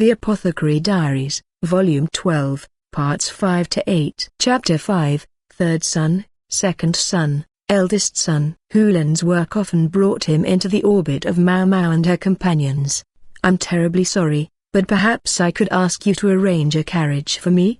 The Apothecary Diaries, Volume 12, Parts 5 to 8. Chapter 5, Third Son, Second Son, Eldest Son. Hulan's work often brought him into the orbit of Maomao and her companions. "I'm terribly sorry, but perhaps I could ask you to arrange a carriage for me?"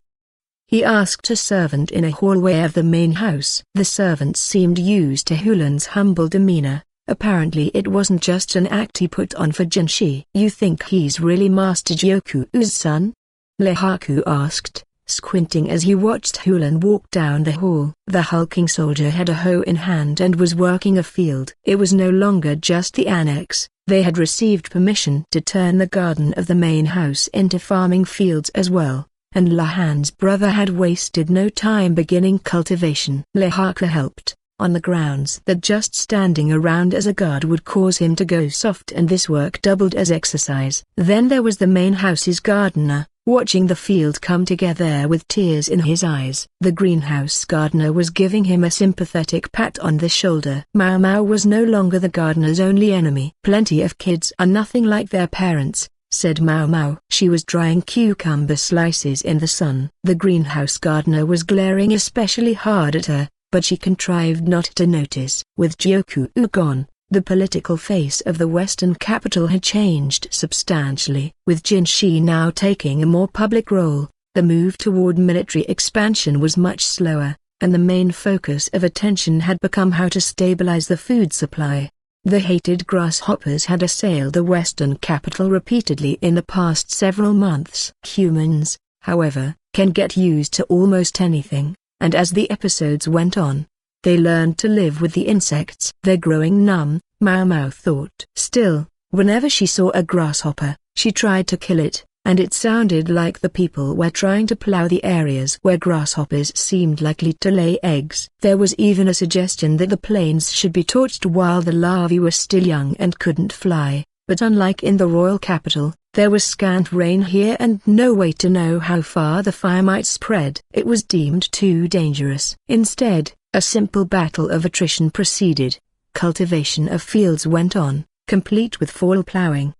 he asked a servant in a hallway of the main house. The servant seemed used to Hulan's humble demeanor. Apparently it wasn't just an act he put on for Jinshi. "You think he's really Master Gyoku-ou's son?" Lehaku asked, squinting as he watched Hulan walk down the hall. The hulking soldier had a hoe in hand and was working a field. It was no longer just the annex. They had received permission to turn the garden of the main house into farming fields as well, and Lahan's brother had wasted no time beginning cultivation. Lehaku helped, on the grounds that just standing around as a guard would cause him to go soft, and this work doubled as exercise. Then there was the main house's gardener, watching the field come together with tears in his eyes. The greenhouse gardener was giving him a sympathetic pat on the shoulder. Maomao was no longer the gardener's only enemy. "Plenty of kids are nothing like their parents," said Maomao. She was drying cucumber slices in the sun. The greenhouse gardener was glaring especially hard at her, but she contrived not to notice. With Gyoku-ou gone, the political face of the western capital had changed substantially. With Jinshi now taking a more public role, the move toward military expansion was much slower, and the main focus of attention had become how to stabilize the food supply. The hated grasshoppers had assailed the western capital repeatedly in the past several months. Humans, however, can get used to almost anything, and as the episodes went on, they learned to live with the insects. "They're growing numb," Maomao thought. Still, whenever she saw a grasshopper, she tried to kill it, and it sounded like the people were trying to plow the areas where grasshoppers seemed likely to lay eggs. There was even a suggestion that the plains should be torched while the larvae were still young and couldn't fly, but unlike in the royal capital, there was scant rain here and no way to know how far the fire might spread. It was deemed too dangerous. Instead, a simple battle of attrition proceeded. Cultivation of fields went on, complete with fall plowing.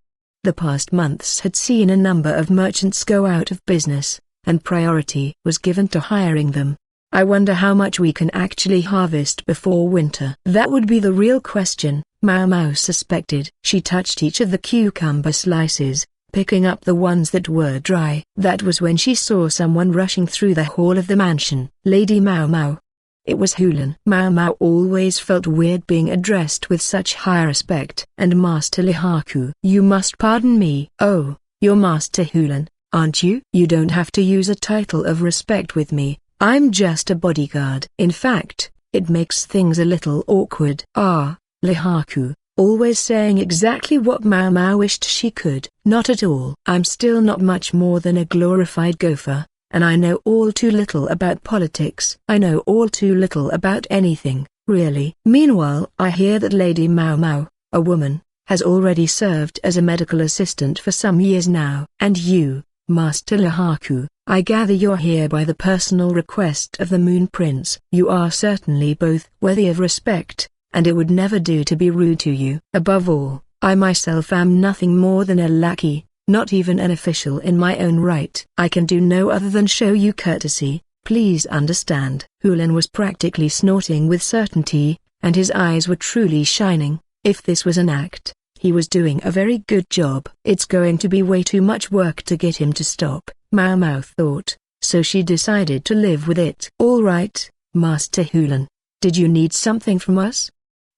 The past months had seen a number of merchants go out of business, and priority was given to hiring them. "I wonder how much we can actually harvest before winter." That would be the real question, Maomao suspected. She touched each of the cucumber slices, picking up the ones that were dry. That was when she saw someone rushing through the hall of the mansion. "Lady Maomao." It was Hulan. Maomao always felt weird being addressed with such high respect. "And Master Lehaku." "You must pardon me." "Oh, you're Master Hulan, aren't you?" "You don't have to use a title of respect with me. I'm just a bodyguard." "In fact, it makes things a little awkward." "Ah, Lehaku, always saying exactly what Maomao wished she could." "Not at all. I'm still not much more than a glorified gopher, and I know all too little about politics." "I know all too little about anything, really." "Meanwhile, I hear that Lady Maomao, a woman, has already served as a medical assistant for some years now." "And you, Master Lehaku, I gather you're here by the personal request of the Moon Prince." "You are certainly both worthy of respect, and it would never do to be rude to you. Above all, I myself am nothing more than a lackey, not even an official in my own right. I can do no other than show you courtesy, please understand." Hulan was practically snorting with certainty, and his eyes were truly shining. If this was an act, he was doing a very good job. It's going to be way too much work to get him to stop, Maomao thought, so she decided to live with it. "All right, Master Hulan. Did you need something from us?"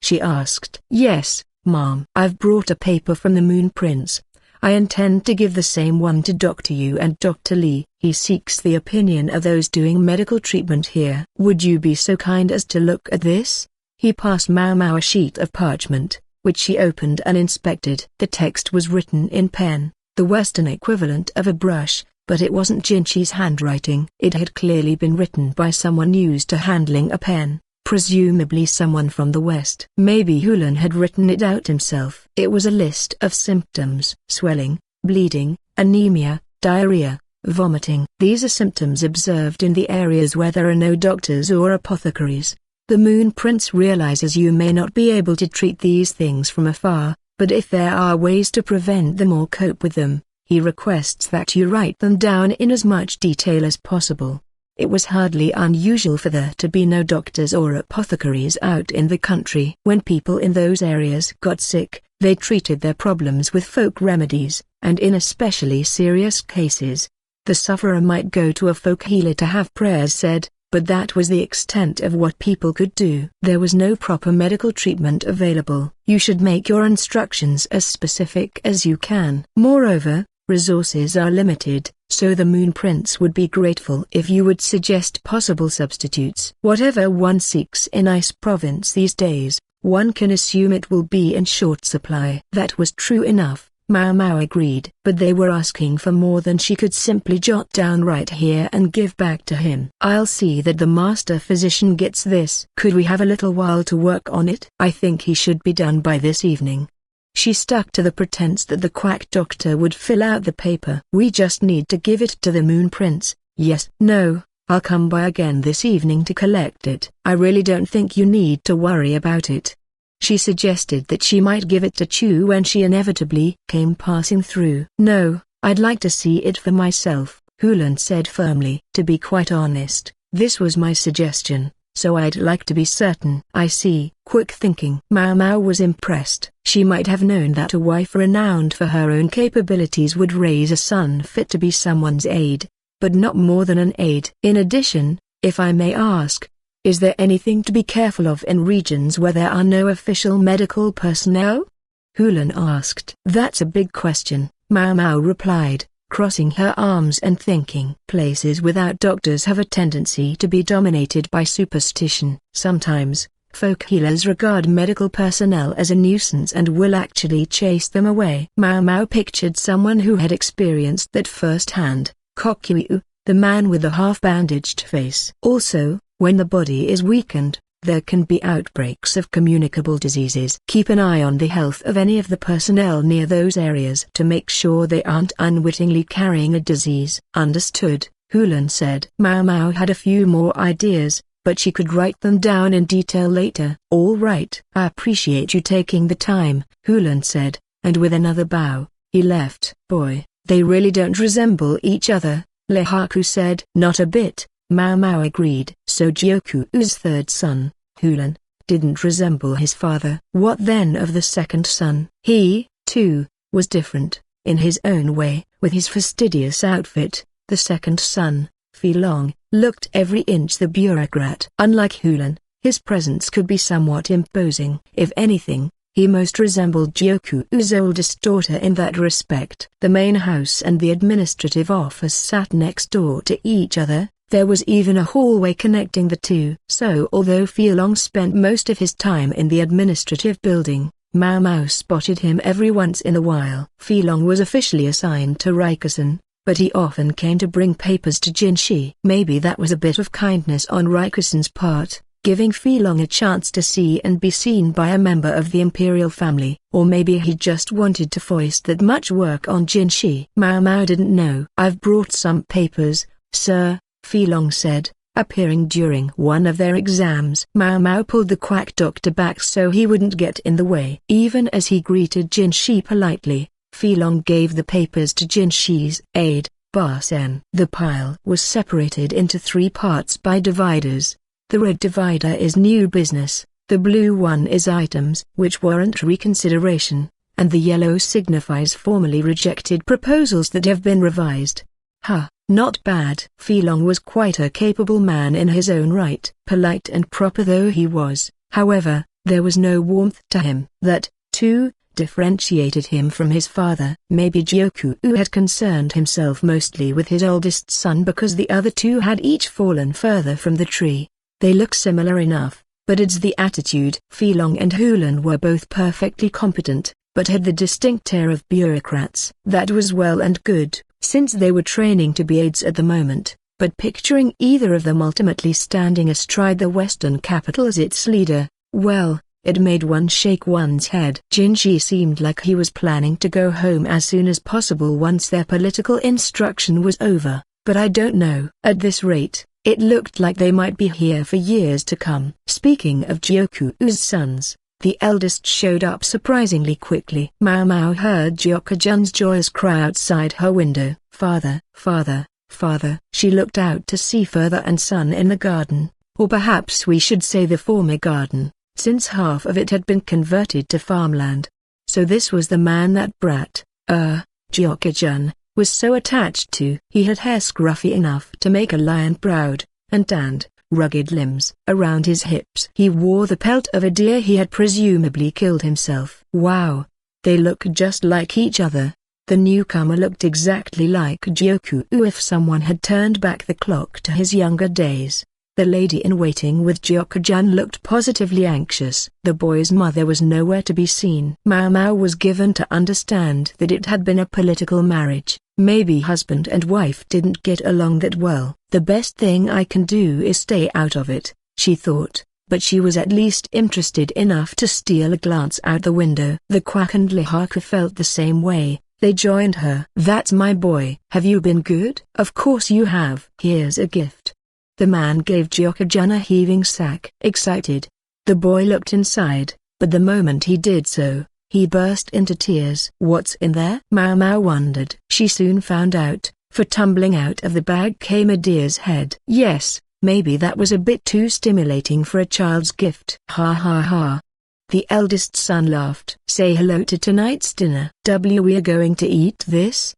she asked. "Yes, Mom. I've brought a paper from the Moon Prince. I intend to give the same one to Dr. Yu and Dr. Lee. He seeks the opinion of those doing medical treatment here." "Would you be so kind as to look at this?" He passed Maomao a sheet of parchment, which she opened and inspected. The text was written in pen, the Western equivalent of a brush, but it wasn't Jinshi's handwriting. It had clearly been written by someone used to handling a pen, presumably someone from the West. Maybe Hulan had written it out himself. It was a list of symptoms: swelling, bleeding, anemia, diarrhea, vomiting. These are symptoms observed in the areas where there are no doctors or apothecaries. The Moon Prince realizes you may not be able to treat these things from afar, but if there are ways to prevent them or cope with them, He requests that you write them down in as much detail as possible. It was hardly unusual for there to be no doctors or apothecaries out in the country. When people in those areas got sick, they treated their problems with folk remedies, and in especially serious cases, the sufferer might go to a folk healer to have prayers said, but that was the extent of what people could do. There was no proper medical treatment available. You should make your instructions as specific as you can. Moreover, resources are limited, so the Moon Prince would be grateful if you would suggest possible substitutes. Whatever one seeks in I-sei Province these days, one can assume it will be in short supply. That was true enough, Maomao agreed. But they were asking for more than she could simply jot down right here and give back to him. I'll see that the master physician gets this. Could we have a little while to work on it? I think he should be done by this evening. She stuck to the pretense that the quack doctor would fill out the paper. We just need to give it to the Moon Prince. Yes. No, I'll come by again this evening to collect it. I really don't think you need to worry about it. She suggested that she might give it to Chu when she inevitably came passing through. No, I'd like to see it for myself, Hulan said firmly. To be quite honest, this was my suggestion, so I'd like to be certain. I see. Quick thinking. Maomao was impressed. She might have known that a wife renowned for her own capabilities would raise a son fit to be someone's aide, but not more than an aide. In addition, if I may ask, is there anything to be careful of in regions where there are no official medical personnel? Hulan asked. That's a big question, Maomao replied, crossing her arms and thinking. Places without doctors have a tendency to be dominated by superstition. Sometimes, folk healers regard medical personnel as a nuisance and will actually chase them away. Maomao pictured someone who had experienced that firsthand, Gyoku-ou, the man with the half-bandaged face. Also, when the body is weakened, there can be outbreaks of communicable diseases. Keep an eye on the health of any of the personnel near those areas to make sure they aren't unwittingly carrying a disease. Understood, Hulan said. Maomao had a few more ideas, but she could write them down in detail later. All right. I appreciate you taking the time, Hulan said, and with another bow, he left. Boy, they really don't resemble each other, Lehaku said. Not a bit, Maomao agreed. So Gyoku-ou's third son, Hulan, didn't resemble his father. What then of the second son? He, too, was different, in his own way. With his fastidious outfit, the second son, Filong, looked every inch the bureaucrat. Unlike Hulan, his presence could be somewhat imposing. If anything, he most resembled Gyoku-ou's oldest daughter in that respect. The main house and the administrative office sat next door to each other. There was even a hallway connecting the two. So although Filong spent most of his time in the administrative building, Maomao spotted him every once in a while. Filong was officially assigned to Rikusen, but he often came to bring papers to Jinshi. Maybe that was a bit of kindness on Rikusen's part, giving Filong a chance to see and be seen by a member of the imperial family. Or maybe he just wanted to foist that much work on Jinshi. Maomao didn't know. I've brought some papers, sir, Filong said, appearing during one of their exams. Maomao pulled the quack doctor back so he wouldn't get in the way. Even as he greeted Jinshi politely, Filong gave the papers to Jinshi's aide, Barsen. The pile was separated into 3 parts by dividers. The red divider is new business, the blue one is items which warrant reconsideration, and the yellow signifies formally rejected proposals that have been revised. Not bad. Filong was quite a capable man in his own right. Polite and proper though he was, however, there was no warmth to him. That, too, differentiated him from his father. Maybe Gyoku-ou had concerned himself mostly with his oldest son because the other 2 had each fallen further from the tree. They look similar enough, but it's the attitude. Filong and Hulan were both perfectly competent, but had the distinct air of bureaucrats. That was well and good, since they were training to be aides at the moment, but picturing either of them ultimately standing astride the Western capital as its leader, well, it made one shake one's head. Jinshi seemed like he was planning to go home as soon as possible once their political instruction was over, but I don't know. At this rate, it looked like they might be here for years to come. Speaking of Gyoku-ou's sons, The eldest showed up surprisingly quickly. Maomao heard Gyokujun's joyous cry outside her window. Father, father, father. She looked out to see father and son in the garden, or perhaps we should say the former garden, since half of it had been converted to farmland. So this was the man that brat, Gyokujun, was so attached to. He had hair scruffy enough to make a lion proud, and tanned, rugged limbs around his hips. He wore the pelt of a deer he had presumably killed himself. Wow! They look just like each other. The newcomer looked exactly like Gyoku-ou if someone had turned back the clock to his younger days. The lady-in-waiting with Gyokujun looked positively anxious. The boy's mother was nowhere to be seen. Maomao was given to understand that it had been a political marriage. Maybe husband and wife didn't get along that well. The best thing I can do is stay out of it, she thought, but she was at least interested enough to steal a glance out the window. The quack and Lihaku felt the same way. They joined her. That's my boy. Have you been good? Of course you have. Here's a gift. The man gave Gyokujun a heaving sack. Excited, the boy looked inside, but the moment he did so, he burst into tears. What's in there? Maomao wondered. She soon found out, for tumbling out of the bag came a deer's head. Yes, maybe that was a bit too stimulating for a child's gift. Ha ha ha. The eldest son laughed. Say hello to tonight's dinner. We are going to eat this?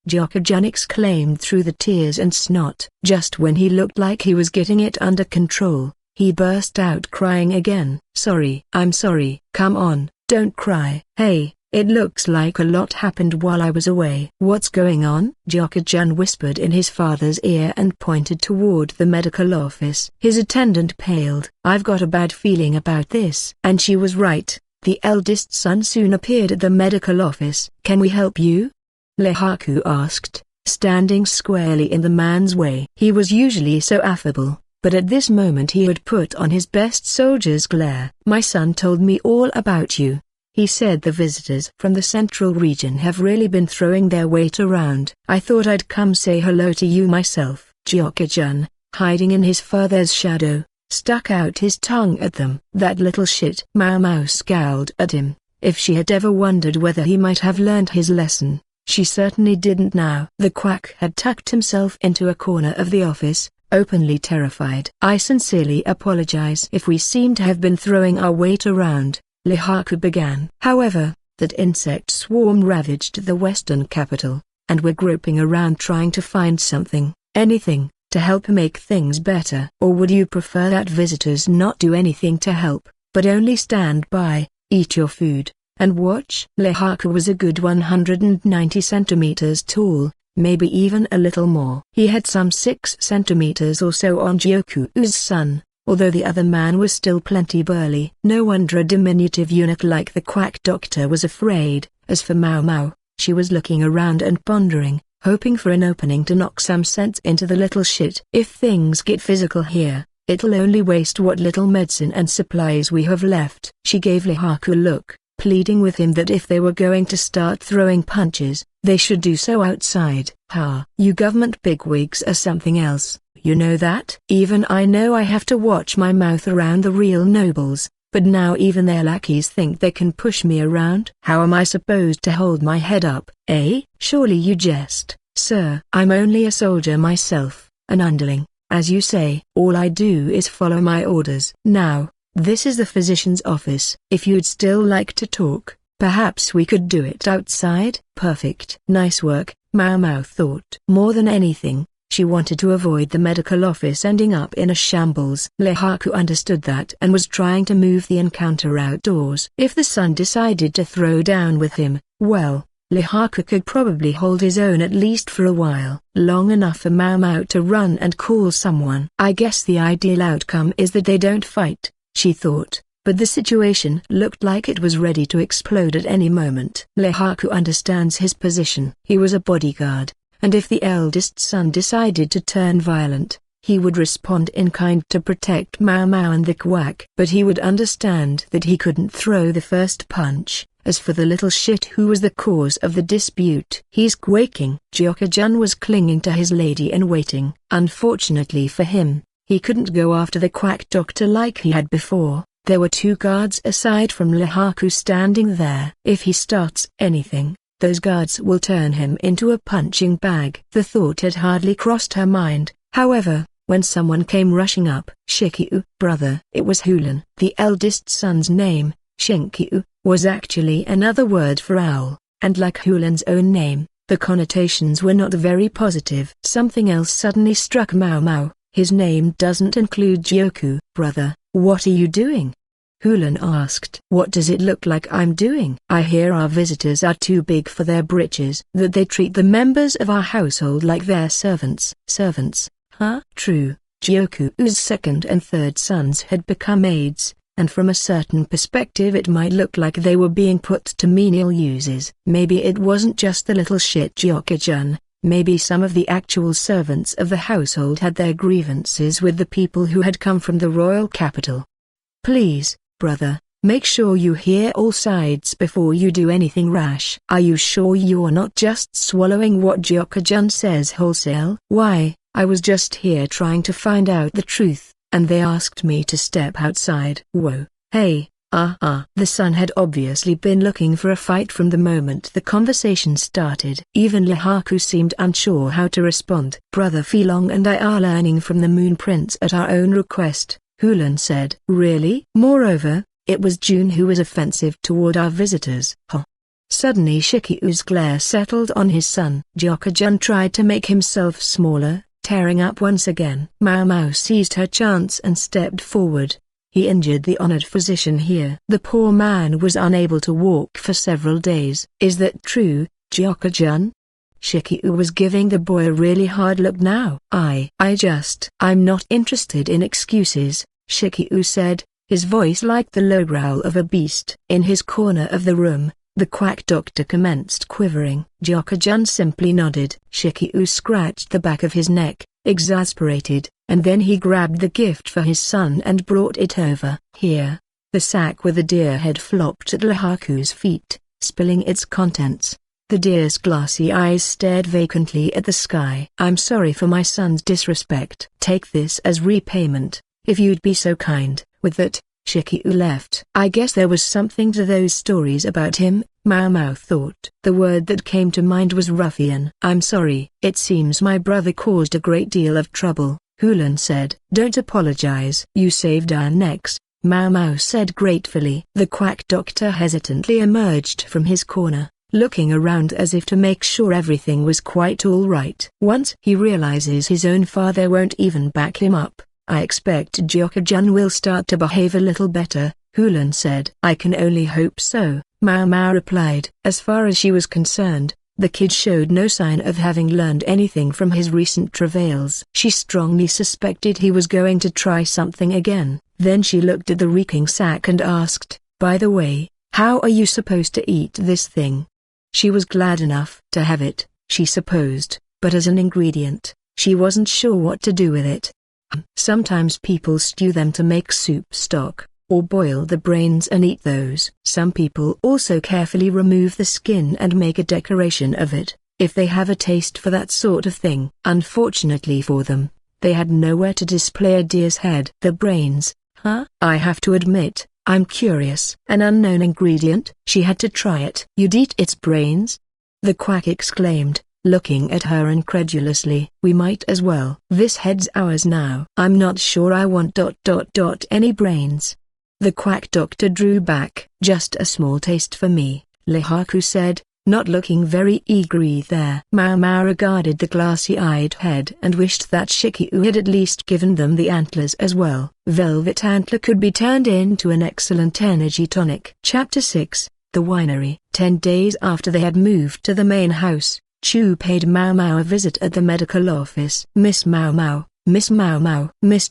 Gyokujun exclaimed through the tears and snot. Just when he looked like he was getting it under control, he burst out crying again. Sorry. I'm sorry. Come on, don't cry. Hey, it looks like a lot happened while I was away. What's going on? Gyokujun whispered in his father's ear and pointed toward the medical office. His attendant paled. I've got a bad feeling about this. And she was right. The eldest son soon appeared at the medical office. Can we help you? Lihaku asked, standing squarely in the man's way. He was usually so affable, but at this moment he had put on his best soldier's glare. My son told me all about you. He said the visitors from the central region have really been throwing their weight around. I thought I'd come say hello to you myself. Gyokujun, hiding in his father's shadow, stuck out his tongue at them. That little shit. Maomao scowled at him. If she had ever wondered whether he might have learned his lesson, she certainly didn't now. The quack had tucked himself into a corner of the office, openly terrified. I sincerely apologize if we seem to have been throwing our weight around, Lihaku began. However, that insect swarm ravaged the western capital, and we're groping around trying to find something, anything, to help make things better. Or would you prefer that visitors not do anything to help, but only stand by, eat your food, and watch? Lihaku was a good 190 centimeters tall, maybe even a little more. He had some 6 centimeters or so on Gyoku-ou's son, although the other man was still plenty burly. No wonder a diminutive eunuch like the quack doctor was afraid. As for Maomao, she was looking around and pondering, hoping for an opening to knock some sense into the little shit. If things get physical here, it'll only waste what little medicine and supplies we have left. She gave Lihaku a look, pleading with him that if they were going to start throwing punches, they should do so outside. You government bigwigs are something else, you know that? Even I know I have to watch my mouth around the real nobles, but now even their lackeys think they can push me around. How am I supposed to hold my head up, eh? Surely you jest, sir. I'm only a soldier myself, an underling, as you say. All I do is follow my orders. Now, this is the physician's office. If you'd still like to talk, perhaps we could do it outside. Perfect. Nice work, Maomao thought. More than anything, she wanted to avoid the medical office ending up in a shambles. Lihaku understood that and was trying to move the encounter outdoors. If the son decided to throw down with him, well, Lihaku could probably hold his own at least for a while. Long enough for Maomao to run and call someone. I guess the ideal outcome is that they don't fight, she thought, but the situation looked like it was ready to explode at any moment. Lihaku understands his position. He was a bodyguard, and if the eldest son decided to turn violent, he would respond in kind to protect Maomao and the quack. But he would understand that he couldn't throw the first punch. As for the little shit who was the cause of the dispute, he's quaking. Gyokujun was clinging to his lady-in-waiting. Unfortunately for him, he couldn't go after the quack doctor like he had before. There were 2 guards aside from Lihaku standing there. If he starts anything, those guards will turn him into a punching bag. The thought had hardly crossed her mind, however, when someone came rushing up. Shikyu, brother. It was Hulan. The eldest son's name, Shinkyu, was actually another word for owl, and like Hulan's own name, the connotations were not very positive. Something else suddenly struck Maomao. His name doesn't include Gyoku. Brother, what are you doing? Hulan asked. What does it look like I'm doing? I hear our visitors are too big for their britches. That they treat the members of our household like their servants. Servants, huh? True, Gyoku-ou's second and third sons had become maids, and from a certain perspective it might look like they were being put to menial uses. Maybe it wasn't just the little shit Gyokujun. Maybe some of the actual servants of the household had their grievances with the people who had come from the royal capital. Please, brother, make sure you hear all sides before you do anything rash. Are you sure you're not just swallowing what Gyokujun says wholesale? Why, I was just here trying to find out the truth, and they asked me to step outside. Whoa, hey. The son had obviously been looking for a fight from the moment the conversation started. Even Lihaku seemed unsure how to respond. Brother Filong and I are learning from the Moon Prince at our own request, Hulan said. Really? Moreover, it was June who was offensive toward our visitors. Suddenly Shikyu's glare settled on his son. Gyokujun tried to make himself smaller, tearing up once again. Maomao seized her chance and stepped forward. He injured the honored physician here. The poor man was unable to walk for several days. Is that true, Gyokujun? Shikyu was giving the boy a really hard look now. I'm not interested in excuses, Shikyu said, his voice like the low growl of a beast. In his corner of the room, the quack doctor commenced quivering. Gyokujun simply nodded. Shikyu scratched the back of his neck, exasperated, and then he grabbed the gift for his son and brought it over. Here. The sack with the deer head flopped at Lihaku's feet, spilling its contents. The deer's glassy eyes stared vacantly at the sky. I'm sorry for my son's disrespect. Take this as repayment, if you'd be so kind. With that, Shikyu left. I guess there was something to those stories about him, Maomao thought. The word that came to mind was ruffian. I'm sorry. It seems my brother caused a great deal of trouble, Hulan said. Don't apologize. You saved our necks, Maomao said gratefully. The quack doctor hesitantly emerged from his corner, looking around as if to make sure everything was quite all right. Once he realizes his own father won't even back him up, I expect Gyokujun will start to behave a little better, Hulan said. I can only hope so, Maomao replied. As far as she was concerned, the kid showed no sign of having learned anything from his recent travails. She strongly suspected he was going to try something again. Then she looked at the reeking sack and asked, by the way, how are you supposed to eat this thing? She was glad enough to have it, she supposed, but as an ingredient, she wasn't sure what to do with it. Sometimes people stew them to make soup stock, or boil the brains and eat those. Some people also carefully remove the skin and make a decoration of it, if they have a taste for that sort of thing. Unfortunately for them, they had nowhere to display a deer's head. The brains, huh? I have to admit, I'm curious. An unknown ingredient? She had to try it. You'd eat its brains? The quack exclaimed, looking at her incredulously. We might as well. This head's ours now. I'm not sure I want ... any brains. The quack doctor drew back. Just a small taste for me, Lihaku said, not looking very eager there. Maomao regarded the glassy-eyed head and wished that Shikyu had at least given them the antlers as well. Velvet antler could be turned into an excellent energy tonic. Chapter 6, The Winery. 10 days after they had moved to the main house, Chu paid Maomao a visit at the medical office. Miss Maomao, Miss Maomao. Miss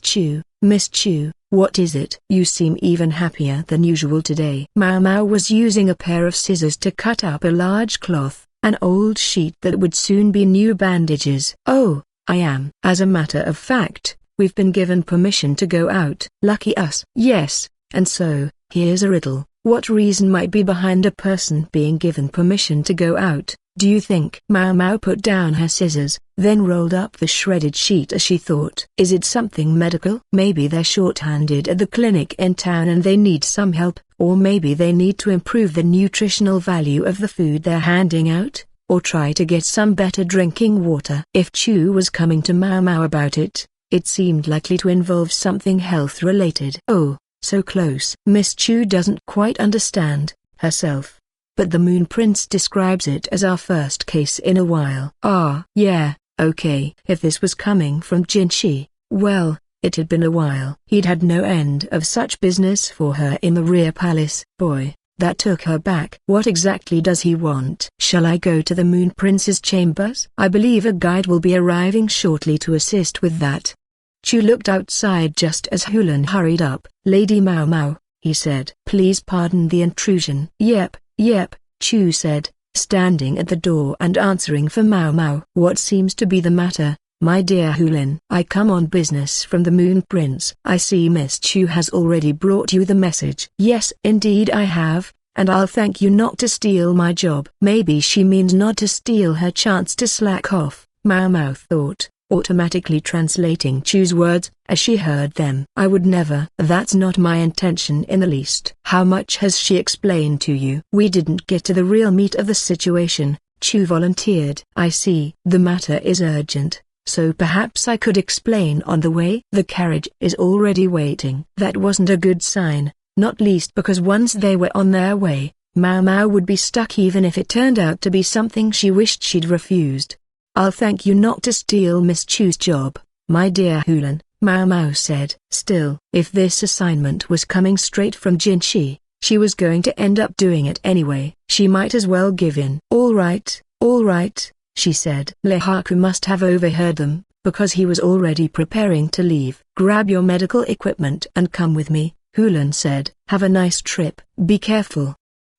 Chu, what is it? You seem even happier than usual today. Maomao was using a pair of scissors to cut up a large cloth, an old sheet that would soon be new bandages. Oh, I am. As a matter of fact, we've been given permission to go out. Lucky us. Yes, and so, here's a riddle. What reason might be behind a person being given permission to go out? Do you think? Maomao put down her scissors, then rolled up the shredded sheet as she thought. Is it something medical? Maybe they're short-handed at the clinic in town and they need some help, or maybe they need to improve the nutritional value of the food they're handing out, or try to get some better drinking water. If Chu was coming to Maomao about it, it seemed likely to involve something health-related. Oh, so close. Miss Chu doesn't quite understand, herself. But the Moon Prince describes it as our first case in a while. Ah, yeah, okay. If this was coming from Jinshi, well, it had been a while. He'd had no end of such business for her in the rear palace. Boy, that took her back. What exactly does he want? Shall I go to the Moon Prince's chambers? I believe a guide will be arriving shortly to assist with that. Chu looked outside just as Hulan hurried up. Lady Maomao, he said. Please pardon the intrusion. Yep, Chu said, standing at the door and answering for Maomao. What seems to be the matter, my dear Hulan? I come on business from the Moon Prince. I see Miss Chu has already brought you the message. Yes, indeed I have, and I'll thank you not to steal my job. Maybe she means not to steal her chance to slack off, Maomao thought, automatically translating Chu's words as she heard them. I would never. That's not my intention in the least. How much has she explained to you? We didn't get to the real meat of the situation, Chu volunteered. I see. The matter is urgent, so perhaps I could explain on the way. The carriage is already waiting. That wasn't a good sign, not least because once they were on their way, Maomao would be stuck even if it turned out to be something she wished she'd refused. I'll thank you not to steal Miss Chu's job, my dear Hulan, Maomao said. Still, if this assignment was coming straight from Jinshi, she was going to end up doing it anyway. She might as well give in. All right, she said. Lehaku must have overheard them, because he was already preparing to leave. Grab your medical equipment and come with me, Hulan said. Have a nice trip. Be careful,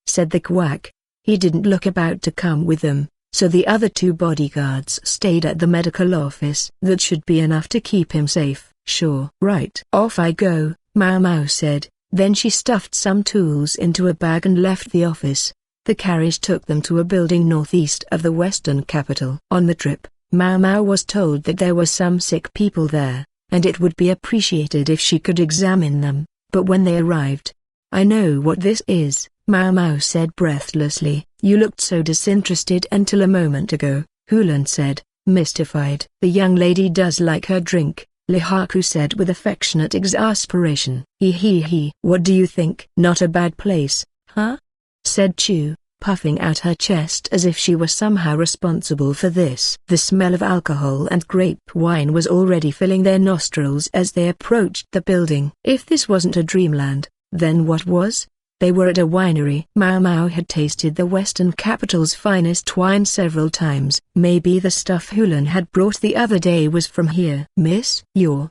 said the quack. He didn't look about to come with them, so the other two bodyguards stayed at the medical office. That should be enough to keep him safe. Sure. Right. Off I go, Maomao said. Then she stuffed some tools into a bag and left the office. The carriage took them to a building northeast of the western capital. On the trip, Maomao was told that there were some sick people there, and it would be appreciated if she could examine them. But when they arrived, I know what this is, Maomao said breathlessly. You looked so disinterested until a moment ago, Hulan said, mystified. The young lady does like her drink, Lehaku said with affectionate exasperation. He. What do you think? Not a bad place, huh? Said Chu, puffing out her chest as if she were somehow responsible for this. The smell of alcohol and grape wine was already filling their nostrils as they approached the building. If this wasn't a dreamland, then what was? They were at a winery. Maomao had tasted the western capital's finest wine several times. Maybe the stuff Hulan had brought the other day was from here. Miss, you're,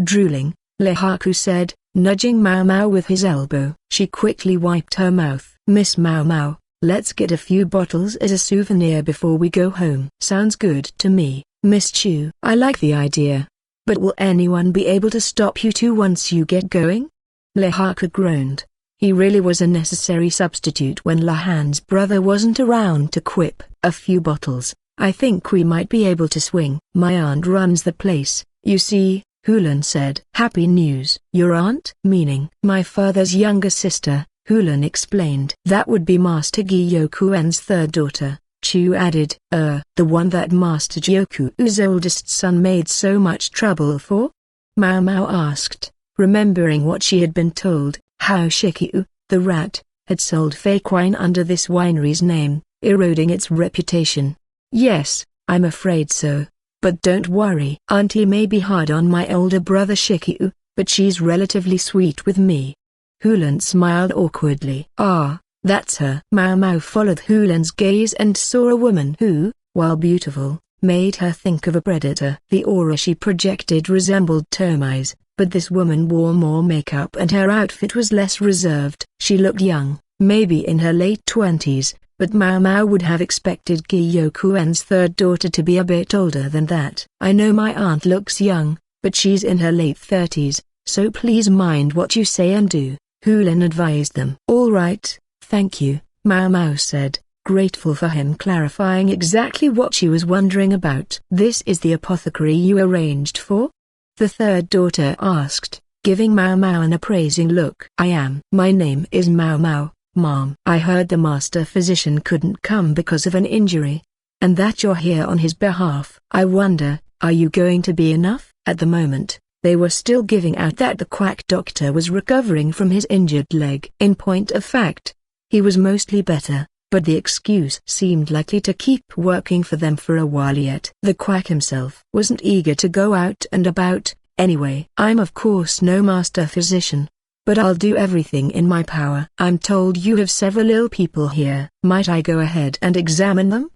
drooling, Lehaku said, nudging Maomao with his elbow. She quickly wiped her mouth. Miss Maomao, let's get a few bottles as a souvenir before we go home. Sounds good to me, Miss Chu. I like the idea. But will anyone be able to stop you two once you get going? Lehaku groaned. He really was a necessary substitute when Lahan's brother wasn't around to quip. A few bottles, I think we might be able to swing. My aunt runs the place, you see, Hulan said. Happy news. Your aunt? Meaning my father's younger sister, Hulan explained. That would be Master Gyokuen's third daughter, Chu added. The one that Master Gyoku-ou's oldest son made so much trouble for? Maomao asked, remembering what she had been told. How Shiki-ou, the rat, had sold fake wine under this winery's name, eroding its reputation. Yes, I'm afraid so. But don't worry. Auntie may be hard on my older brother Shiki-ou, but she's relatively sweet with me. Hulan smiled awkwardly. Ah, that's her. Maomao followed Hulan's gaze and saw a woman who, while beautiful, made her think of a predator. The aura she projected resembled termites. But this woman wore more makeup and her outfit was less reserved. She looked young, maybe in her late 20s, but Maomao would have expected Gyokuen's third daughter to be a bit older than that. I know my aunt looks young, but she's in her late 30s, so please mind what you say and do, Hulan advised them. All right, thank you, Maomao said, grateful for him clarifying exactly what she was wondering about. "This is the apothecary you arranged for?" the third daughter asked, giving Maomao an appraising look. "I am. My name is Maomao, Mom. I heard the master physician couldn't come because of an injury, and that you're here on his behalf. I wonder, are you going to be enough?" At the moment, they were still giving out that the quack doctor was recovering from his injured leg. In point of fact, he was mostly better, but the excuse seemed likely to keep working for them for a while yet. The quack himself wasn't eager to go out and about, anyway. "I'm of course no master physician, but I'll do everything in my power." "I'm told you have several ill people here. Might I go ahead and examine them?"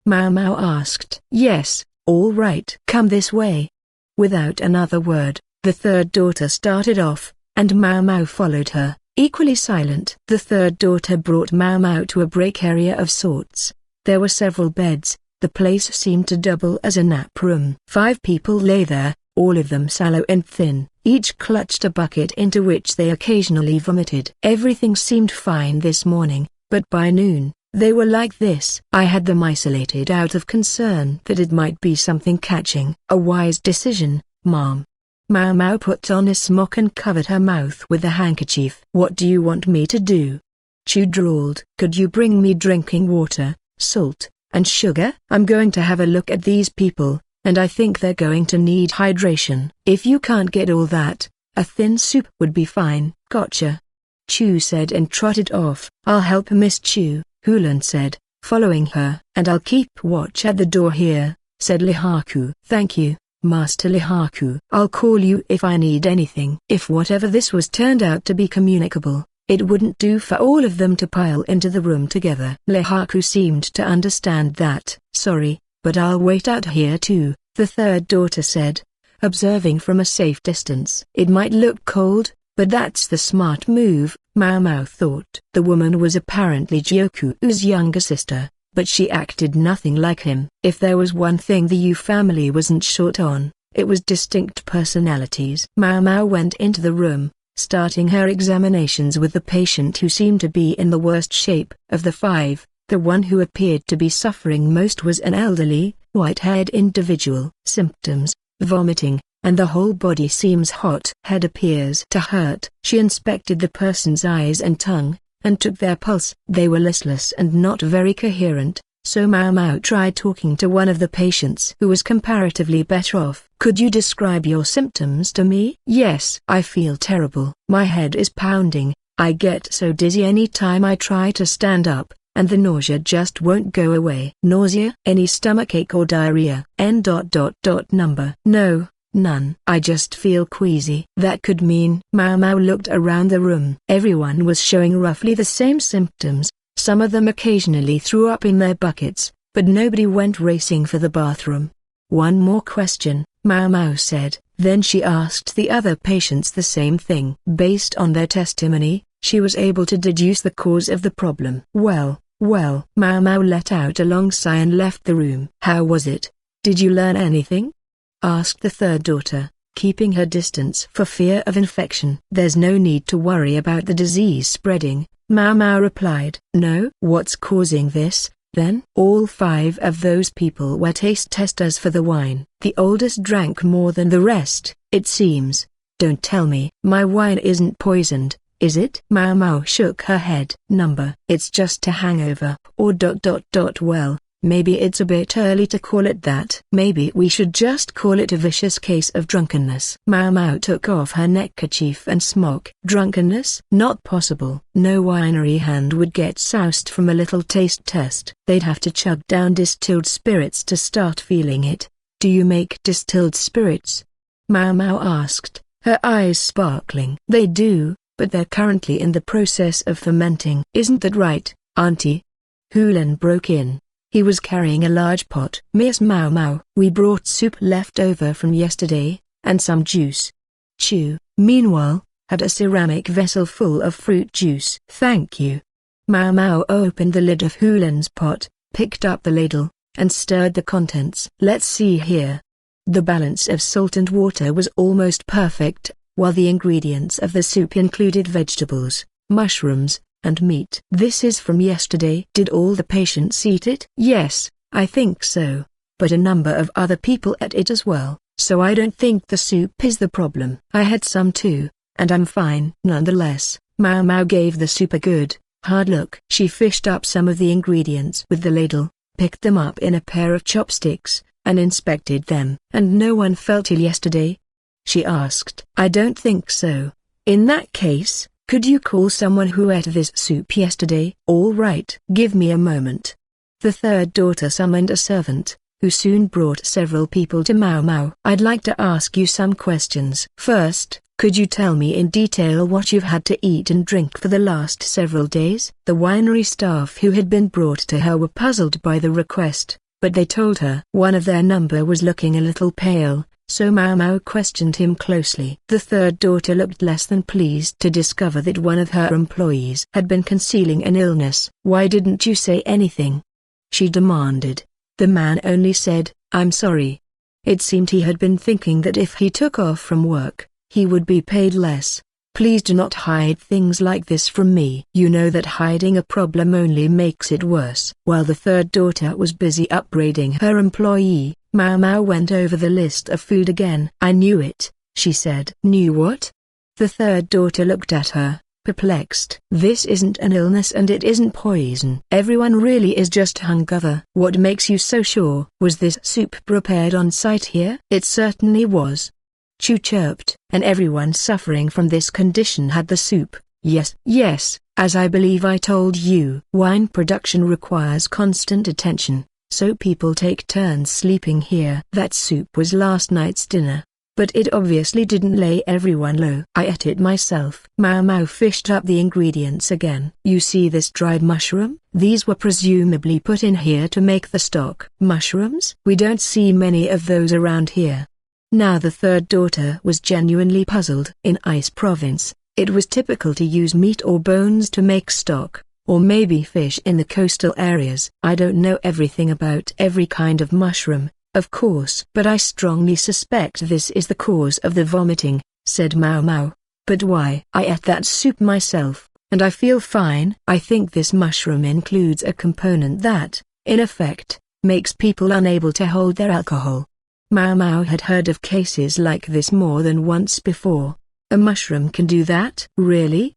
Maomao asked. "Yes, all right. Come this way." Without another word, the third daughter started off, and Maomao followed her, equally silent. The third daughter brought Maomao to a break area of sorts. There were several beds. The place seemed to double as a nap room. 5 people lay there, all of them sallow and thin. Each clutched a bucket into which they occasionally vomited. Everything seemed fine this morning, but by noon, they were like this. "I had them isolated out of concern that it might be something catching." "A wise decision, Mom." Maomao put on a smock and covered her mouth with a handkerchief. "What do you want me to do?" Chu drawled. "Could you bring me drinking water, salt, and sugar? I'm going to have a look at these people, and I think they're going to need hydration." "If you can't get all that, a thin soup would be fine." "Gotcha," Chu said and trotted off. "I'll help Miss Chu," Hulan said, following her. "And I'll keep watch at the door here," said Lihaku. "Thank you, Master Lihaku. I'll call you if I need anything." If whatever this was turned out to be communicable, it wouldn't do for all of them to pile into the room together. Lihaku seemed to understand that. "Sorry, but I'll wait out here too," the third daughter said, observing from a safe distance. "It might look cold, but that's the smart move," Maomao thought. The woman was apparently Gyoku-ou's younger sister, but she acted nothing like him. If there was one thing the Yu family wasn't short on, it was distinct personalities. Maomao went into the room, starting her examinations with the patient who seemed to be in the worst shape. Of the 5, the one who appeared to be suffering most was an elderly, white-haired individual. "Symptoms: vomiting, and the whole body seems hot. Head appears to hurt." She inspected the person's eyes and tongue, and took their pulse. They were listless and not very coherent, so Maomao tried talking to one of the patients who was comparatively better off. "Could you describe your symptoms to me?" "Yes. I feel terrible. My head is pounding, I get so dizzy any time I try to stand up, and the nausea just won't go away." "Nausea? Any stomachache or diarrhea?" Number. "No. None. I just feel queasy." That could mean. Maomao looked around the room. Everyone was showing roughly the same symptoms. Some of them occasionally threw up in their buckets, but nobody went racing for the bathroom. "One more question," Maomao said. Then she asked the other patients the same thing. Based on their testimony, she was able to deduce the cause of the problem. Well, Maomao let out a long sigh and left the room. "How was it? Did you learn anything?" asked the third daughter, keeping her distance for fear of infection. "There's no need to worry about the disease spreading," Maomao replied. "No? What's causing this, then?" All 5 of those people were taste testers for the wine. The oldest drank more than the rest, it seems. "Don't tell me. My wine isn't poisoned, is it?" Maomao shook her head. It's just a hangover. Or ... Well, maybe it's a bit early to call it that. Maybe we should just call it a vicious case of drunkenness." Maomao took off her neckerchief and smock. "Drunkenness? Not possible. No winery hand would get soused from a little taste test. They'd have to chug down distilled spirits to start feeling it." "Do you make distilled spirits?" Maomao asked, her eyes sparkling. "They do, but they're currently in the process of fermenting." "Isn't that right, Auntie?" Hulan broke in. He was carrying a large pot. "Miss Maomao, we brought soup left over from yesterday, and some juice." Chu, meanwhile, had a ceramic vessel full of fruit juice. "Thank you." Maomao opened the lid of Hulan's pot, picked up the ladle, and stirred the contents. "Let's see here." The balance of salt and water was almost perfect, while the ingredients of the soup included vegetables, mushrooms, and meat. This is from yesterday. Did all the patients eat it? Yes, I think so. But a number of other people ate it as well, so I don't think the soup is the problem. I had some too, and I'm fine. Nonetheless, Maomao gave the soup a good, hard look. She fished up some of the ingredients with the ladle, picked them up in a pair of chopsticks, and inspected them. And no one felt ill yesterday? She asked. I don't think so. In that case, could you call someone who ate this soup yesterday? All right. Give me a moment. The third daughter summoned a servant, who soon brought several people to Maomao. I'd like to ask you some questions. First, could you tell me in detail what you've had to eat and drink for the last several days? The winery staff who had been brought to her were puzzled by the request, but they told her. One of their number was looking a little pale, so Maomao questioned him closely. The third daughter looked less than pleased to discover that one of her employees had been concealing an illness. Why didn't you say anything? She demanded. The man only said, I'm sorry. It seemed he had been thinking that if he took off from work, he would be paid less. Please do not hide things like this from me. You know that hiding a problem only makes it worse. While the third daughter was busy upbraiding her employee, Maomao went over the list of food again. I knew it, she said. Knew what? The third daughter looked at her, perplexed. This isn't an illness and it isn't poison. Everyone really is just hungover. What makes you so sure? Was this soup prepared on site here? It certainly was. Chu chirped. And everyone suffering from this condition had the soup? Yes. Yes, as I believe I told you. Wine production requires constant attention, so people take turns sleeping here. That soup was last night's dinner. But it obviously didn't lay everyone low. I ate it myself. Maomao fished up the ingredients again. You see this dried mushroom? These were presumably put in here to make the stock. Mushrooms? We don't see many of those around here. Now the third daughter was genuinely puzzled. In I-sei Province, it was typical to use meat or bones to make stock, or maybe fish in the coastal areas. I don't know everything about every kind of mushroom, of course, but I strongly suspect this is the cause of the vomiting, said Maomao. But why? I ate that soup myself, and I feel fine. I think this mushroom includes a component that, in effect, makes people unable to hold their alcohol. Maomao had heard of cases like this more than once before. A mushroom can do that? Really?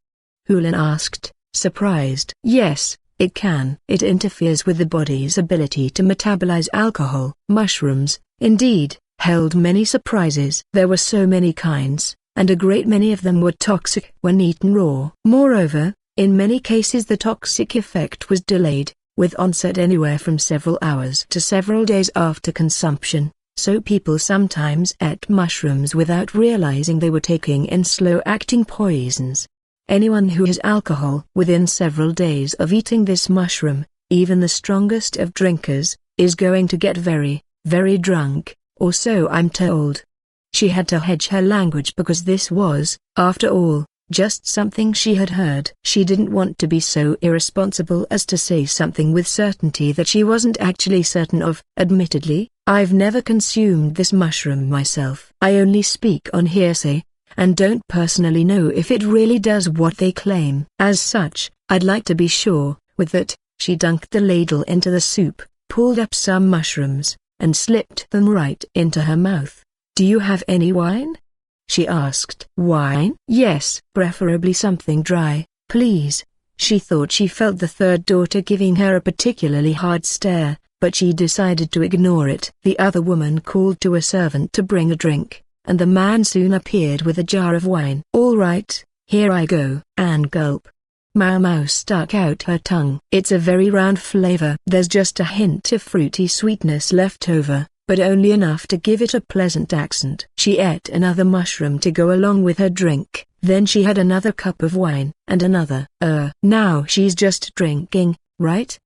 Hulan asked, surprised. Yes, it can. It interferes with the body's ability to metabolize alcohol. Mushrooms, indeed, held many surprises. There were so many kinds, and a great many of them were toxic when eaten raw. Moreover, in many cases the toxic effect was delayed, with onset anywhere from several hours to several days after consumption, so people sometimes ate mushrooms without realizing they were taking in slow-acting poisons. Anyone who has alcohol within several days of eating this mushroom, even the strongest of drinkers, is going to get very, very drunk, or so I'm told. She had to hedge her language because this was, after all, just something she had heard. She didn't want to be so irresponsible as to say something with certainty that she wasn't actually certain of. Admittedly, I've never consumed this mushroom myself. I only speak on hearsay, and don't personally know if it really does what they claim. As such, I'd like to be sure. With that, she dunked the ladle into the soup, pulled up some mushrooms, and slipped them right into her mouth. Do you have any wine? She asked. Wine? Yes, preferably something dry, please. She thought she felt the third daughter giving her a particularly hard stare, but she decided to ignore it. The other woman called to a servant to bring a drink, and the man soon appeared with a jar of wine. All right, here I go. And gulp. Maomao stuck out her tongue. It's a very round flavor. There's just a hint of fruity sweetness left over, but only enough to give it a pleasant accent. She ate another mushroom to go along with her drink, then she had another cup of wine, and another. Now she's just drinking, right?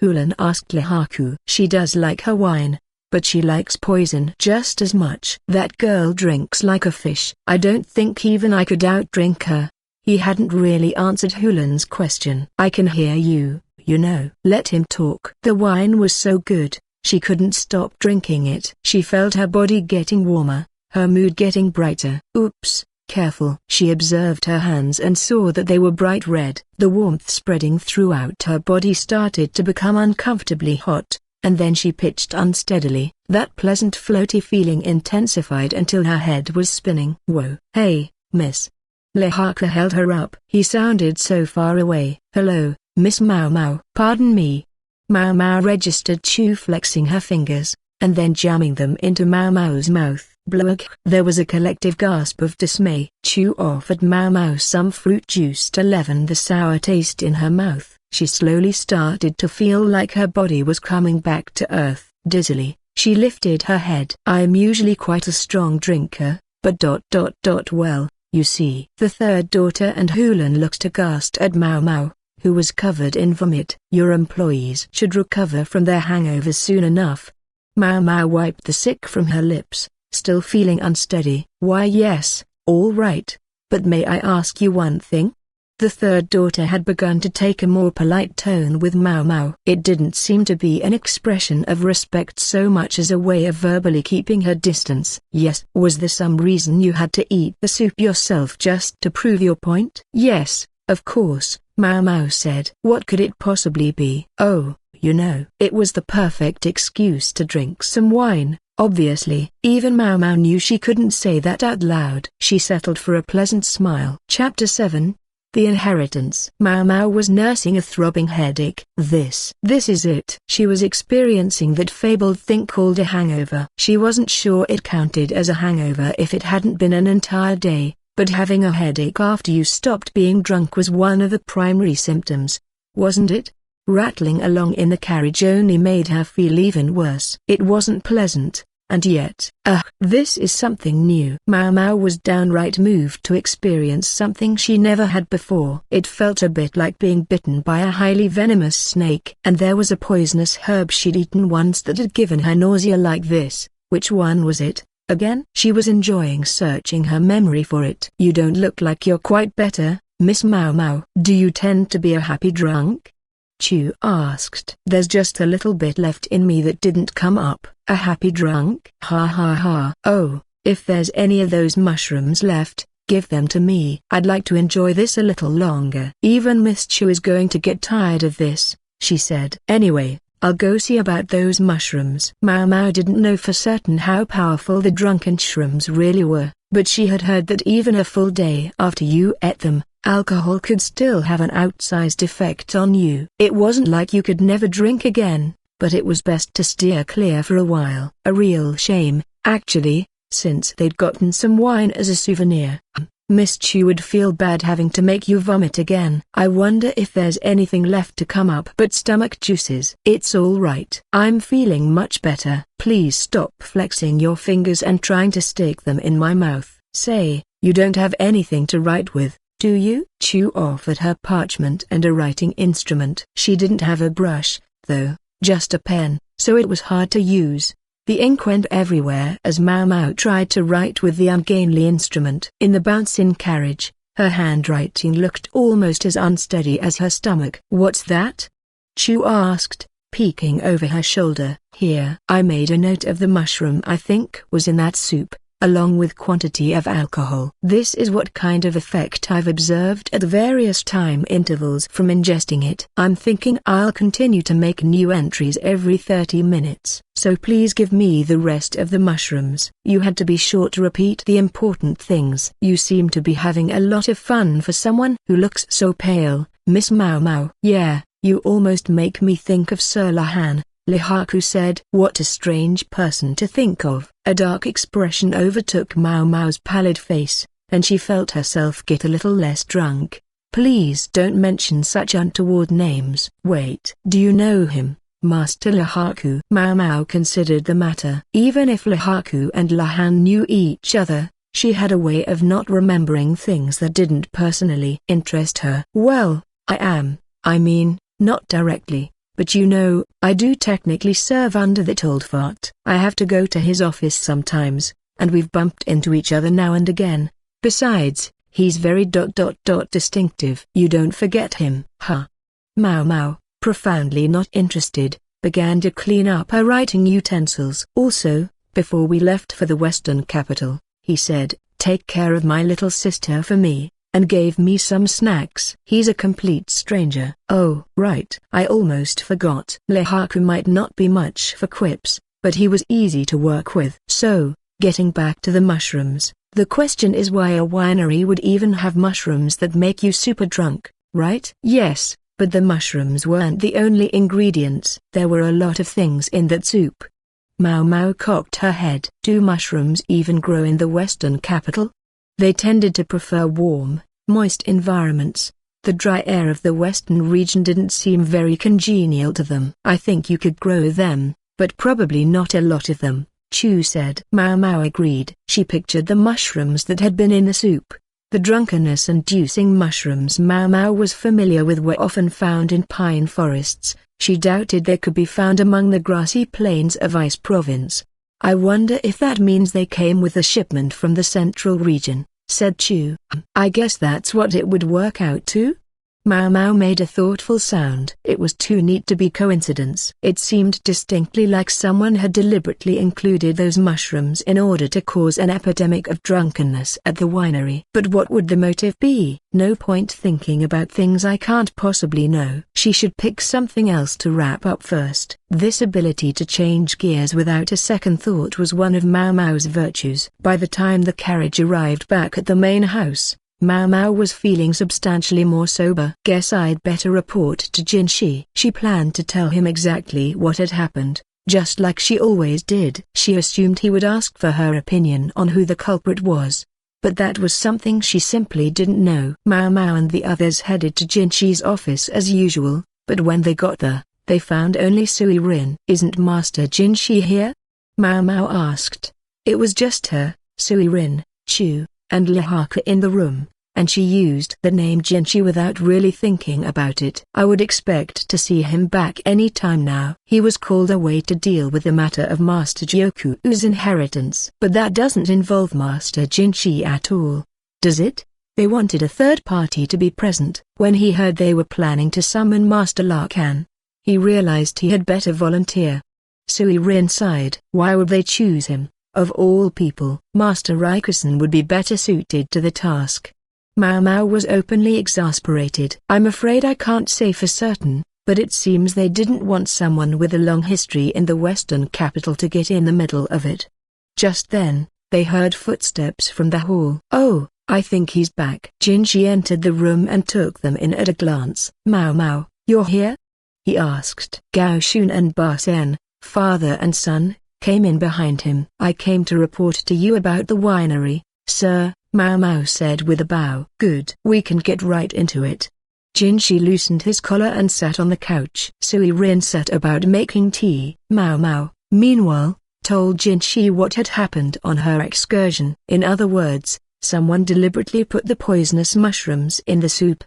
Hulan asked Lihaku. She does like her wine, but she likes poison just as much. That girl drinks like a fish. I don't think even I could outdrink her. He hadn't really answered Hulan's question. I can hear you, you know. Let him talk. The wine was so good, she couldn't stop drinking it. She felt her body getting warmer, her mood getting brighter. Oops, Careful. She observed her hands and saw that they were bright red. The warmth spreading throughout her body started to become uncomfortably hot, and then she pitched unsteadily. That pleasant floaty feeling intensified until her head was spinning. Whoa. Hey, miss. Lehaku held her up. He sounded so far away. Hello, Miss Maomao. Pardon me. Maomao registered Chu, flexing her fingers, and then jamming them into Maomao's mouth. Blug. There was a collective gasp of dismay. Chu offered Maomao some fruit juice to leaven the sour taste in her mouth. She slowly started to feel like her body was coming back to earth. Dizzily, she lifted her head. I'm usually quite a strong drinker, but well, you see. The third daughter and Hulan looked aghast at Maomao, who was covered in vomit. Your employees should recover from their hangovers soon enough. Maomao wiped the sick from her lips, still feeling unsteady. Why yes, all right, but may I ask you one thing? The third daughter had begun to take a more polite tone with Maomao. It didn't seem to be an expression of respect so much as a way of verbally keeping her distance. Yes. Was there some reason you had to eat the soup yourself just to prove your point? Yes, of course, Maomao said. What could it possibly be? Oh, it was the perfect excuse to drink some wine. Obviously, even Maomao knew she couldn't say that out loud. She settled for a pleasant smile. Chapter 7. The Inheritance. Maomao was nursing a throbbing headache. This is it. She was experiencing that fabled thing called a hangover. She wasn't sure it counted as a hangover if it hadn't been an entire day, but having a headache after you stopped being drunk was one of the primary symptoms, wasn't it? Rattling along in the carriage only made her feel even worse. It wasn't pleasant, and yet, this is something new. Maomao was downright moved to experience something she never had before. It felt a bit like being bitten by a highly venomous snake. And there was a poisonous herb she'd eaten once that had given her nausea like this. Which one was it, again? She was enjoying searching her memory for it. You don't look like you're quite better, Miss Maomao. Do you tend to be a happy drunk? Chu asked. There's just a little bit left in me that didn't come up. A happy drunk? Ha ha ha. Oh, if there's any of those mushrooms left, give them to me. I'd like to enjoy this a little longer. Even Miss Chu is going to get tired of this, she said. Anyway, I'll go see about those mushrooms. Maomao didn't know for certain how powerful the drunken shrooms really were, but she had heard that even a full day after you ate them, alcohol could still have an outsized effect on you. It wasn't like you could never drink again, but it was best to steer clear for a while. A real shame, actually, since they'd gotten some wine as a souvenir. Miss Chu would feel bad having to make you vomit again. I wonder if there's anything left to come up but stomach juices. It's all right. I'm feeling much better. Please stop flexing your fingers and trying to stick them in my mouth. Say, you don't have anything to write with, do you? Chu offered her parchment and a writing instrument. She didn't have a brush, though, just a pen, so it was hard to use. The ink went everywhere as Maomao tried to write with the ungainly instrument. In the bouncing carriage, her handwriting looked almost as unsteady as her stomach. What's that? Chu asked, peeking over her shoulder. Here. I made a note of the mushroom I think was in that soup, along with quantity of alcohol. This is what kind of effect I've observed at various time intervals from ingesting it. I'm thinking I'll continue to make new entries every 30 minutes, so please give me the rest of the mushrooms. You had to be sure to repeat the important things. You seem to be having a lot of fun for someone who looks so pale, Miss Maomao. Yeah, you almost make me think of Sir Lahan, Lehaku said. What a strange person to think of. A dark expression overtook Maomao's pallid face, and she felt herself get a little less drunk. Please don't mention such untoward names. Wait. Do you know him, Master Lehaku? Maomao considered the matter. Even if Lehaku and Lahan knew each other, she had a way of not remembering things that didn't personally interest her. Well, I mean, not directly. But I do technically serve under that old fart. I have to go to his office sometimes, and we've bumped into each other now and again. Besides, he's very distinctive. You don't forget him. Huh? Maomao, profoundly not interested, began to clean up her writing utensils. Also, before we left for the western capital, he said, take care of my little sister for me, and gave me some snacks. He's a complete stranger. Oh, right. I almost forgot. Lihaku might not be much for quips, but he was easy to work with. So, getting back to the mushrooms, the question is why a winery would even have mushrooms that make you super drunk, right? Yes, but the mushrooms weren't the only ingredients. There were a lot of things in that soup. Maomao cocked her head. Do mushrooms even grow in the western capital? They tended to prefer warm, moist environments. The dry air of the western region didn't seem very congenial to them. I think you could grow them, but probably not a lot of them, Chu said. Maomao agreed. She pictured the mushrooms that had been in the soup. The drunkenness-inducing mushrooms Maomao was familiar with were often found in pine forests. She doubted they could be found among the grassy plains of I-sei Province. I wonder if that means they came with a shipment from the central region, said Chu. I guess that's what it would work out to? Maomao made a thoughtful sound. It was too neat to be coincidence. It seemed distinctly like someone had deliberately included those mushrooms in order to cause an epidemic of drunkenness at the winery. But what would the motive be? No point thinking about things I can't possibly know. She should pick something else to wrap up first. This ability to change gears without a second thought was one of Maomao's virtues. By the time the carriage arrived back at the main house, Maomao was feeling substantially more sober. Guess I'd better report to Jinshi. She planned to tell him exactly what had happened, just like she always did. She assumed he would ask for her opinion on who the culprit was, but that was something she simply didn't know. Maomao and the others headed to Jinshi's office as usual, but when they got there, they found only Sui-rin. Isn't Master Jinshi here? Maomao asked. It was just her, Sui-rin, Chu, and Lihaku in the room, and she used the name Jinshi without really thinking about it. I would expect to see him back any time now. He was called away to deal with the matter of Master Gyoku-ou's inheritance. But that doesn't involve Master Jinshi at all, does it? They wanted a third party to be present. When he heard they were planning to summon Master Lakan, he realized he had better volunteer. Sui-rin sighed. Why would they choose him? Of all people, Master Rikusen would be better suited to the task. Maomao was openly exasperated. I'm afraid I can't say for certain, but it seems they didn't want someone with a long history in the western capital to get in the middle of it. Just then, they heard footsteps from the hall. Oh, I think he's back. Jinshi entered the room and took them in at a glance. Maomao, you're here? He asked. Gao Shun and Ba Sen, father and son, came in behind him. I came to report to you about the winery, sir, Maomao said with a bow. Good. We can get right into it. Jinshi loosened his collar and sat on the couch. Sui-rin set about making tea. Maomao, meanwhile, told Jinshi what had happened on her excursion. In other words, someone deliberately put the poisonous mushrooms in the soup.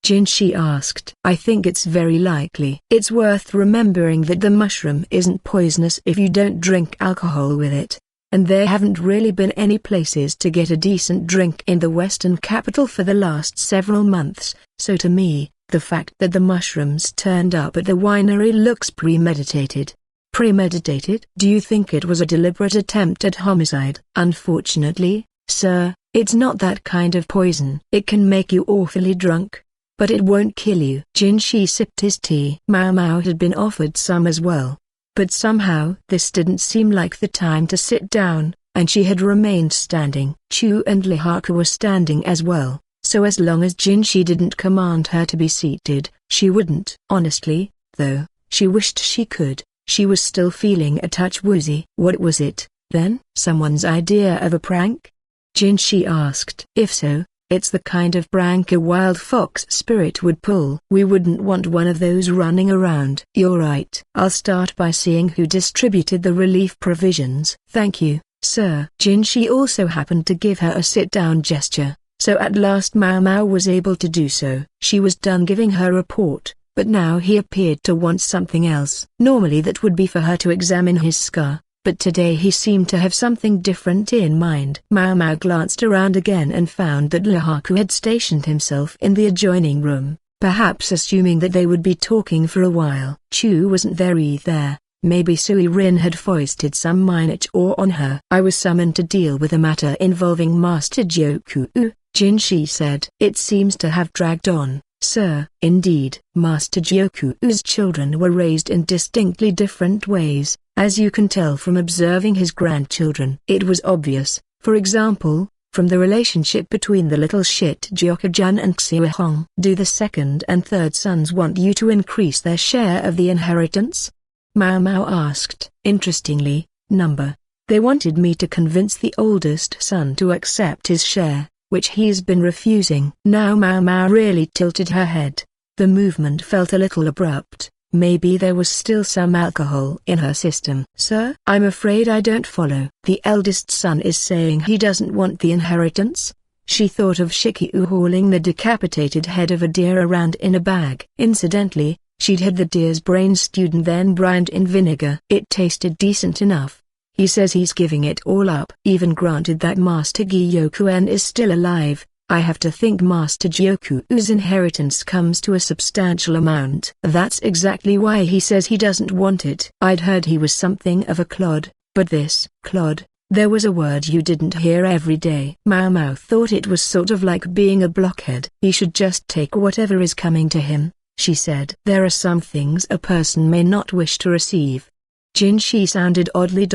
Jinshi asked. I think it's very likely. It's worth remembering that the mushroom isn't poisonous if you don't drink alcohol with it, and there haven't really been any places to get a decent drink in the western capital for the last several months, so to me, the fact that the mushrooms turned up at the winery looks premeditated. Premeditated? Do you think it was a deliberate attempt at homicide? Unfortunately, sir, it's not that kind of poison. It can make you awfully drunk, but it won't kill you. Jinshi sipped his tea. Maomao had been offered some as well, but somehow this didn't seem like the time to sit down, and she had remained standing. Chu and Lihaku were standing as well, so as long as Jinshi didn't command her to be seated, she wouldn't. Honestly, though, she wished she could. She was still feeling a touch woozy. What was it, then? Someone's idea of a prank? Jinshi asked. If so, it's the kind of prank a wild fox spirit would pull. We wouldn't want one of those running around. You're right. I'll start by seeing who distributed the relief provisions. Thank you, sir. Jinshi also happened to give her a sit-down gesture, so at last Maomao was able to do so. She was done giving her report, but now he appeared to want something else. Normally that would be for her to examine his scar, but today he seemed to have something different in mind. Maomao glanced around again and found that Lihaku had stationed himself in the adjoining room, perhaps assuming that they would be talking for a while. Chu wasn't there either. Maybe Sui-rin had foisted some minor chore on her. I was summoned to deal with a matter involving Master Gyoku-ou, Jinshi said. It seems to have dragged on, sir. Indeed. Master Gyoku-ou's children were raised in distinctly different ways, as you can tell from observing his grandchildren. It was obvious, for example, from the relationship between the little shit Gyokujun and Xiuhong. Do the second and third sons want you to increase their share of the inheritance? Maomao asked. Interestingly, they wanted me to convince the oldest son to accept his share, which he's been refusing. Now Maomao really tilted her head. The movement felt a little abrupt. Maybe there was still some alcohol in her system. Sir, I'm afraid I don't follow. The eldest son is saying he doesn't want the inheritance? She thought of Shikyu hauling the decapitated head of a deer around in a bag. Incidentally, she'd had the deer's brain stewed and then brined in vinegar. It tasted decent enough. He says he's giving it all up. Even granted that Master Gyokuen is still alive, I have to think Master Gyoku-ou's inheritance comes to a substantial amount. That's exactly why he says he doesn't want it. I'd heard he was something of a clod, but this clod, there was a word you didn't hear every day. Maomao thought it was sort of like being a blockhead. He should just take whatever is coming to him, she said. There are some things a person may not wish to receive. Jinshi sounded oddly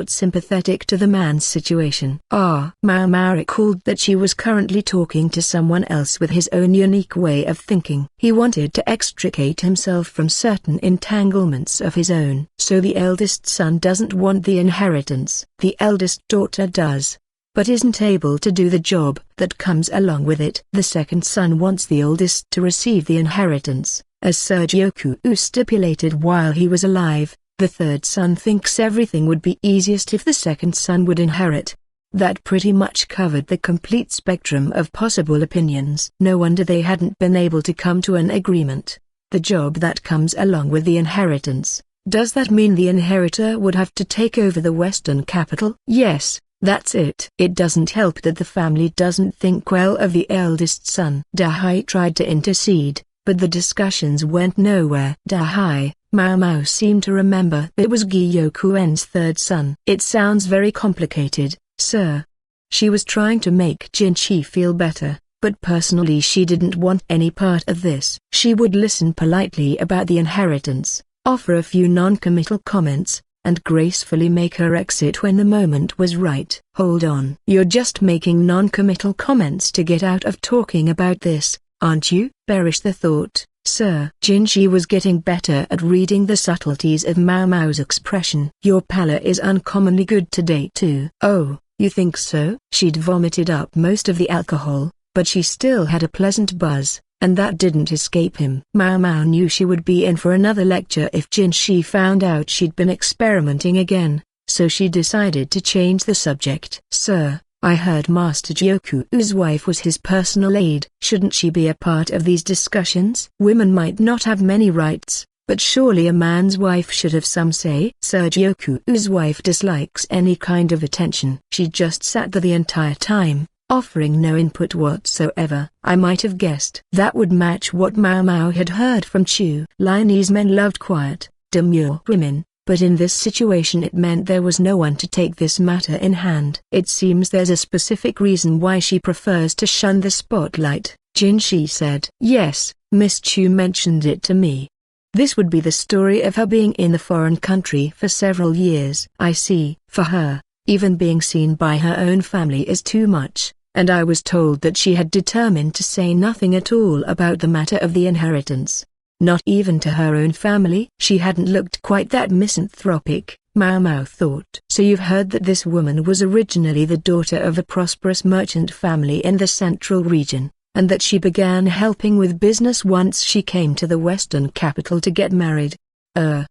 sympathetic to the man's situation. Maomao recalled that she was currently talking to someone else with his own unique way of thinking. He wanted to extricate himself from certain entanglements of his own. So the eldest son doesn't want the inheritance. The eldest daughter does, but isn't able to do the job that comes along with it. The second son wants the oldest to receive the inheritance, as Sir Gyoku-ou stipulated while he was alive. The third son thinks everything would be easiest if the second son would inherit. That pretty much covered the complete spectrum of possible opinions. No wonder they hadn't been able to come to an agreement. The job that comes along with the inheritance. Does that mean the inheritor would have to take over the Western capital? Yes, that's it. It doesn't help that the family doesn't think well of the eldest son. Dahai tried to intercede, but the discussions went nowhere. Dahai, Maomao seemed to remember it was Gyokuen's third son. It sounds very complicated, sir. She was trying to make Jinshi feel better, but personally she didn't want any part of this. She would listen politely about the inheritance, offer a few non-committal comments, and gracefully make her exit when the moment was right. Hold on. You're just making non-committal comments to get out of talking about this, aren't you? Perish the thought, sir. Jinshi was getting better at reading the subtleties of Maomao's expression. Your pallor is uncommonly good today too. Oh, you think so? She'd vomited up most of the alcohol, but she still had a pleasant buzz, and that didn't escape him. Maomao knew she would be in for another lecture if Jinshi found out she'd been experimenting again, so she decided to change the subject. Sir, I heard Master Gyoku-ou's wife was his personal aide. Shouldn't she be a part of these discussions? Women might not have many rights, but surely a man's wife should have some say. Sir Gyoku-ou's wife dislikes any kind of attention. She just sat there the entire time, offering no input whatsoever. I might have guessed. That would match what Maomao had heard from Chu. Linese men loved quiet, demure women. But in this situation it meant there was no one to take this matter in hand. It seems there's a specific reason why she prefers to shun the spotlight, Jinshi said. Yes, Miss Chu mentioned it to me. This would be the story of her being in the foreign country for several years. I see. For her, even being seen by her own family is too much, and I was told that she had determined to say nothing at all about the matter of the inheritance. Not even to her own family? She hadn't looked quite that misanthropic, Maomao thought. So you've heard that this woman was originally the daughter of a prosperous merchant family in the central region, and that she began helping with business once she came to the western capital to get married?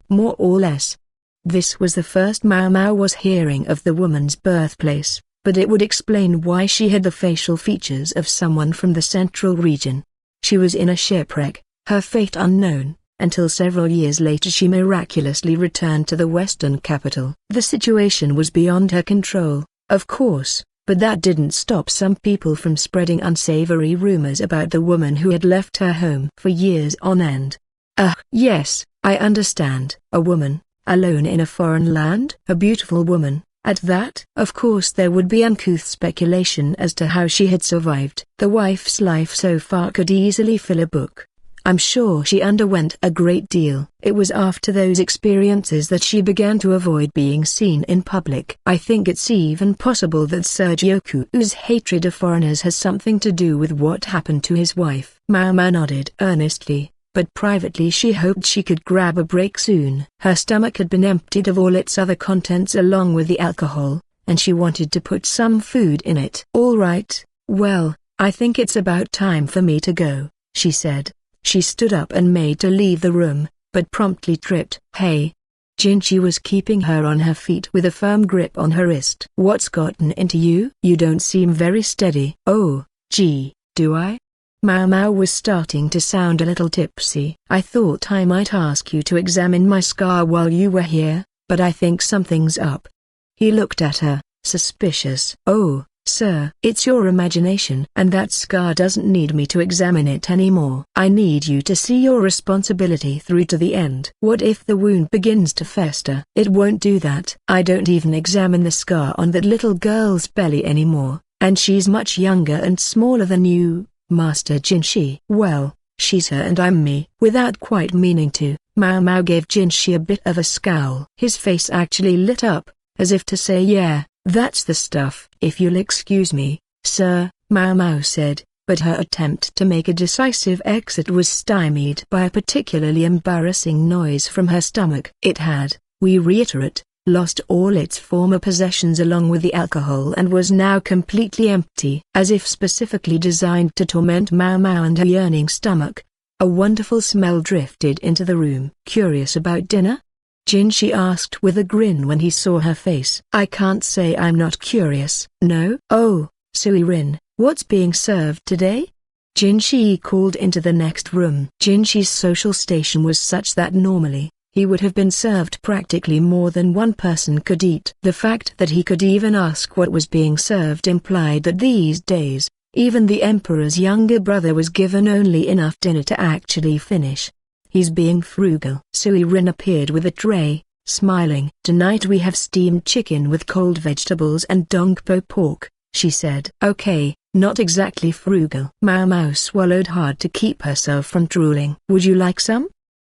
More or less. This was the first Maomao was hearing of the woman's birthplace, but it would explain why she had the facial features of someone from the central region. She was in a shipwreck, her fate unknown, until several years later she miraculously returned to the western capital. The situation was beyond her control, of course, but that didn't stop some people from spreading unsavory rumors about the woman who had left her home for years on end. Yes, I understand. A woman, alone in a foreign land? A beautiful woman, at that. Of course there would be uncouth speculation as to how she had survived. The wife's life so far could easily fill a book. I'm sure she underwent a great deal. It was after those experiences that she began to avoid being seen in public. I think it's even possible that Sir Gyoku-ou's hatred of foreigners has something to do with what happened to his wife. Maomao nodded earnestly, but privately she hoped she could grab a break soon. Her stomach had been emptied of all its other contents along with the alcohol, and she wanted to put some food in it. All right, well, I think it's about time for me to go, she said. She stood up and made to leave the room, but promptly tripped. Hey! Jinshi was keeping her on her feet with a firm grip on her wrist. What's gotten into you? You don't seem very steady. Oh, gee, do I? Maomao was starting to sound a little tipsy. I thought I might ask you to examine my scar while you were here, but I think something's up. He looked at her, suspicious. Oh, sir, it's your imagination. And that scar doesn't need me to examine it anymore. I need you to see your responsibility through to the end. What if the wound begins to fester? It won't do that. I don't even examine the scar on that little girl's belly anymore, and she's much younger and smaller than you, Master Jinshi. Well, she's her and I'm me. Without quite meaning to, Maomao gave Jinshi a bit of a scowl. His face actually lit up, as if to say yeah. That's the stuff. If you'll excuse me, sir, Maomao said, but her attempt to make a decisive exit was stymied by a particularly embarrassing noise from her stomach. It had, we reiterate, lost all its former possessions along with the alcohol and was now completely empty. As if specifically designed to torment Maomao and her yearning stomach, a wonderful smell drifted into the room. Curious about dinner? Jinshi asked with a grin when he saw her face. I can't say I'm not curious. No? Oh, Sui-rin, what's being served today? Jinshi called into the next room. Jinshi's social station was such that normally, he would have been served practically more than one person could eat. The fact that he could even ask what was being served implied that these days, even the emperor's younger brother was given only enough dinner to actually finish. He's being frugal. Sui-rin appeared with a tray, smiling. Tonight we have steamed chicken with cold vegetables and dongpo pork, she said. Okay, not exactly frugal. Maomao swallowed hard to keep herself from drooling. Would you like some?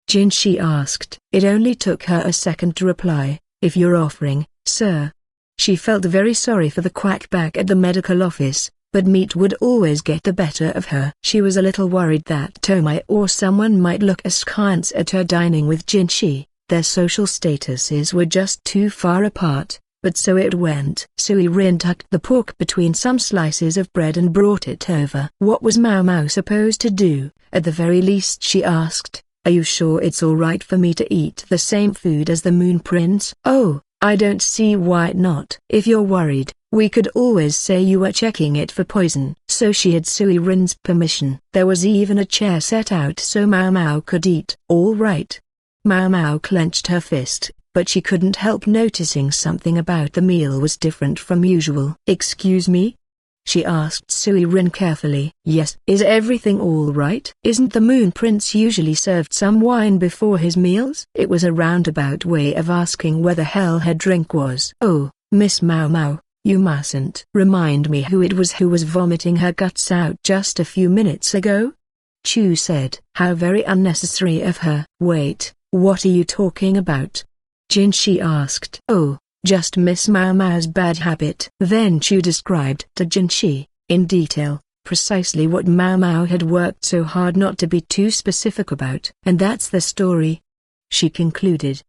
Jinshi asked. It only took her a second to reply, if you're offering, sir. She felt very sorry for the quack back at the medical office, but meat would always get the better of her. She was a little worried that Tomai or someone might look askance at her dining with Jinshi. Their social statuses were just too far apart, but so it went. Sui-rin tucked the pork between some slices of bread and brought it over. What was Maomao supposed to do? At the very least she asked, are you sure it's alright for me to eat the same food as the Moon Prince? Oh, I don't see why not. If you're worried, we could always say you were checking it for poison. So she had Sui-rin's permission. There was even a chair set out so Maomao could eat. All right. Maomao clenched her fist, but she couldn't help noticing something about the meal was different from usual. Excuse me? She asked Sui-rin carefully. Yes. Is everything all right? Isn't the Moon Prince usually served some wine before his meals? It was a roundabout way of asking where the hell her drink was. Oh, Miss Maomao. You mustn't remind me who it was who was vomiting her guts out just a few minutes ago? Chu said. How very unnecessary of her. Wait, what are you talking about? Jinshi asked. Oh, just Miss Maomao's bad habit. Then Chu described to Jinshi, in detail, precisely what Maomao had worked so hard not to be too specific about. And that's the story, she concluded.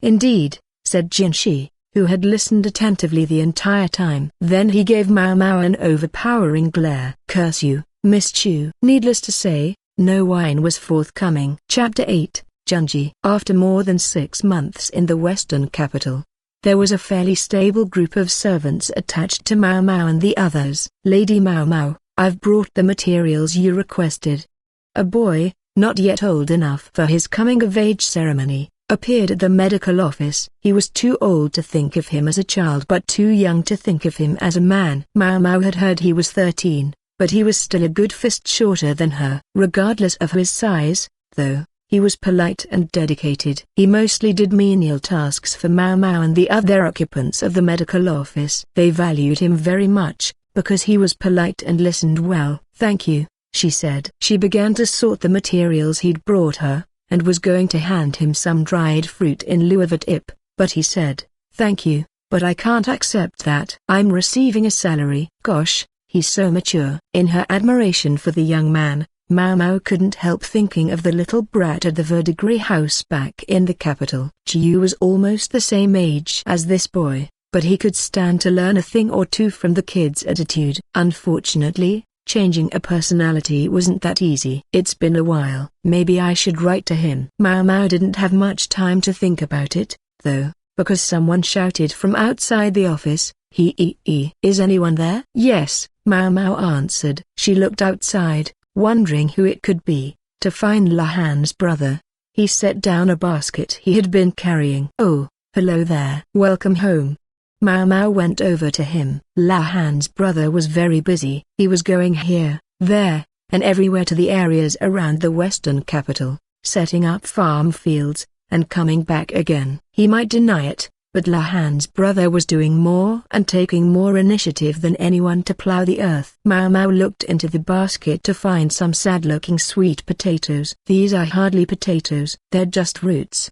Indeed, said Jinshi, who had listened attentively the entire time. Then he gave Maomao an overpowering glare. Curse you, Miss Chu. Needless to say, no wine was forthcoming. Chapter 8, Junji. After more than 6 months in the western capital, there was a fairly stable group of servants attached to Maomao and the others. Lady Maomao, I've brought the materials you requested. A boy, not yet old enough for his coming-of-age ceremony, appeared at the medical office. He was too old to think of him as a child but too young to think of him as a man. Maomao had heard he was 13, but he was still a good fist shorter than her. Regardless of his size, though, He was polite and dedicated. He mostly did menial tasks for Maomao and the other occupants of the medical office. They valued him very much, because he was polite and listened well. "Thank you," she said. She began to sort the materials he'd brought her, and was going to hand him some dried fruit in lieu of a tip, but he said, "Thank you, but I can't accept that. I'm receiving a salary." Gosh, he's so mature. In her admiration for the young man, Maomao couldn't help thinking of the little brat at the Verdigris house back in the capital. Gyoku was almost the same age as this boy, but he could stand to learn a thing or two from the kid's attitude. Unfortunately, changing a personality wasn't that easy. "It's been a while. Maybe I should write to him." Maomao didn't have much time to think about it, though, because someone shouted from outside the office, Is anyone there?" "Yes," Maomao answered. She looked outside, wondering who it could be, to find Lahan's brother. He set down a basket he had been carrying. "Oh, hello there. Welcome home." Maomao went over to him. Lahan's brother was very busy. He was going here, there, and everywhere to the areas around the western capital, setting up farm fields, and coming back again. He might deny it, but Lahan's brother was doing more and taking more initiative than anyone to plow the earth. Maomao looked into the basket to find some sad-looking sweet potatoes. "These are hardly potatoes. They're just roots."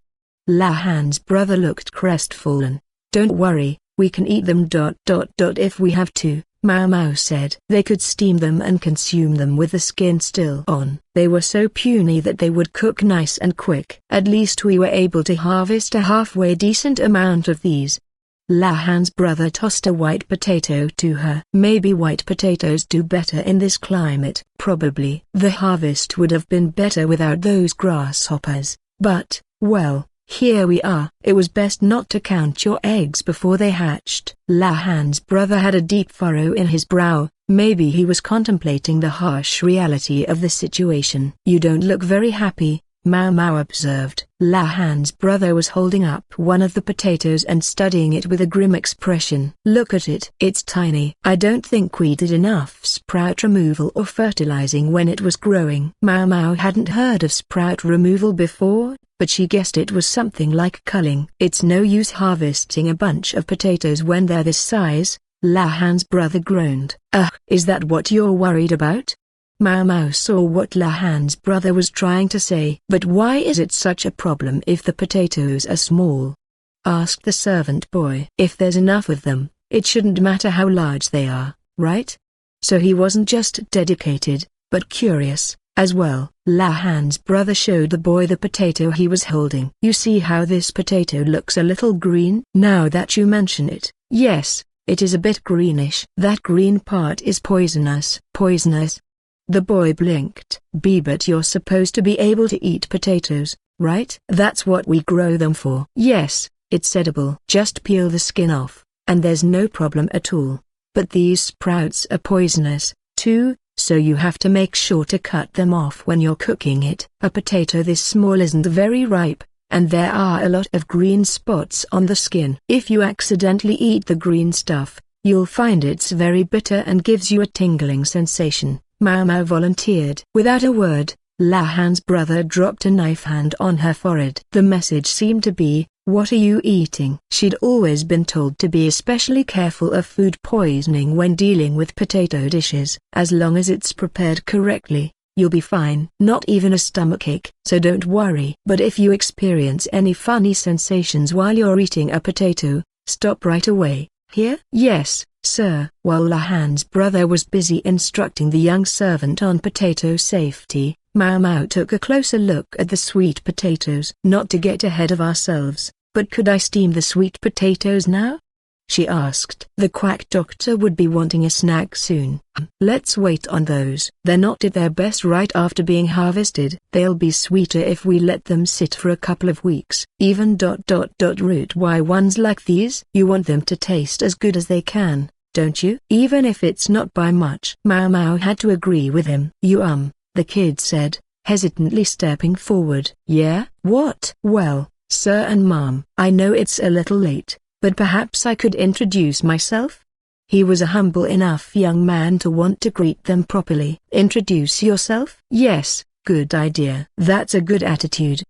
Lahan's brother looked crestfallen. "Don't worry, we can eat them if we have to," Maomao said. They could steam them and consume them with the skin still on. They were so puny that they would cook nice and quick. "At least we were able to harvest a halfway decent amount of these." Lahan's brother tossed a white potato to her. "Maybe white potatoes do better in this climate." Probably. The harvest would have been better without those grasshoppers, but, well, here we are. "It was best not to count your eggs before they hatched." Lahan's brother had a deep furrow in his brow. Maybe he was contemplating the harsh reality of the situation. "You don't look very happy," Maomao observed. Lahan's brother was holding up one of the potatoes and studying it with a grim expression. "Look at it. It's tiny. I don't think we did enough sprout removal or fertilizing when it was growing." Maomao hadn't heard of sprout removal before, but she guessed it was something like culling. "It's no use harvesting a bunch of potatoes when they're this size," Lahan's brother groaned. "Ugh, is that what you're worried about?" Maomao saw what Lahan's brother was trying to say. "But why is it such a problem if the potatoes are small?" asked the servant boy. "If there's enough of them, it shouldn't matter how large they are, right?" So he wasn't just dedicated, but curious, as well. Lahan's brother showed the boy the potato he was holding. "You see how this potato looks a little green?" "Now that you mention it, yes, it is a bit greenish." "That green part is poisonous." "Poisonous?" The boy blinked. But you're supposed to be able to eat potatoes, right?" "That's what we grow them for." "Yes, it's edible. Just peel the skin off, and there's no problem at all. But these sprouts are poisonous, too, so you have to make sure to cut them off when you're cooking it." "A potato this small isn't very ripe, and there are a lot of green spots on the skin. If you accidentally eat the green stuff, you'll find it's very bitter and gives you a tingling sensation," Maomao volunteered. Without a word, Lahan's brother dropped a knife hand on her forehead. The message seemed to be, "What are you eating?" She'd always been told to be especially careful of food poisoning when dealing with potato dishes. "As long as it's prepared correctly, you'll be fine." "Not even a stomachache, so don't worry." "But if you experience any funny sensations while you're eating a potato, stop right away, here?" "Yes, sir." While Lahan's brother was busy instructing the young servant on potato safety, Maomao took a closer look at the sweet potatoes. "Not to get ahead of ourselves, but could I steam the sweet potatoes now?" she asked. "The quack doctor would be wanting a snack soon." "Let's wait on those. They're not at their best right after being harvested. They'll be sweeter if we let them sit for a couple of weeks." Even root why ones like these? "You want them to taste as good as they can, don't you? Even if it's not by much." Maomao had to agree with him. The kid said, hesitantly stepping forward. "Yeah? What?" "Well, sir and mom, I know it's a little late, but perhaps I could introduce myself?" He was a humble enough young man to want to greet them properly. "Introduce yourself?" "Yes, Good idea. That's a good attitude.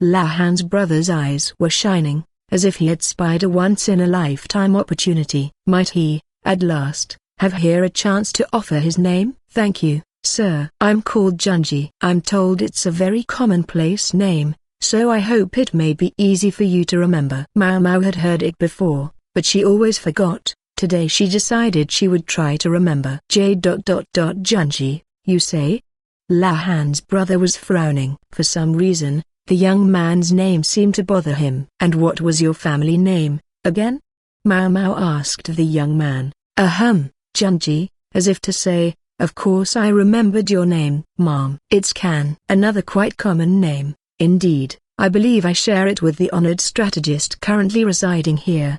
La Han's brother's eyes were shining, as if he had spied a once-in-a-lifetime opportunity. Might he, at last, have here a chance to offer his name? Thank you, sir. I'm called Jinshi. I'm told it's a very commonplace name, so I hope it may be easy for you to remember. Maomao had heard it before, but she always forgot. Today she decided she would try to remember. Jinshi, you say? La Han's brother was frowning. For some reason, the young man's name seemed to bother him. And what was your family name, again? Maomao asked the young man. Jinshi, as if to say, of course I remembered your name, Mom. It's Kan. Another quite common name, indeed. I believe I share it with the honored strategist currently residing here.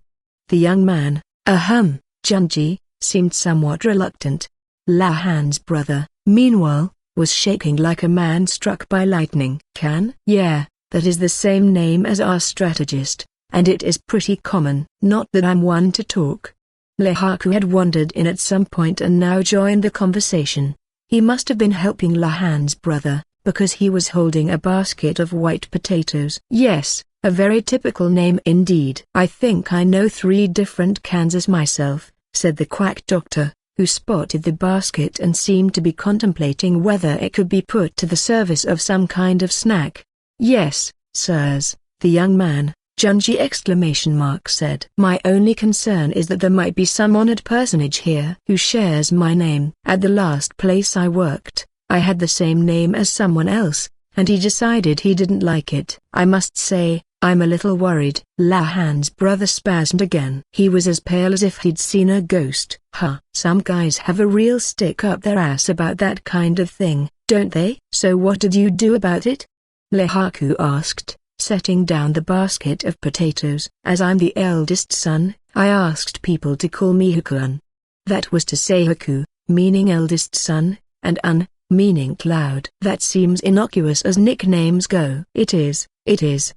The young man, Jinshi, seemed somewhat reluctant. La Han's brother, meanwhile, was shaking like a man struck by lightning. Kan? Yeah, that is the same name as our strategist, and it is pretty common. Not that I'm one to talk. Lehaku had wandered in at some point and now joined the conversation. He must have been helping La Han's brother, because he was holding a basket of white potatoes. Yes, a very typical name indeed. I think I know 3 different Kansas myself, said the quack doctor, who spotted the basket and seemed to be contemplating whether it could be put to the service of some kind of snack. Yes, sirs, the young man, Jinshi said. My only concern is that there might be some honored personage here who shares my name. At the last place I worked, I had the same name as someone else, and he decided he didn't like it. I must say, I'm a little worried. La Han's brother spasmed again. He was as pale as if he'd seen a ghost. Some guys have a real stick up their ass about that kind of thing, don't they? So what did you do about it? Lehaku asked, setting down the basket of potatoes. As I'm the eldest son, I asked people to call me Gyokuen. That was to say Haku, meaning eldest son, and meaning cloud. That seems innocuous as nicknames go. It is.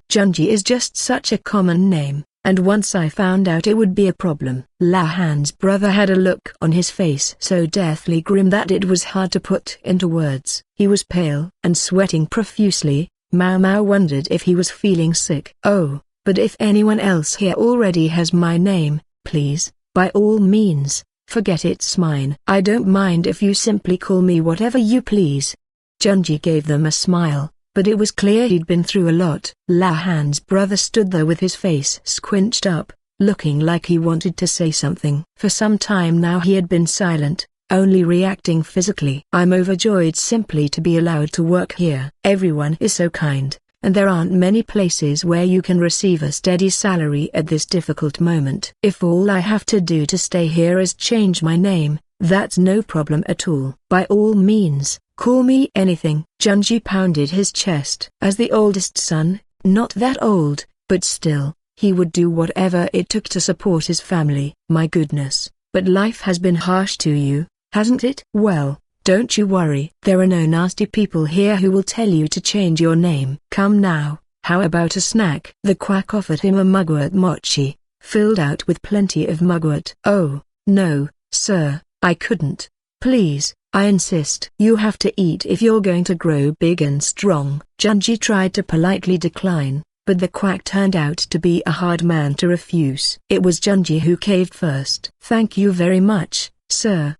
Jinshi is just such a common name, and once I found out it would be a problem. La Han's brother had a look on his face so deathly grim that it was hard to put into words. He was pale and sweating profusely. Maomao wondered if he was feeling sick. Oh, but if anyone else here already has my name, please, by all means, forget it's mine. I don't mind if you simply call me whatever you please. Jinshi gave them a smile, but it was clear he'd been through a lot. La Han's brother stood there with his face squinched up, looking like he wanted to say something. For some time now he had been silent, only reacting physically. I'm overjoyed simply to be allowed to work here. Everyone is so kind, and there aren't many places where you can receive a steady salary at this difficult moment. If all I have to do to stay here is change my name, that's no problem at all. By all means, call me anything. Jinshi pounded his chest. As the oldest son, not that old, but still, he would do whatever it took to support his family. My goodness, but life has been harsh to you, hasn't it? Well, don't you worry. There are no nasty people here who will tell you to change your name. Come now, how about a snack? The quack offered him a mugwort mochi, filled out with plenty of mugwort. Oh, no, sir, I couldn't. Please, I insist. You have to eat if you're going to grow big and strong. Jinshi tried to politely decline, but the quack turned out to be a hard man to refuse. It was Jinshi who caved first. Thank you very much, sir.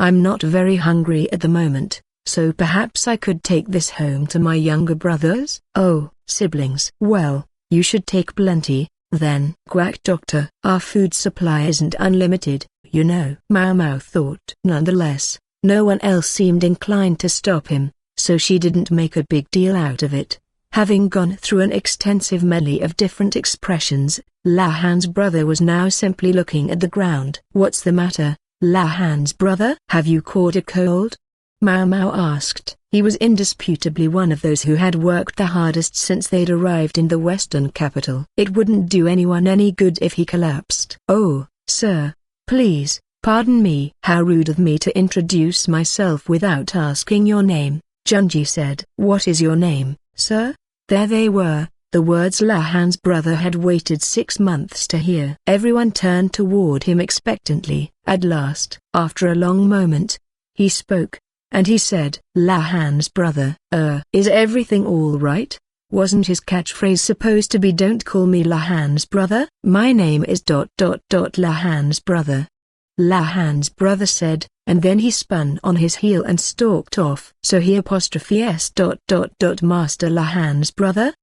I'm not very hungry at the moment, so perhaps I could take this home to my younger brothers? Oh, siblings. Well, you should take plenty, then. Quack doctor. Our food supply isn't unlimited, you know. Maomao thought. Nonetheless, no one else seemed inclined to stop him, so she didn't make a big deal out of it. Having gone through an extensive medley of different expressions, La Han's brother was now simply looking at the ground. What's the matter, La Han's brother? Have you caught a cold? Maomao asked. He was indisputably one of those who had worked the hardest since they'd arrived in the western capital. It wouldn't do anyone any good if he collapsed. Oh, sir, please, pardon me. How rude of me to introduce myself without asking your name, Jinshi said. What is your name, sir? There they were, the words La Han's brother had waited 6 months to hear. Everyone turned toward him expectantly. At last, after a long moment, he spoke. and he said, "Lahan's brother, is everything all right?" Wasn't his catchphrase supposed to be "Don't call me Lahan's brother? My name is ... Lahan's brother." Lahan's brother said, and then he spun on his heel and stalked off. So he apostrophes ... Master Lahan's brother?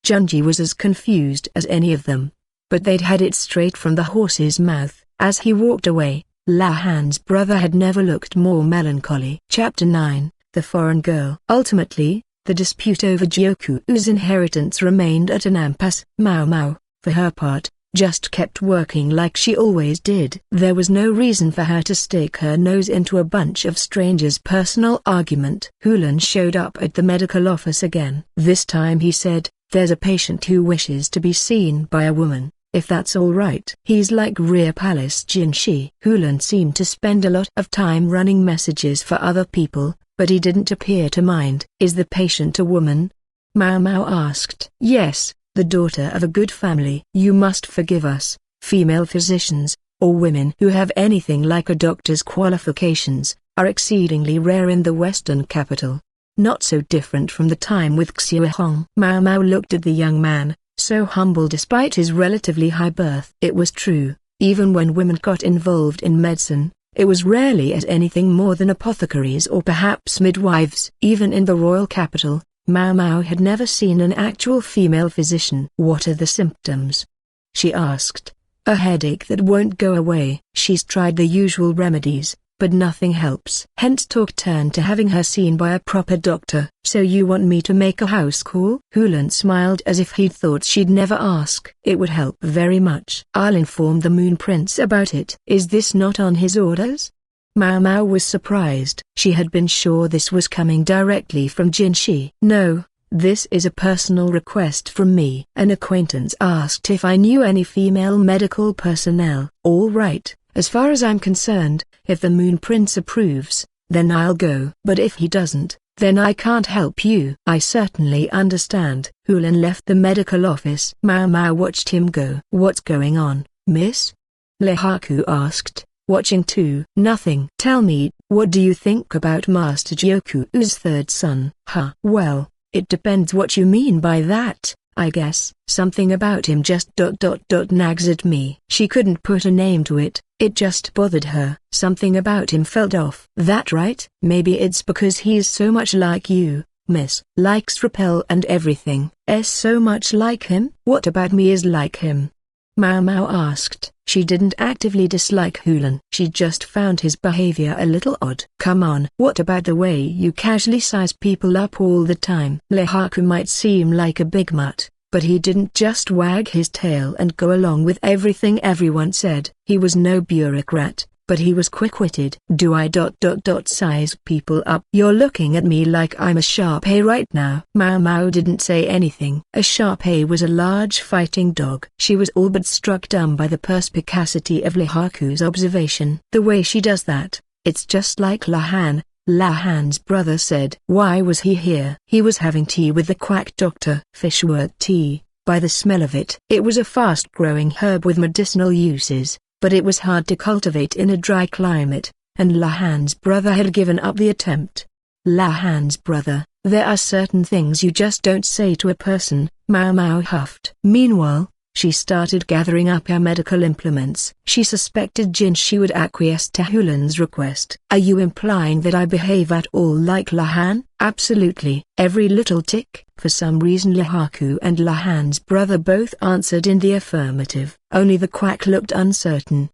Junji was as confused as any of them. But they'd had it straight from the horse's mouth. As he walked away, Lahan's brother had never looked more melancholy. Chapter 9, The Foreign Girl. Ultimately, the dispute over Gyoku-ou's inheritance remained at an impasse. Maomao, for her part, just kept working like she always did. There was no reason for her to stick her nose into a bunch of strangers' personal argument. Hulan showed up at the medical office again. This time he said, "There's a patient who wishes to be seen by a woman, if that's all right." He's like Rear Palace Jinshi. Hulan seemed to spend a lot of time running messages for other people, but he didn't appear to mind. "Is the patient a woman?" Maomao asked. "Yes, the daughter of a good family." "You must forgive us, female physicians, or women who have anything like a doctor's qualifications, are exceedingly rare in the western capital. Not so different from the time with Xiaohong." Maomao looked at the young man, so humble despite his relatively high birth. It was true, even when women got involved in medicine, it was rarely as anything more than apothecaries or perhaps midwives. Even in the royal capital, Maomao had never seen an actual female physician. "What are the symptoms?" she asked. "A headache that won't go away." She's tried the usual remedies, but nothing helps. Hence talk turned to having her seen by a proper doctor. "So you want me to make a house call?" Hulan smiled as if he'd thought she'd never ask. "It would help very much. I'll inform the Moon Prince about it." "Is this not on his orders?" Maomao was surprised. She had been sure this was coming directly from Jinshi. "No, this is a personal request from me." An acquaintance asked if I knew any female medical personnel. "All right, as far as I'm concerned, if the Moon Prince approves, then I'll go. But if he doesn't, then I can't help you." "I certainly understand." Hulan left the medical office. Maomao watched him go. "What's going on, miss?" Lehaku asked, watching too. "Nothing." "Tell me, what do you think about Master Gyoku-ou's third son?" "Well, it depends what you mean by that, I guess." "Something about him just ... nags at me." She couldn't put a name to it, it just bothered her. "Something about him felt off." "That right?" "Maybe it's because he's so much like you, miss. Likes repel and everything." "So much like him?" "What about me is like him?" Maomao asked. She didn't actively dislike Hulan. She just found his behavior a little odd. "Come on. What about the way you casually size people up all the time?" Lehaku might seem like a big mutt, but he didn't just wag his tail and go along with everything everyone said. He was no bureaucrat, but he was quick-witted. "Do I ... size people up?" "You're looking at me like I'm a Shar-pei right now." Maomao didn't say anything. A Shar-pei was a large fighting dog. She was all but struck dumb by the perspicacity of Lehaku's observation. "The way she does that, it's just like Lahan," Lahan's brother said. "Why was he here?" "He was having tea with the quack doctor." Fishwort tea, by the smell of it. It was a fast-growing herb with medicinal uses, but it was hard to cultivate in a dry climate, and Lahan's brother had given up the attempt. Lahan's brother, "There are certain things you just don't say to a person," Maomao huffed. Meanwhile, she started gathering up her medical implements. She suspected Jinshi would acquiesce to Hulan's request. "Are you implying that I behave at all like Lahan?" "Absolutely. Every little tick." For some reason Lehaku and Lahan's brother both answered in the affirmative. Only the quack looked uncertain.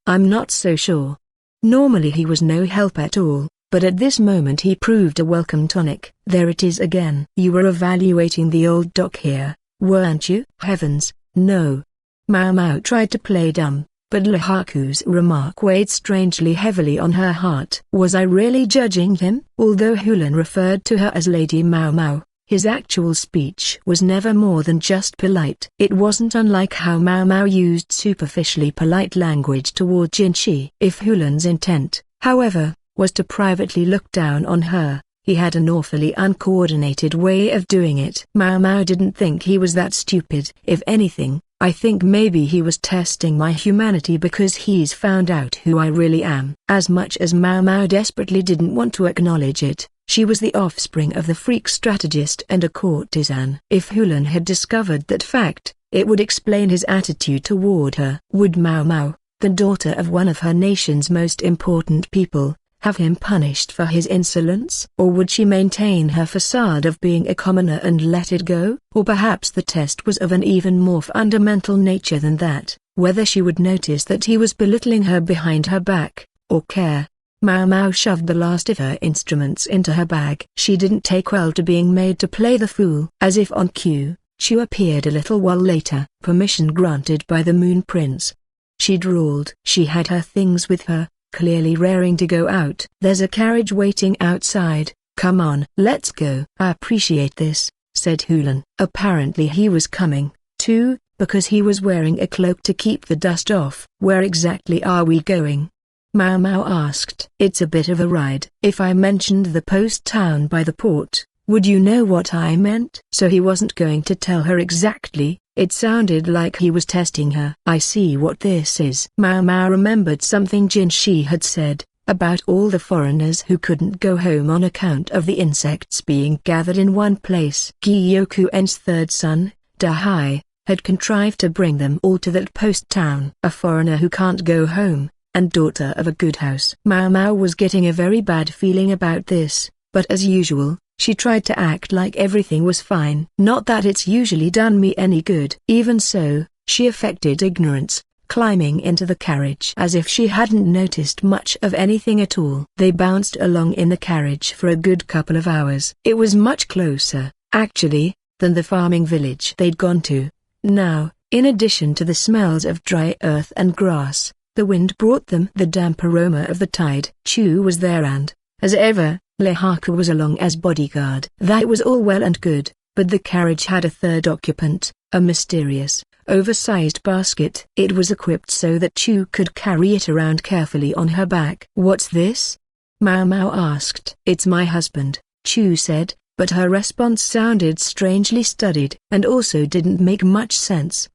I'm not so sure." Normally he was no help at all, but at this moment he proved a welcome tonic. "There it is again." "You were evaluating the old doc here, weren't you?" "Heavens, no." Maomao tried to play dumb, but Lehaku's remark weighed strangely heavily on her heart. Was I really judging him? Although Hulan referred to her as Lady Maomao, his actual speech was never more than just polite. It wasn't unlike how Maomao used superficially polite language toward Jinshi. If Hulan's intent, however, was to privately look down on her, he had an awfully uncoordinated way of doing it. Maomao didn't think he was that stupid. If anything, I think maybe he was testing my humanity because he's found out who I really am." As much as Maomao desperately didn't want to acknowledge it, she was the offspring of the freak strategist and a courtesan. If Hulan had discovered that fact, it would explain his attitude toward her. Would Maomao, the daughter of one of her nation's most important people, have him punished for his insolence? Or would she maintain her facade of being a commoner and let it go? Or perhaps the test was of an even more fundamental nature than that, whether she would notice that he was belittling her behind her back, or care. Maomao shoved the last of her instruments into her bag. She didn't take well to being made to play the fool. As if on cue, Chu appeared a little while later. "Permission granted by the Moon Prince," she drawled. She had her things with her, clearly raring to go out. "There's a carriage waiting outside, come on." "Let's go." "I appreciate this," said Hulan. Apparently he was coming, too, because he was wearing a cloak to keep the dust off. "Where exactly are we going?" Maomao asked. "It's a bit of a ride." "If I mentioned the post town by the port, would you know what I meant?" So he wasn't going to tell her exactly. It sounded like he was testing her. "I see what this is." Maomao remembered something Jinshi had said, about all the foreigners who couldn't go home on account of the insects being gathered in one place. Gyokuen's third son, Dahai, had contrived to bring them all to that post town. A foreigner who can't go home, and daughter of a good house. Maomao was getting a very bad feeling about this, but as usual, she tried to act like everything was fine. Not that it's usually done me any good. Even so, she affected ignorance, climbing into the carriage as if she hadn't noticed much of anything at all. They bounced along in the carriage for a good couple of hours. It was much closer, actually, than the farming village they'd gone to. Now, in addition to the smells of dry earth and grass, the wind brought them the damp aroma of the tide. Chu was there and, as ever, Lehaku was along as bodyguard. That was all well and good, but the carriage had a third occupant, a mysterious, oversized basket. It was equipped so that Chu could carry it around carefully on her back. "What's this?" Maomao asked. "It's my husband," Chu said, but her response sounded strangely studied and also didn't make much sense.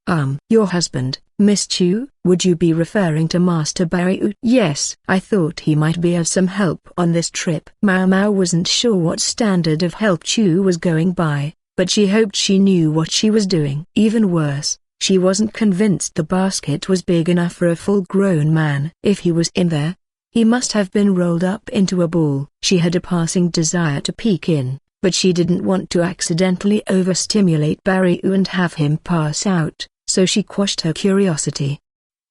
Your husband, Miss Chu? Would you be referring to Master Baryu?" "Yes, I thought he might be of some help on this trip." Maomao wasn't sure what standard of help Chu was going by, but she hoped she knew what she was doing. Even worse, she wasn't convinced the basket was big enough for a full-grown man. If he was in there, he must have been rolled up into a ball. She had a passing desire to peek in, but she didn't want to accidentally overstimulate Baryu and have him pass out, so she quashed her curiosity.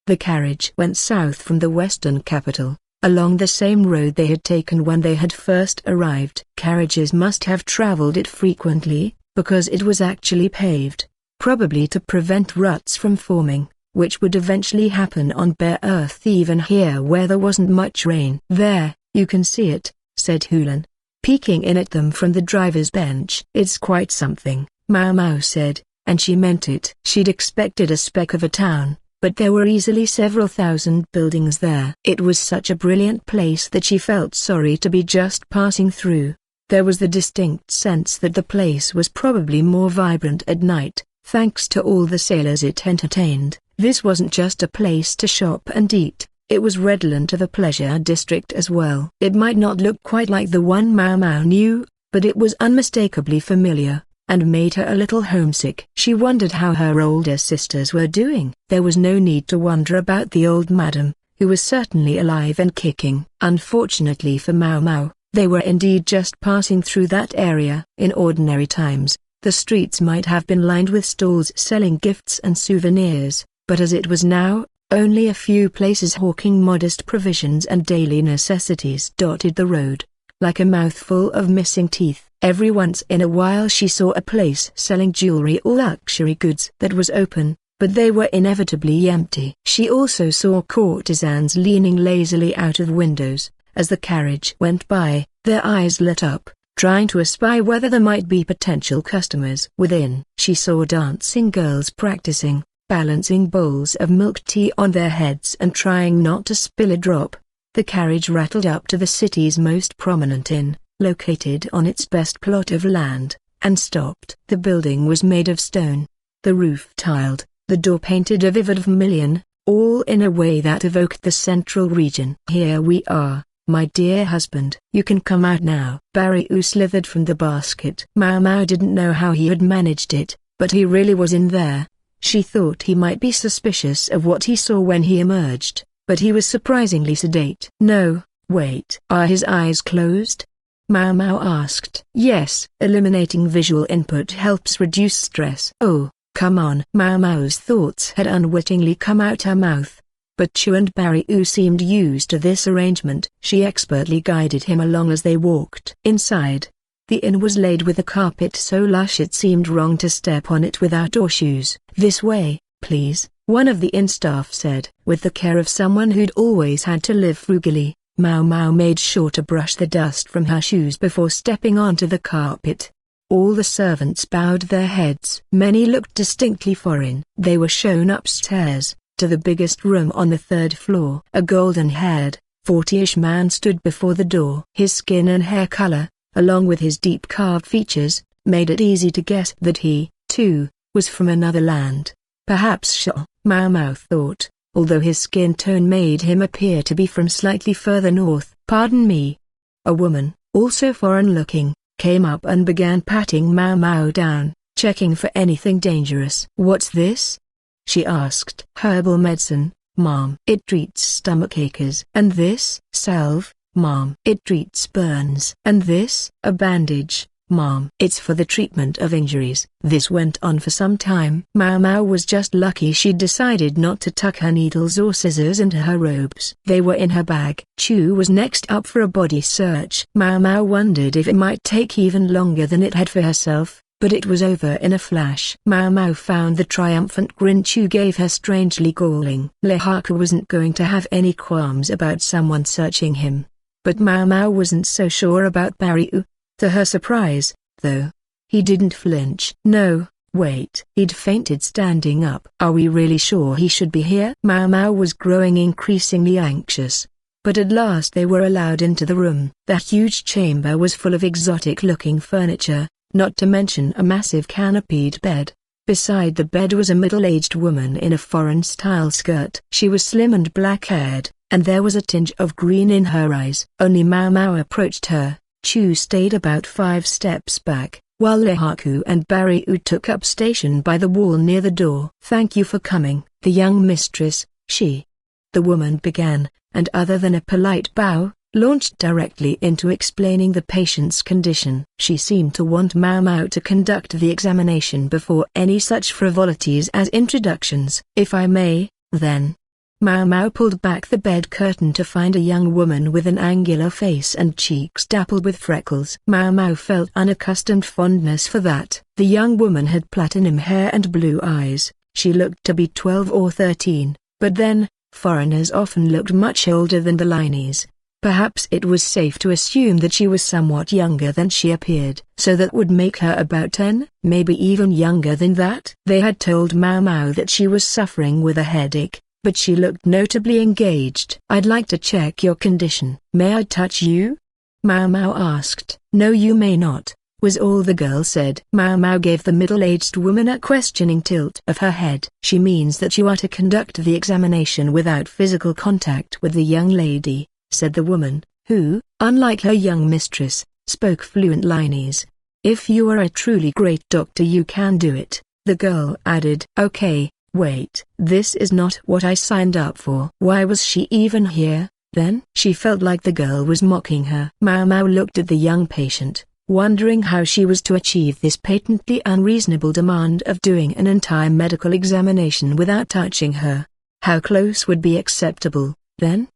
The carriage went south from the western capital, along the same road they had taken when they had first arrived. Carriages must have traveled it frequently, because it was actually paved, probably to prevent ruts from forming, which would eventually happen on bare earth even here where there wasn't much rain. "There, you can see it," said Hulan, peeking in at them from the driver's bench. "It's quite something," Maomao said, and she meant it. She'd expected a speck of a town, but there were easily several thousand buildings there. It was such a brilliant place that she felt sorry to be just passing through. There was the distinct sense that the place was probably more vibrant at night, thanks to all the sailors it entertained. This wasn't just a place to shop and eat, it was redolent of a pleasure district as well. It might not look quite like the one Maomao knew, but it was unmistakably familiar, and made her a little homesick. She wondered how her older sisters were doing. There was no need to wonder about the old madam, who was certainly alive and kicking. Unfortunately for Maomao, they were indeed just passing through that area. In ordinary times, the streets might have been lined with stalls selling gifts and souvenirs, but as it was now, only a few places hawking modest provisions and daily necessities dotted the road, like a mouthful of missing teeth. Every once in a while she saw a place selling jewelry or luxury goods that was open, but they were inevitably empty. She also saw courtesans leaning lazily out of windows. As the carriage went by, their eyes lit up, trying to espy whether there might be potential customers within. She saw dancing girls practicing, balancing bowls of milk tea on their heads and trying not to spill a drop. The carriage rattled up to the city's most prominent inn, located on its best plot of land, and stopped. The building was made of stone, the roof tiled, the door painted a vivid vermilion, all in a way that evoked the central region. "Here we are, my dear husband. You can come out now." Barry-oo slithered from the basket. Maomao didn't know how he had managed it, but he really was in there. She thought he might be suspicious of what he saw when he emerged, but he was surprisingly sedate. "No, wait. Are his eyes closed?" Maomao asked. "Yes." Eliminating visual input helps reduce stress. "Oh, come on." Maomao's thoughts had unwittingly come out her mouth. But Chu and Barry-oo seemed used to this arrangement. She expertly guided him along as they walked. Inside, the inn was laid with a carpet so lush it seemed wrong to step on it with outdoor shoes. "This way, please," one of the inn staff said. With the care of someone who'd always had to live frugally, Maomao made sure to brush the dust from her shoes before stepping onto the carpet. All the servants bowed their heads. Many looked distinctly foreign. They were shown upstairs, to the biggest room on the 3rd floor. A golden-haired, 40-ish man stood before the door. His skin and hair color, along with his deep carved features, made it easy to guess that he, too, was from another land. Perhaps Shao, Maomao thought, although his skin tone made him appear to be from slightly further north. "Pardon me." A woman, also foreign-looking, came up and began patting Maomao down, checking for anything dangerous. "What's this?" she asked. "Herbal medicine, ma'am. It treats stomach aches." "And this?" "Salve, ma'am. It treats burns." "And this?" "A bandage, ma'am. It's for the treatment of injuries." This went on for some time. Maomao was just lucky she'd decided not to tuck her needles or scissors into her robes. They were in her bag. Chu was next up for a body search. Maomao wondered if it might take even longer than it had for herself, but it was over in a flash. Maomao found the triumphant grin Chu gave her strangely galling. Lehaku wasn't going to have any qualms about someone searching him. But Maomao wasn't so sure about Barry-oo. To her surprise, though, he didn't flinch. "No, wait." He'd fainted standing up. "Are we really sure he should be here?" Maomao was growing increasingly anxious. But at last they were allowed into the room. The huge chamber was full of exotic-looking furniture, not to mention a massive canopied bed. Beside the bed was a middle-aged woman in a foreign-style skirt. She was slim and black-haired, and there was a tinge of green in her eyes. Only Maomao approached her. Chu stayed about 5 steps back, while Lehaku and Barry-oo took up station by the wall near the door. "Thank you for coming, the young mistress," the woman began, and other than a polite bow, launched directly into explaining the patient's condition. She seemed to want Maomao to conduct the examination before any such frivolities as introductions. "If I may, then." Maomao pulled back the bed curtain to find a young woman with an angular face and cheeks dappled with freckles. Maomao felt unaccustomed fondness for that. The young woman had platinum hair and blue eyes. She looked to be 12 or 13, but then, foreigners often looked much older than the Lineys. Perhaps it was safe to assume that she was somewhat younger than she appeared. So that would make her about 10, maybe even younger than that. They had told Maomao that she was suffering with a headache, but she looked notably engaged. "I'd like to check your condition." "May I touch you?" Maomao asked. "No, you may not," was all the girl said. Maomao gave the middle-aged woman a questioning tilt of her head. "She means that you are to conduct the examination without physical contact with the young lady," said the woman, who, unlike her young mistress, spoke fluent Linese. "If you are a truly great doctor you can do it," the girl added. "Okay. Wait, this is not what I signed up for." Why was she even here, then? She felt like the girl was mocking her. Maomao looked at the young patient, wondering how she was to achieve this patently unreasonable demand of doing an entire medical examination without touching her. How close would be acceptable, then?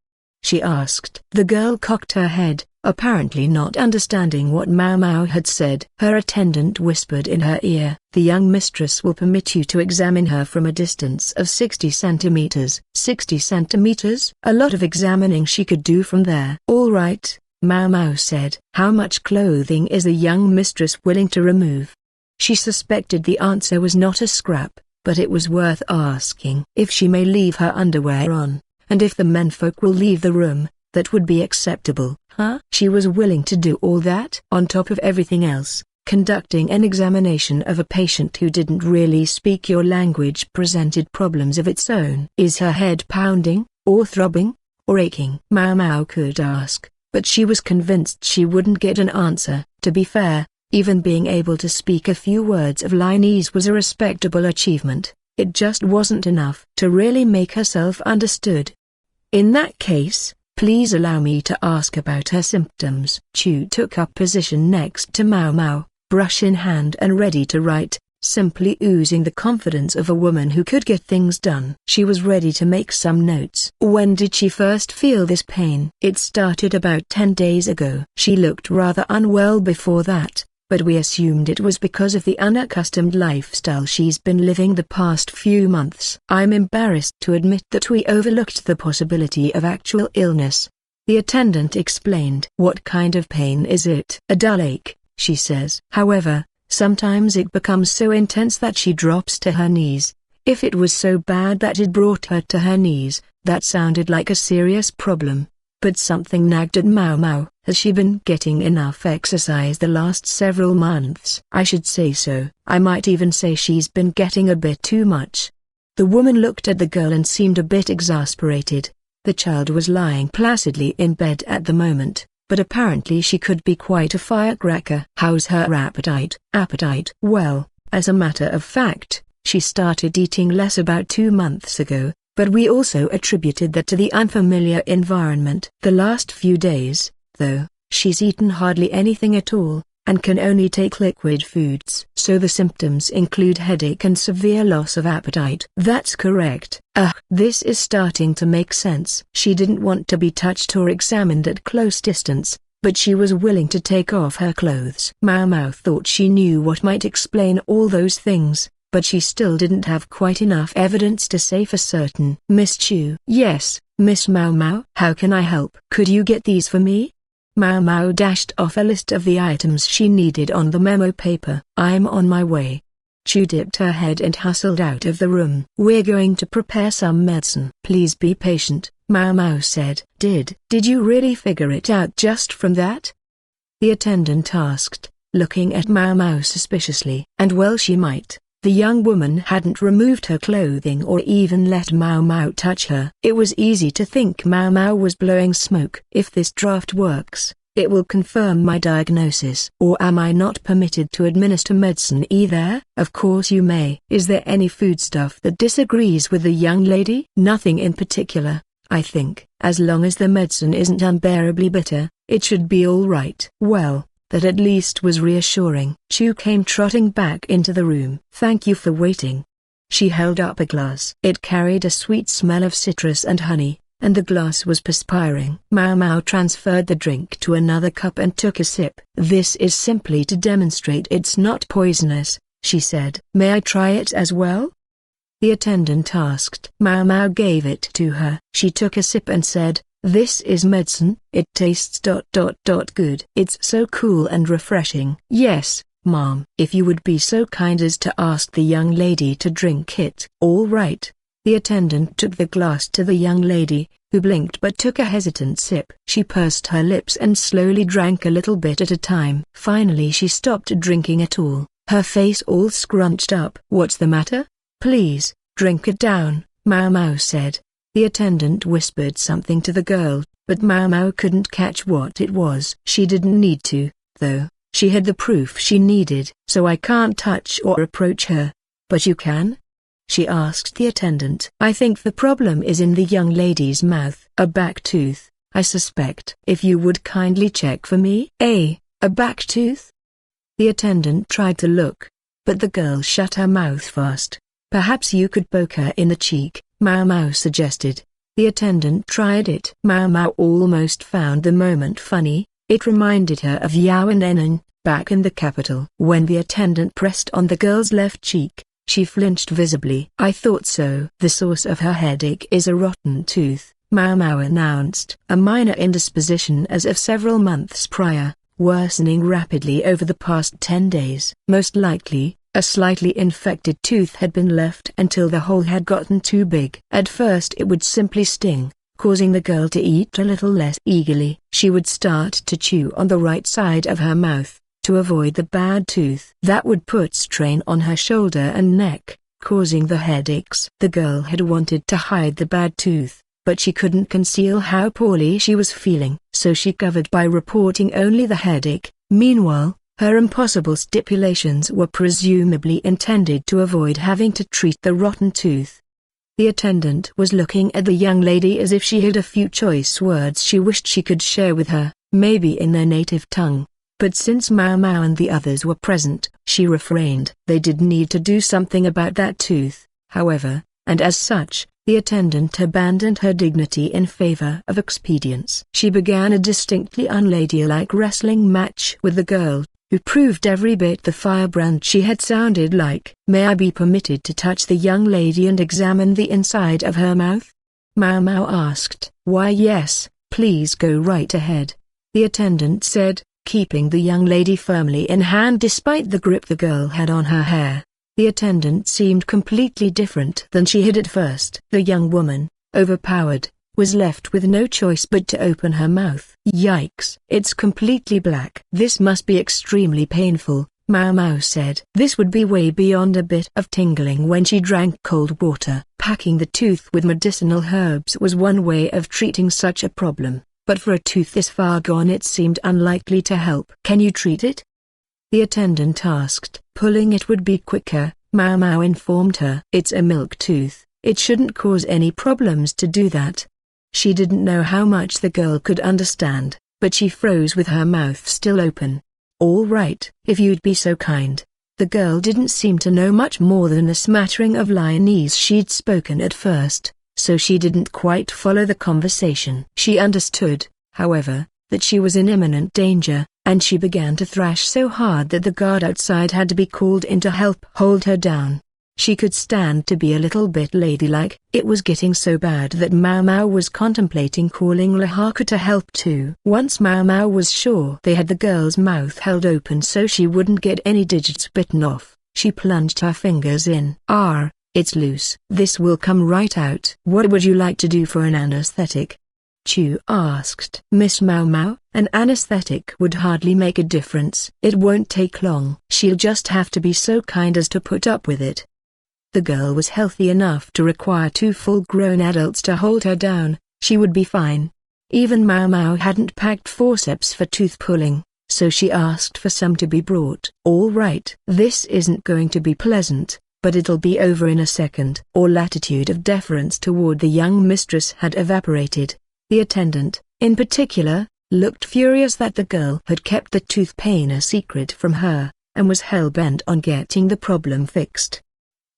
She asked. The girl cocked her head, apparently not understanding what Maomao had said. Her attendant whispered in her ear, "The young mistress will permit you to examine her from a distance of 60 centimeters. 60 centimeters? A lot of examining she could do from there." "All right," Maomao said. "How much clothing is the young mistress willing to remove?" She suspected the answer was not a scrap, but it was worth asking. "If she may leave her underwear on, and if the menfolk will leave the room, that would be acceptable." "Huh?" She was willing to do all that? On top of everything else, Conducting an examination of a patient who didn't really speak your language presented problems of its own. Is her head pounding, or throbbing, or aching? Maomao could ask, but she was convinced she wouldn't get an answer. To be fair, even being able to speak a few words of Linese was a respectable achievement. It just wasn't enough to really make herself understood. In that case, please allow me to ask about her symptoms. Chu took up position next to Maomao, brush in hand and ready to write, simply oozing the confidence of a woman who could get things done. She was ready to make some notes. When did she first feel this pain? It started about 10 days ago. She looked rather unwell before that, but we assumed it was because of the unaccustomed lifestyle she's been living the past few months. I'm embarrassed to admit that we overlooked the possibility of actual illness. The attendant explained. What kind of pain is it? A dull ache, she says. However, sometimes it becomes so intense that she drops to her knees. If it was so bad that it brought her to her knees, that sounded like a serious problem. But something nagged at Maomao. Has she been getting enough exercise the last several months? I should say so. I might even say she's been getting a bit too much. The woman looked at the girl and seemed a bit exasperated. The child was lying placidly in bed at the moment, but apparently she could be quite a firecracker. How's her appetite? Appetite? Well, as a matter of fact, she started eating less about 2 months ago. But we also attributed that to the unfamiliar environment. The last few days, though, she's eaten hardly anything at all, and can only take liquid foods. So the symptoms include headache and severe loss of appetite. That's correct. This is starting to make sense. She didn't want to be touched or examined at close distance, but she was willing to take off her clothes. Maomao thought she knew what might explain all those things, but she still didn't have quite enough evidence to say for certain. Miss Chu. Yes, Miss Maomao. How can I help? Could you get these for me? Maomao dashed off a list of the items she needed on the memo paper. I'm on my way. Chu dipped her head and hustled out of the room. We're going to prepare some medicine. Please be patient, Maomao said. Did you really figure it out just from that? The attendant asked, looking at Maomao suspiciously. And well she might. The young woman hadn't removed her clothing or even let Maomao touch her. It was easy to think Maomao was blowing smoke. If this draft works, it will confirm my diagnosis. Or am I not permitted to administer medicine either? Of course you may. Is there any foodstuff that disagrees with the young lady? Nothing in particular, I think. As long as the medicine isn't unbearably bitter, it should be all right. Well, that at least was reassuring. Chu came trotting back into the room. Thank you for waiting. She held up a glass. It carried a sweet smell of citrus and honey, and the glass was perspiring. Maomao transferred the drink to another cup and took a sip. This is simply to demonstrate it's not poisonous, she said. May I try it as well? The attendant asked. Maomao gave it to her. She took a sip and said, this is medicine. It tastes good. It's so cool and refreshing. Yes, Mom. If you would be so kind as to ask the young lady to drink it. All right. The attendant took the glass to the young lady, who blinked but took a hesitant sip. She pursed her lips and slowly drank a little bit at a time. Finally she stopped drinking at all, her face all scrunched up. What's the matter? Please, drink it down, Maomao said. The attendant whispered something to the girl, but Maomao couldn't catch what it was. She didn't need to, though. She had the proof she needed. So I can't touch or approach her. But you can? She asked the attendant. I think the problem is in the young lady's mouth. A back tooth, I suspect. If you would kindly check for me. A back tooth? The attendant tried to look, but the girl shut her mouth fast. Perhaps you could poke her in the cheek, Maomao suggested. The attendant tried it. Maomao almost found the moment funny. It reminded her of Yao and Enon, back in the capital. When the attendant pressed on the girl's left cheek, she flinched visibly. I thought so. The source of her headache is a rotten tooth, Maomao announced. A minor indisposition as of several months prior, worsening rapidly over the past 10 days. Most likely, a slightly infected tooth had been left until the hole had gotten too big. At first it would simply sting, causing the girl to eat a little less eagerly. She would start to chew on the right side of her mouth, to avoid the bad tooth that would put strain on her shoulder and neck, causing the headaches. The girl had wanted to hide the bad tooth, but she couldn't conceal how poorly she was feeling, so she covered by reporting only the headache. Meanwhile, her impossible stipulations were presumably intended to avoid having to treat the rotten tooth. The attendant was looking at the young lady as if she had a few choice words she wished she could share with her, maybe in their native tongue. But since Maomao and the others were present, she refrained. They did need to do something about that tooth, however, and as such, the attendant abandoned her dignity in favor of expedience. She began a distinctly unladylike wrestling match with the girl, who proved every bit the firebrand she had sounded like. "May I be permitted to touch the young lady and examine the inside of her mouth?" Maomao asked. "Why yes, please go right ahead," the attendant said, keeping the young lady firmly in hand despite the grip the girl had on her hair. The attendant seemed completely different than she had at first. The young woman, overpowered, was left with no choice but to open her mouth. "Yikes! It's completely black. This must be extremely painful," Maomao said. This would be way beyond a bit of tingling when she drank cold water. Packing the tooth with medicinal herbs was one way of treating such a problem, but for a tooth this far gone it seemed unlikely to help. "Can you treat it?" the attendant asked. "Pulling it would be quicker," Maomao informed her. "It's a milk tooth, it shouldn't cause any problems to do that." She didn't know how much the girl could understand, but she froze with her mouth still open. "All right, if you'd be so kind." The girl didn't seem to know much more than a smattering of Lyonese she'd spoken at first, so she didn't quite follow the conversation. She understood, however, that she was in imminent danger, and she began to thrash so hard that the guard outside had to be called in to help hold her down. She could stand to be a little bit ladylike. It was getting so bad that Maomao was contemplating calling Lahaku to help too. Once Maomao was sure they had the girl's mouth held open so she wouldn't get any digits bitten off, she plunged her fingers in. It's loose. This will come right out." "What would you like to do for an anesthetic?" Chu asked. "Miss Maomao, an anesthetic would hardly make a difference. It won't take long. She'll just have to be so kind as to put up with it." The girl was healthy enough to require 2 full-grown adults to hold her down. She would be fine. Even Maomao hadn't packed forceps for tooth pulling, so she asked for some to be brought. "All right. This isn't going to be pleasant, but it'll be over in a second." All attitude of deference toward the young mistress had evaporated. The attendant, in particular, looked furious that the girl had kept the tooth pain a secret from her, and was hell-bent on getting the problem fixed.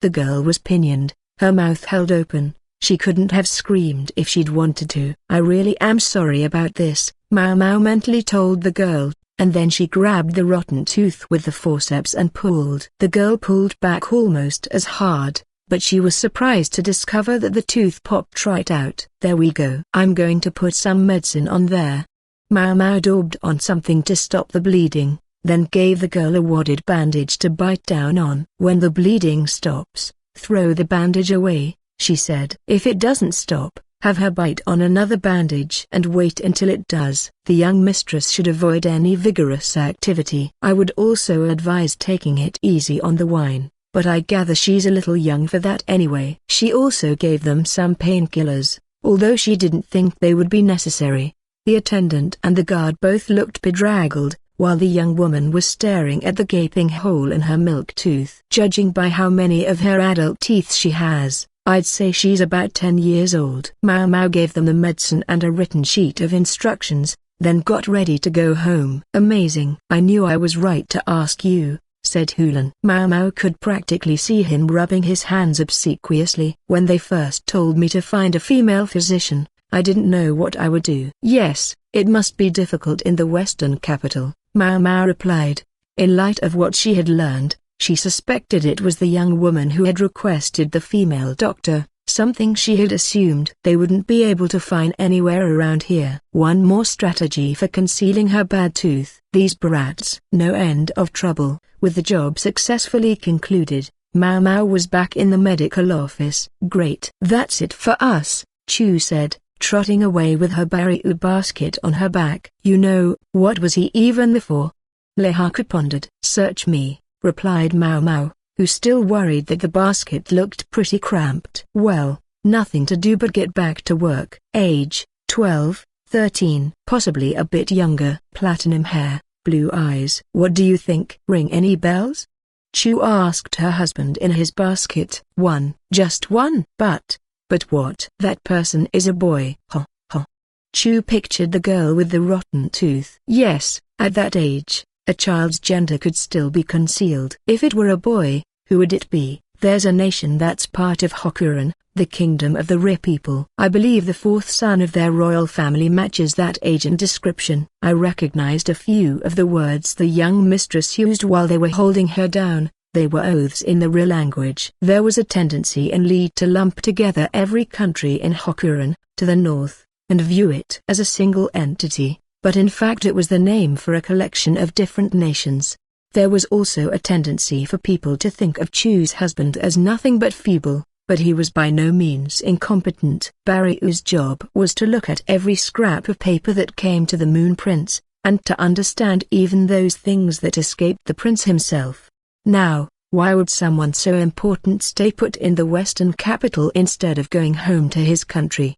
The girl was pinioned, her mouth held open. She couldn't have screamed if she'd wanted to. "I really am sorry about this," Maomao mentally told the girl, and then she grabbed the rotten tooth with the forceps and pulled. The girl pulled back almost as hard, but she was surprised to discover that the tooth popped right out. "There we go. I'm going to put some medicine on there." Maomao daubed on something to stop the bleeding, then gave the girl a wadded bandage to bite down on. "When the bleeding stops, throw the bandage away," she said. "If it doesn't stop, have her bite on another bandage and wait until it does." The young mistress should avoid any vigorous activity. "I would also advise taking it easy on the wine, but I gather she's a little young for that anyway." She also gave them some painkillers, although she didn't think they would be necessary. The attendant and the guard both looked bedraggled, while the young woman was staring at the gaping hole in her milk tooth. "Judging by how many of her adult teeth she has, I'd say she's about 10 years old." Maomao gave them the medicine and a written sheet of instructions, then got ready to go home. "Amazing. I knew I was right to ask you," said Hulan. Maomao could practically see him rubbing his hands obsequiously. "When they first told me to find a female physician, I didn't know what I would do." "Yes, it must be difficult in the western capital," Maomao replied. In light of what she had learned, she suspected it was the young woman who had requested the female doctor, something she had assumed they wouldn't be able to find anywhere around here. One more strategy for concealing her bad tooth. These brats. No end of trouble. With the job successfully concluded, Maomao was back in the medical office. "Great. That's it for us," Chu said, trotting away with her bariu basket on her back. "You know, what was he even there for?" Lehaku pondered. "Search me," replied Maomao, who still worried that the basket looked pretty cramped. "Well, nothing to do but get back to work." Age, 12, 13. Possibly a bit younger. Platinum hair, blue eyes. "What do you think? Ring any bells?" Chu asked her husband in his basket. "One." "Just one?" But what? That person is a boy." "Huh, huh." Chu pictured the girl with the rotten tooth. Yes, at that age, a child's gender could still be concealed. If it were a boy, who would it be? There's a nation that's part of Hokuren, the kingdom of the Ri people. I believe the fourth son of their royal family matches that age and description. I recognized a few of the words the young mistress used while they were holding her down. They were oaths in the Ri language. There was a tendency in Li to lump together every country in Hokuren, to the north, and view it as a single entity, but in fact it was the name for a collection of different nations. There was also a tendency for people to think of Chu's husband as nothing but feeble, but he was by no means incompetent. Baryu's job was to look at every scrap of paper that came to the Moon Prince, and to understand even those things that escaped the prince himself. Now, why would someone so important stay put in the western capital instead of going home to his country?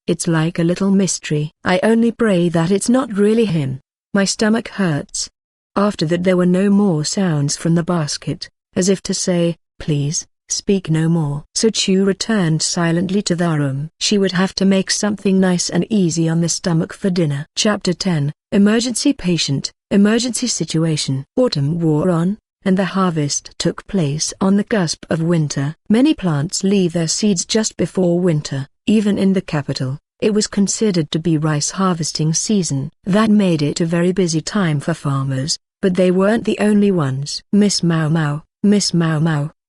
It's like a little mystery. I only pray that it's not really him. My stomach hurts. After that there were no more sounds from the basket, as if to say, "Please, speak no more." So Chu returned silently to the room. She would have to make something nice and easy on the stomach for dinner. Chapter 10, Emergency Patient. Emergency Situation. Autumn wore on, and the harvest took place on the cusp of winter. Many plants leave their seeds just before winter. Even in the capital, it was considered to be rice harvesting season. That made it a very busy time for farmers, but they weren't the only ones. Miss Maomao,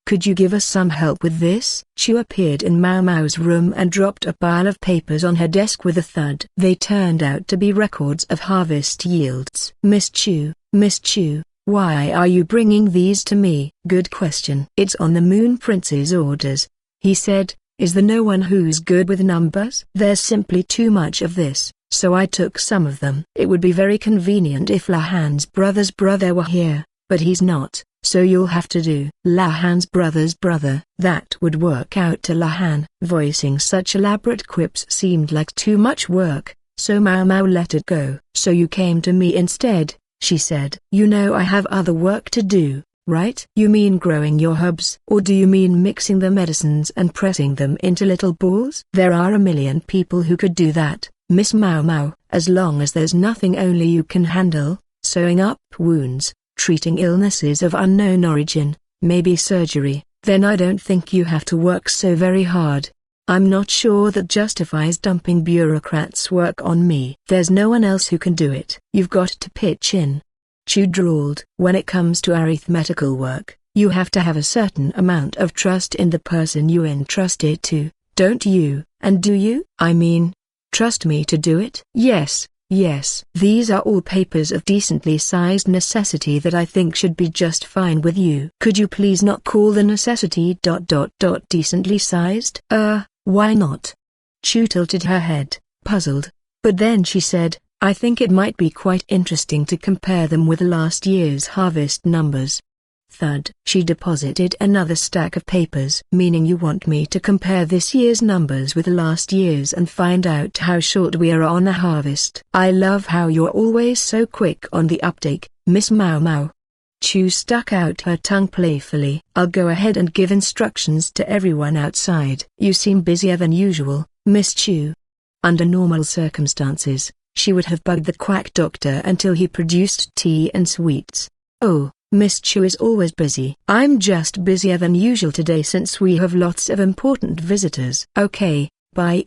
could you give us some help with this?" Chu appeared in Maomao's room and dropped a pile of papers on her desk with a thud. They turned out to be records of harvest yields. Miss Chu, why are you bringing these to me?" "Good question." "It's on the Moon Prince's orders. He said, is there no one who's good with numbers?" "There's simply too much of this, so I took some of them." "It would be very convenient if Lahan's brother's brother were here, but he's not, so you'll have to do." "Lahan's brother's brother?" "That would work out to Lahan." Voicing such elaborate quips seemed like too much work, so Maomao let it go. "So you came to me instead," she said. "You know I have other work to do, right?" "You mean growing your herbs? Or do you mean mixing the medicines and pressing them into little balls?" "There are a million people who could do that, Miss Maomao, as long as there's nothing only you can handle, sewing up wounds, treating illnesses of unknown origin, maybe surgery, then I don't think you have to work so very hard. I'm not sure that justifies dumping bureaucrats' work on me. There's no one else who can do it. You've got to pitch in." Chu drawled. "When it comes to arithmetical work, you have to have a certain amount of trust in the person you entrust it to, don't you?" "And do you?" "I mean, trust me to do it?" "Yes. These are all papers of decently sized necessity that I think should be just fine with you." "Could you please not call the necessity ... decently sized?" Why not?" Chu tilted her head, puzzled, but then she said, "I think it might be quite interesting to compare them with last year's harvest numbers." Thud. She deposited another stack of papers. "Meaning you want me to compare this year's numbers with last year's and find out how short we are on the harvest?" "I love how you're always so quick on the uptake, Miss Maomao." Chu stuck out her tongue playfully. "I'll go ahead and give instructions to everyone outside." "You seem busier than usual, Miss Chu." Under normal circumstances, she would have bugged the quack doctor until he produced tea and sweets. "Oh, Miss Chu is always busy." "I'm just busier than usual today since we have lots of important visitors." "Okay, bye."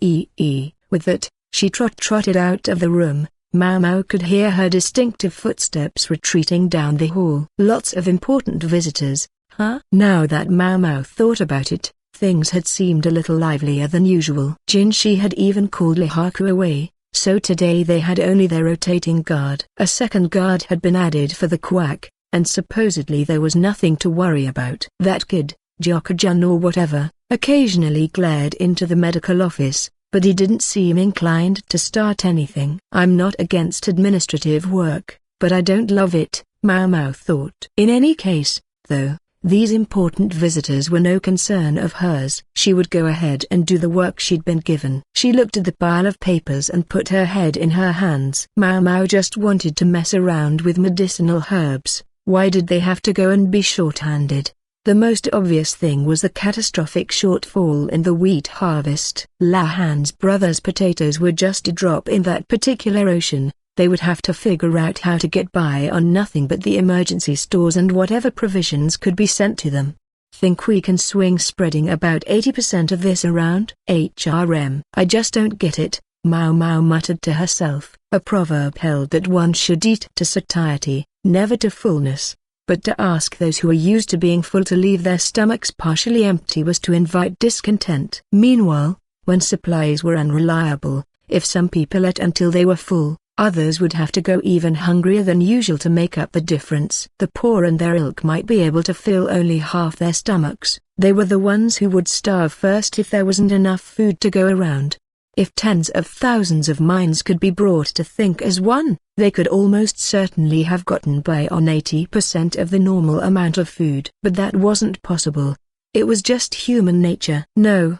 With that, she trotted out of the room. Maomao could hear her distinctive footsteps retreating down the hall. Lots of important visitors, huh? Now that Maomao thought about it, things had seemed a little livelier than usual. Jinshi had even called Lehaku away, so today they had only their rotating guard. A second guard had been added for the quack, and supposedly there was nothing to worry about. That kid, Gyoku-jun or whatever, occasionally glared into the medical office, but he didn't seem inclined to start anything. "I'm not against administrative work, but I don't love it," Maomao thought. In any case, though, these important visitors were no concern of hers. She would go ahead and do the work she'd been given. She looked at the pile of papers and put her head in her hands. Maomao just wanted to mess around with medicinal herbs. Why did they have to go and be short-handed? The most obvious thing was the catastrophic shortfall in the wheat harvest. La Han's brothers' potatoes were just a drop in that particular ocean. They would have to figure out how to get by on nothing but the emergency stores and whatever provisions could be sent to them. Think we can swing spreading about 80% of this around? I just don't get it, Maomao muttered to herself. A proverb held that one should eat to satiety, never to fullness. But to ask those who are used to being full to leave their stomachs partially empty was to invite discontent. Meanwhile, when supplies were unreliable, if some people ate until they were full, others would have to go even hungrier than usual to make up the difference. The poor and their ilk might be able to fill only half their stomachs. They were the ones who would starve first if there wasn't enough food to go around. If tens of thousands of minds could be brought to think as one, they could almost certainly have gotten by on 80% of the normal amount of food. But that wasn't possible. It was just human nature. No,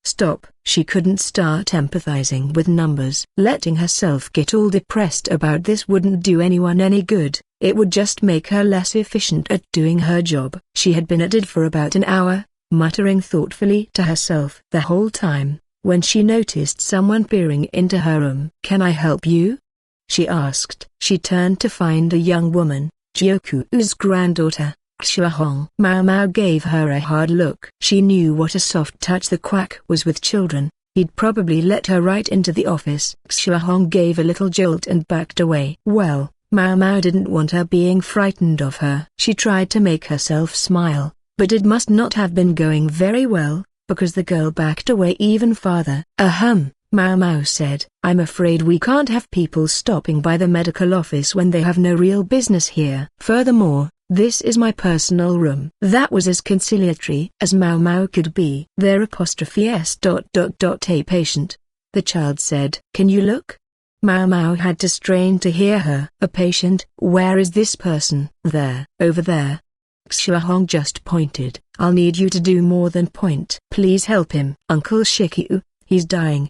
stop. She couldn't start empathizing with numbers. Letting herself get all depressed about this wouldn't do anyone any good. It would just make her less efficient at doing her job. She had been at it for about an hour, muttering thoughtfully to herself the whole time, when she noticed someone peering into her room. "Can I help you?" she asked. She turned to find a young woman, Gyoku-ou's granddaughter, Xiahong. Maomao gave her a hard look. She knew what a soft touch the quack was with children. He'd probably let her right into the office. Xiahong gave a little jolt and backed away. Well, Maomao didn't want her being frightened of her. She tried to make herself smile, but it must not have been going very well, because the girl backed away even farther. Maomao said. "I'm afraid we can't have people stopping by the medical office when they have no real business here. Furthermore, this is my personal room." That was as conciliatory as Maomao could be. "There a patient," the child said. "Can you look?" Maomao had to strain to hear her. "A patient? Where is this person?" "There, over there." Xiahong just pointed. "I'll need you to do more than point. Please help him." "Uncle Shikyu, he's dying."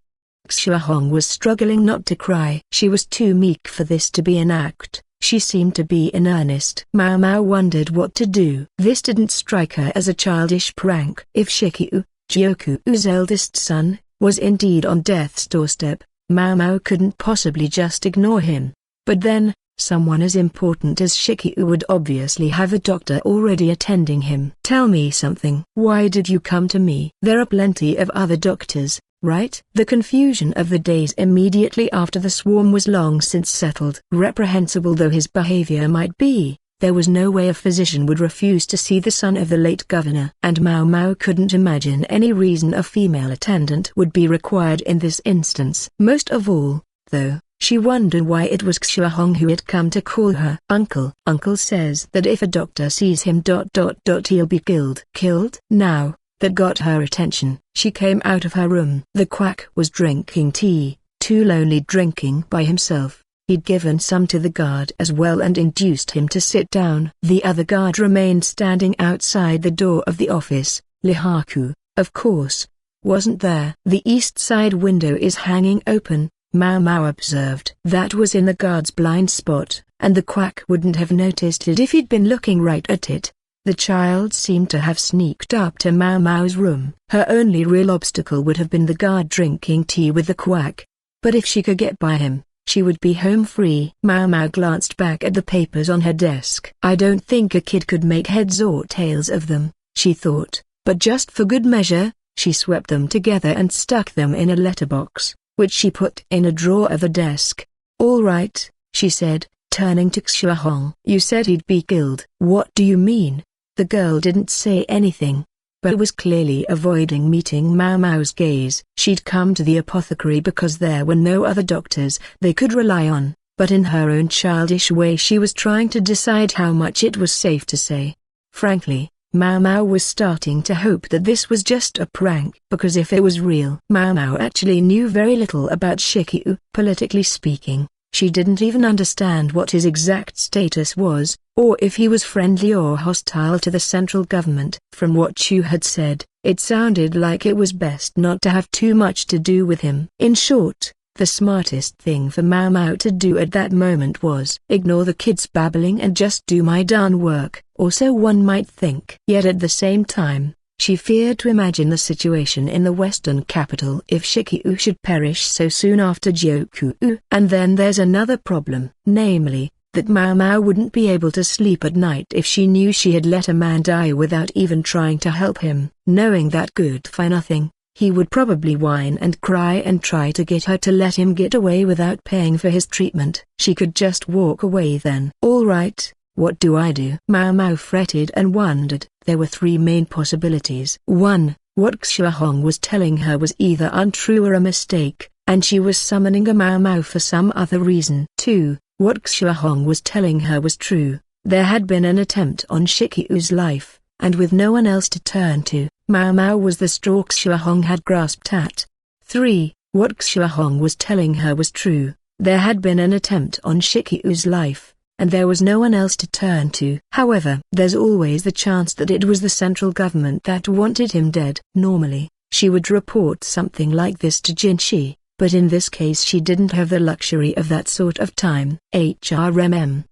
Xiahong was struggling not to cry. She was too meek for this to be an act. She seemed to be in earnest. Maomao wondered what to do. This didn't strike her as a childish prank. If Shikyu, Gyoku-ou's eldest son, was indeed on death's doorstep, Maomao couldn't possibly just ignore him. But then, someone as important as Shikyu would obviously have a doctor already attending him. "Tell me something. Why did you come to me?" "There are plenty of other doctors, right?" The confusion of the days immediately after the swarm was long since settled. Reprehensible though his behavior might be, there was no way a physician would refuse to see the son of the late governor. And Maomao couldn't imagine any reason a female attendant would be required in this instance. Most of all, though, she wondered why it was Xiahong who had come to call her uncle. "Uncle says that if a doctor sees him he'll be killed." "Killed?" Now, that got her attention. She came out of her room. The quack was drinking tea, too lonely drinking by himself. He'd given some to the guard as well and induced him to sit down. The other guard remained standing outside the door of the office. Lihaku, of course, wasn't there. "The east side window is hanging open," Maomao observed. That was in the guard's blind spot, and the quack wouldn't have noticed it if he'd been looking right at it. The child seemed to have sneaked up to Maomao's room. Her only real obstacle would have been the guard drinking tea with the quack. But if she could get by him, she would be home free. Maomao glanced back at the papers on her desk. "I don't think a kid could make heads or tails of them," she thought, but just for good measure, she swept them together and stuck them in a letterbox, which she put in a drawer of the desk. "All right," she said, turning to Xiahong. "You said he'd be killed." "What do you mean?" The girl didn't say anything, but was clearly avoiding meeting Maomao's gaze. She'd come to the apothecary because there were no other doctors they could rely on, but in her own childish way she was trying to decide how much it was safe to say. Frankly, Maomao was starting to hope that this was just a prank, because if it was real, Maomao actually knew very little about Shikyu. Politically speaking, She didn't even understand what his exact status was, or if he was friendly or hostile to the central government. From what Chu had said, it sounded like it was best not to have too much to do with him. In short, the smartest thing for Maomao to do at that moment was ignore the kids babbling and just do my darn work, or so one might think. Yet at the same time, she feared to imagine the situation in the western capital if Gyokuen should perish so soon after Gyoku-ou. And then there's another problem, namely, that Maomao wouldn't be able to sleep at night if she knew she had let a man die without even trying to help him. Knowing that good-for-nothing, he would probably whine and cry and try to get her to let him get away without paying for his treatment. She could just walk away then. All right, what do I do? Maomao fretted and wondered. There were three main possibilities. 1. What Gyokuen was telling her was either untrue or a mistake, and she was summoning a Maomao for some other reason. 2. What Gyokuen was telling her was true. There had been an attempt on Gyokou's life, and with no one else to turn to, Maomao was the straw Gyokuen had grasped at. 3. What Gyokuen was telling her was true. There had been an attempt on Gyokou's life, and there was no one else to turn to. However, there's always the chance that it was the central government that wanted him dead. Normally, she would report something like this to Jinshi, but in this case she didn't have the luxury of that sort of time. Gyokuen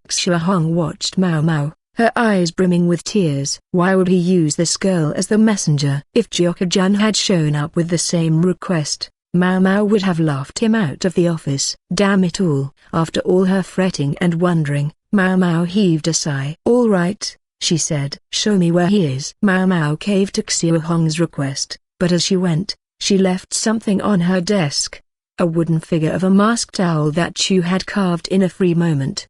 watched Maomao, her eyes brimming with tears. Why would he use this girl as the messenger? If Gyoku-jun had shown up with the same request, Maomao would have laughed him out of the office. Damn it all. After all her fretting and wondering, Maomao heaved a sigh. All right, she said. Show me where he is. Maomao caved to Gyokou's request, but as she went, she left something on her desk. A wooden figure of a masked owl that Chu had carved in a free moment.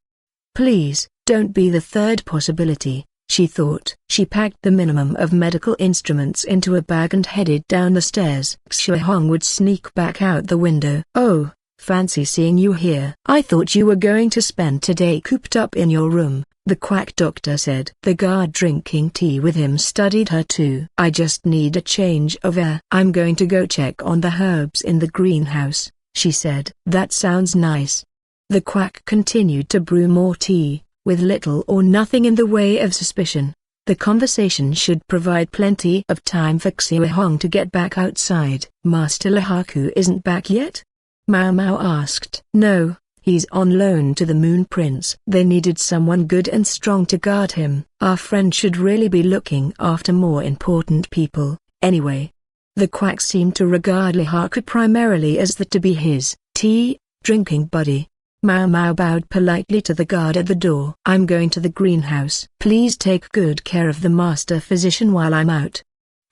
Please, don't be the third possibility, she thought. She packed the minimum of medical instruments into a bag and headed down the stairs. Gyokuen would sneak back out the window. Oh, fancy seeing you here. I thought you were going to spend today cooped up in your room, the quack doctor said. The guard drinking tea with him studied her too. I just need a change of air. I'm going to go check on the herbs in the greenhouse, she said. That sounds nice. The quack continued to brew more tea, with little or nothing in the way of suspicion. The conversation should provide plenty of time for Gyokuen to get back outside. Master Lahaku isn't back yet? Maomao asked. No, he's on loan to the Moon Prince. They needed someone good and strong to guard him. Our friend should really be looking after more important people, anyway. The quack seemed to regard Lahaku primarily as the to-be his tea-drinking buddy. Maomao bowed politely to the guard at the door. I'm going to the greenhouse. Please take good care of the master physician while I'm out.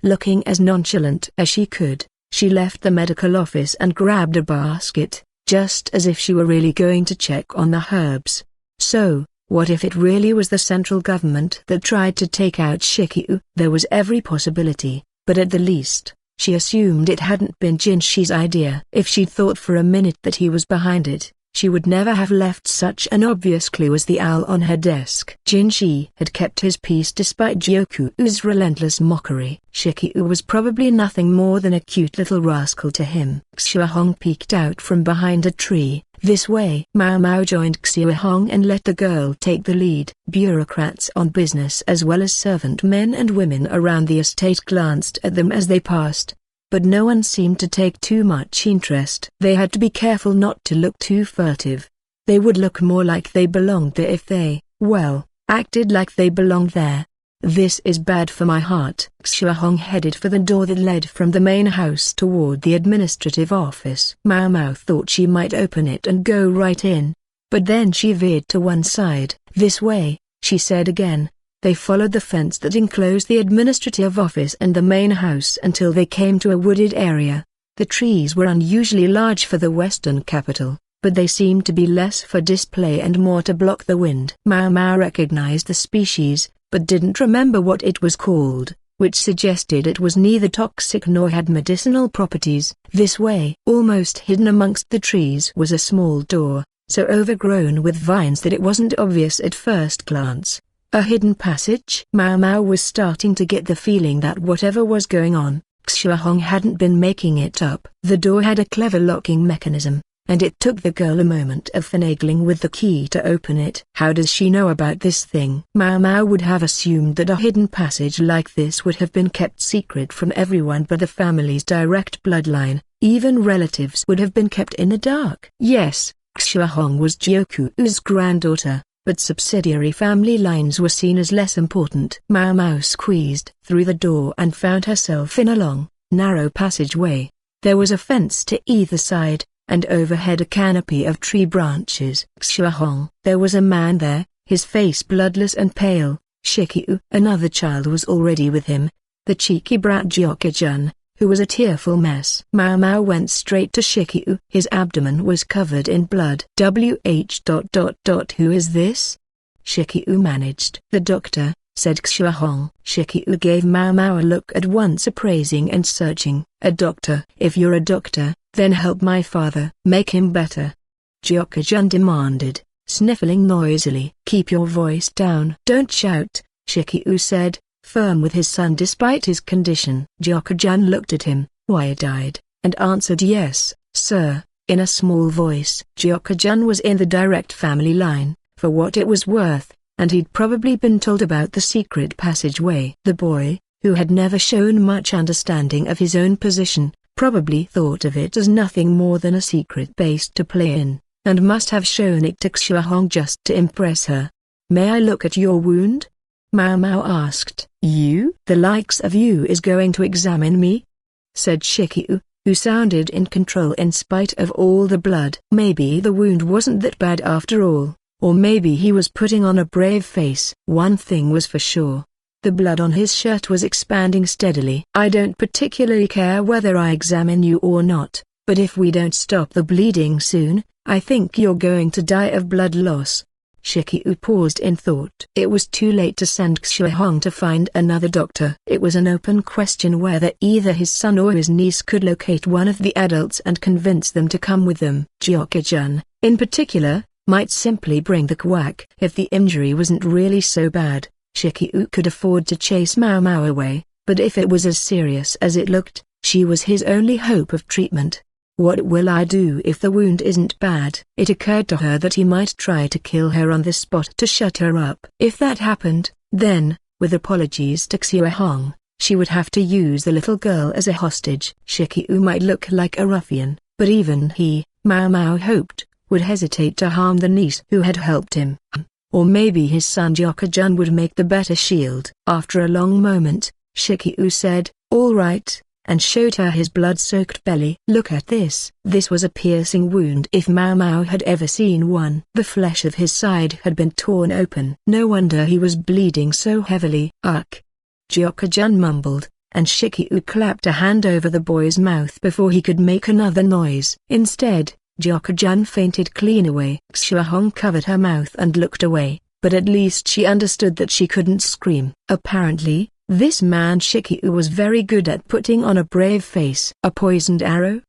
Looking as nonchalant as she could, she left the medical office and grabbed a basket, just as if she were really going to check on the herbs. So, what if it really was the central government that tried to take out Gyokuen? There was every possibility, but at the least, she assumed it hadn't been Jinshi's idea. If she'd thought for a minute that he was behind it, she would never have left such an obvious clue as the owl on her desk. Jinshi had kept his peace despite Gyoku-ou's relentless mockery. Gyokuen was probably nothing more than a cute little rascal to him. Gyokuen peeked out from behind a tree. This way. Maomao joined Gyokuen and let the girl take the lead. Bureaucrats on business as well as servant men and women around the estate glanced at them as they passed, but no one seemed to take too much interest. They had to be careful not to look too furtive. They would look more like they belonged there if they, well, acted like they belonged there. This is bad for my heart. Gyokuen headed for the door that led from the main house toward the administrative office. Maomao thought she might open it and go right in, but then she veered to one side. This way, she said again. They followed the fence that enclosed the administrative office and the main house until they came to a wooded area. The trees were unusually large for the western capital, but they seemed to be less for display and more to block the wind. Maomao recognized the species, but didn't remember what it was called, which suggested it was neither toxic nor had medicinal properties. This way, almost hidden amongst the trees, was a small door, so overgrown with vines that it wasn't obvious at first glance. A hidden passage? Maomao was starting to get the feeling that whatever was going on, Gyokuen hadn't been making it up. The door had a clever locking mechanism, and it took the girl a moment of finagling with the key to open it. How does she know about this thing? Maomao would have assumed that a hidden passage like this would have been kept secret from everyone but the family's direct bloodline. Even relatives would have been kept in the dark. Yes, Xiahong was Gyoku-ou's granddaughter, but subsidiary family lines were seen as less important. Maomao squeezed through the door and found herself in a long, narrow passageway. There was a fence to either side, and overhead a canopy of tree branches. Xiahong. There was a man there, his face bloodless and pale. Shikyu. Another child was already with him, the cheeky brat Gyokujun, who was a tearful mess. Maomao went straight to Shikyu. His abdomen was covered in blood. Who is this? Shikyu managed. The doctor, said Xiahong. Shikyu gave Maomao a look at once appraising and searching. A doctor? If you're a doctor, then help my father. Make him better. Gyokujun demanded, sniffling noisily. Keep your voice down. Don't shout, Shikyu said, firm with his son despite his condition. Gyokujun looked at him, wide-eyed, and answered yes, sir, in a small voice. Gyokujun was in the direct family line, for what it was worth, and he'd probably been told about the secret passageway. The boy, who had never shown much understanding of his own position, probably thought of it as nothing more than a secret base to play in, and must have shown it to Xiahong just to impress her. May I look at your wound? Maomao asked. You? The likes of you is going to examine me? Said Shikyu, who sounded in control in spite of all the blood. Maybe the wound wasn't that bad after all, or maybe he was putting on a brave face. One thing was for sure. The blood on his shirt was expanding steadily. I don't particularly care whether I examine you or not, but if we don't stop the bleeding soon, I think you're going to die of blood loss. Shikyu paused in thought. It was too late to send Xiahong to find another doctor. It was an open question whether either his son or his niece could locate one of the adults and convince them to come with them. Gyokujun, in particular, might simply bring the quack. If the injury wasn't really so bad, Shikyu could afford to chase Maomao away, but if it was as serious as it looked, she was his only hope of treatment. What will I do if the wound isn't bad? It occurred to her that he might try to kill her on the spot to shut her up. If that happened, then, with apologies to Xiahong, she would have to use the little girl as a hostage. Shikyu might look like a ruffian, but even he, Maomao hoped, would hesitate to harm the niece who had helped him. Or maybe his son Gyokujun would make the better shield. After a long moment, Shikyu said, all right, and showed her his blood-soaked belly. Look at this. This was a piercing wound if Maomao had ever seen one. The flesh of his side had been torn open. No wonder he was bleeding so heavily. Ugh! Gyokujun mumbled, and Shikyu clapped a hand over the boy's mouth before he could make another noise. Instead, Gyokujun fainted clean away. Xiahong covered her mouth and looked away, but at least she understood that she couldn't scream. Apparently, this man Shikyu was very good at putting on a brave face. A poisoned arrow?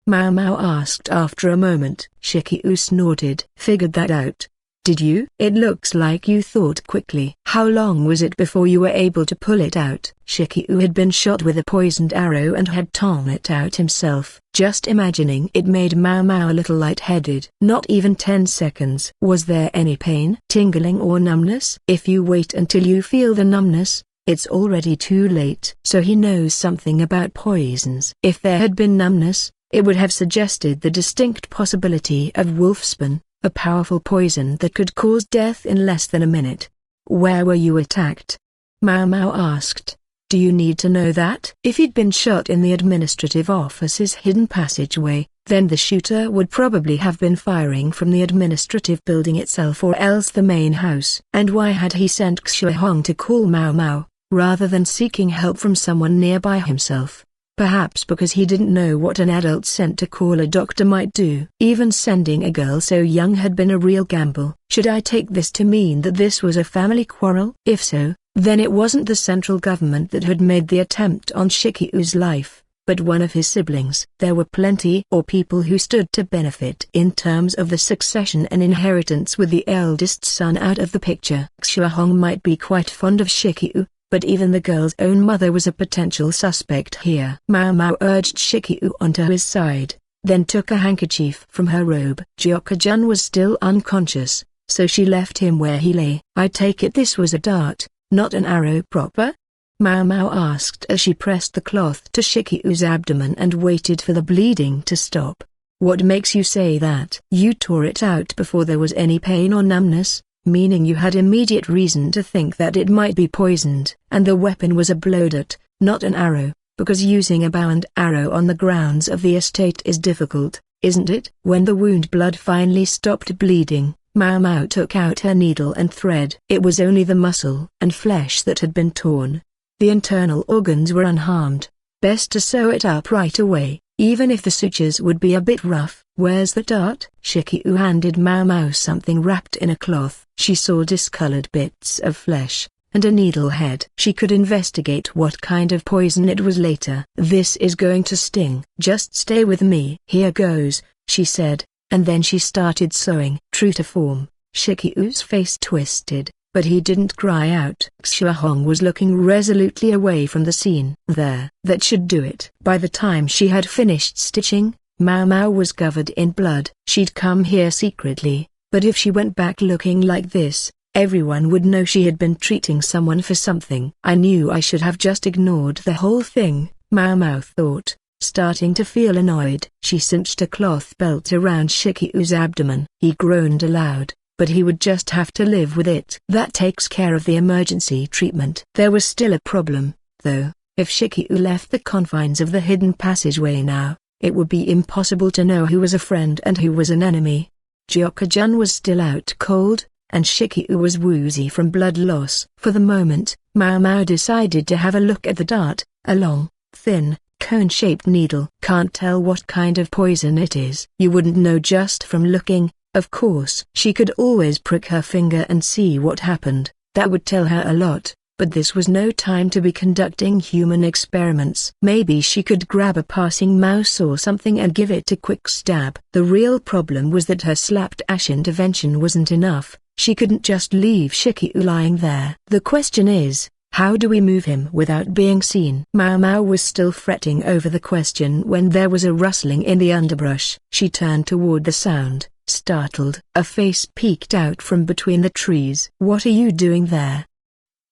Maomao asked after a moment. Shikyu snorted. Figured that out. Did you? It looks like you thought quickly. How long was it before you were able to pull it out? Shikyu had been shot with a poisoned arrow and had torn it out himself. Just imagining it made Maomao a little lightheaded. Not even 10 seconds. Was there any pain, tingling or numbness? If you wait until you feel the numbness, it's already too late. So he knows something about poisons. If there had been numbness, it would have suggested the distinct possibility of wolfsbane, a powerful poison that could cause death in less than a minute. Where were you attacked? Maomao asked. Do you need to know that? If he'd been shot in the administrative office's hidden passageway, then the shooter would probably have been firing from the administrative building itself or else the main house. And why had he sent Xiahong to call Maomao, rather than seeking help from someone nearby himself? Perhaps because he didn't know what an adult sent to call a doctor might do. Even sending a girl so young had been a real gamble. Should I take this to mean that this was a family quarrel? If so, then it wasn't the central government that had made the attempt on Shikyu's life, but one of his siblings. There were plenty or people who stood to benefit in terms of the succession and inheritance with the eldest son out of the picture. Xiahong might be quite fond of Shikyu, but even the girl's own mother was a potential suspect here. Maomao urged Shikyu onto his side, then took a handkerchief from her robe. Gyokujun was still unconscious, so she left him where he lay. "I take it this was a dart, not an arrow proper?" Maomao asked as she pressed the cloth to Shiki-u's abdomen and waited for the bleeding to stop. "What makes you say that?" "You tore it out before there was any pain or numbness, meaning you had immediate reason to think that it might be poisoned. And the weapon was a blow dart, not an arrow, because using a bow and arrow on the grounds of the estate is difficult, isn't it?" When the wound blood finally stopped bleeding, Maomao took out her needle and thread. It was only the muscle and flesh that had been torn. The internal organs were unharmed. Best to sew it up right away, even if the sutures would be a bit rough. "Where's the dart?" Shiki-u handed Maomao something wrapped in a cloth. She saw discolored bits of flesh, and a needle head. She could investigate what kind of poison it was later. "This is going to sting. Just stay with me." "Here goes," she said, and then she started sewing. True to form, Shiki-u's face twisted, but he didn't cry out. Xuehong was looking resolutely away from the scene. "There, that should do it." By the time she had finished stitching, Maomao was covered in blood. She'd come here secretly, but if she went back looking like this, everyone would know she had been treating someone for something. "I knew I should have just ignored the whole thing," Maomao thought, starting to feel annoyed. She cinched a cloth belt around Shiki-u's abdomen. He groaned aloud, but he would just have to live with it. "That takes care of the emergency treatment." There was still a problem, though. If Shiki-u left the confines of the hidden passageway now, it would be impossible to know who was a friend and who was an enemy. Gyokujun was still out cold, and Shiki-u was woozy from blood loss. For the moment, Maomao decided to have a look at the dart, a long, thin, cone-shaped needle. "Can't tell what kind of poison it is." "You wouldn't know just from looking, of course." She could always prick her finger and see what happened. That would tell her a lot, but this was no time to be conducting human experiments. Maybe she could grab a passing mouse or something and give it a quick stab. The real problem was that her slapdash intervention wasn't enough. She couldn't just leave Shiki-u lying there. "The question is, how do we move him without being seen?" Maomao was still fretting over the question when there was a rustling in the underbrush. She turned toward the sound, startled. A face peeked out from between the trees. "What are you doing there?"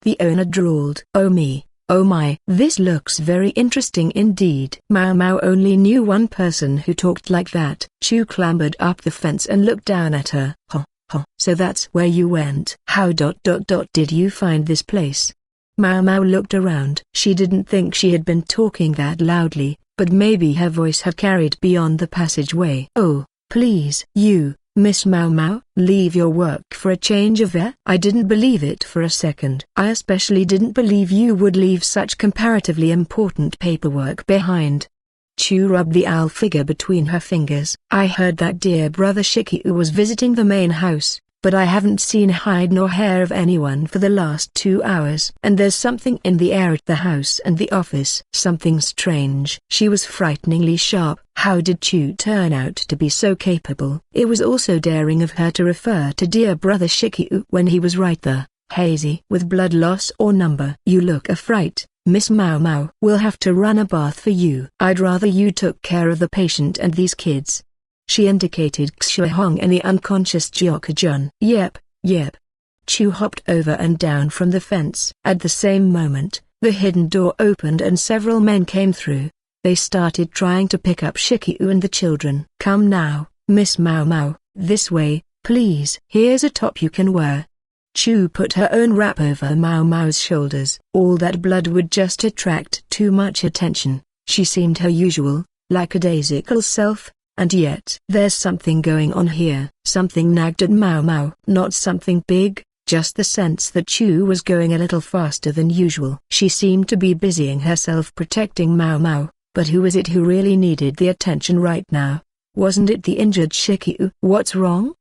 the owner drawled. "Oh me, oh my, this looks very interesting indeed." Maomao only knew one person who talked like that. Chu clambered up the fence and looked down at her. "Huh, huh. So that's where you went. How did you find this place?" Maomao looked around. She didn't think she had been talking that loudly, but maybe her voice had carried beyond the passageway. "Oh, please. You, Miss Maomao, leave your work for a change of air?" "I didn't believe it for a second. I especially didn't believe you would leave such comparatively important paperwork behind." Chu rubbed the owl figure between her fingers. "I heard that dear brother Shiki-u was visiting the main house, but I haven't seen hide nor hair of anyone for the last 2 hours. And there's something in the air at the house and the office. Something strange." She was frighteningly sharp. How did Chu turn out to be so capable? It was also daring of her to refer to dear brother Shiki-u when he was right there, hazy with blood loss or number. "You look a fright, Miss Maomao. We'll have to run a bath for you. I'd rather you took care of the patient and these kids." She indicated Xuehong and the unconscious Gyokujun. Yep. Chu hopped over and down from the fence. At the same moment, the hidden door opened and several men came through. They started trying to pick up Shiki-u and the children. "Come now, Miss Maomao, this way, please. Here's a top you can wear." Chu put her own wrap over Maomao's shoulders. All that blood would just attract too much attention. She seemed her usual, lackadaisical self. And yet, there's something going on here. Something nagged at Maomao. Not something big, just the sense that Chu was going a little faster than usual. She seemed to be busying herself protecting Maomao, but who was it who really needed the attention right now? Wasn't it the injured Shiki-u? "What's wrong?"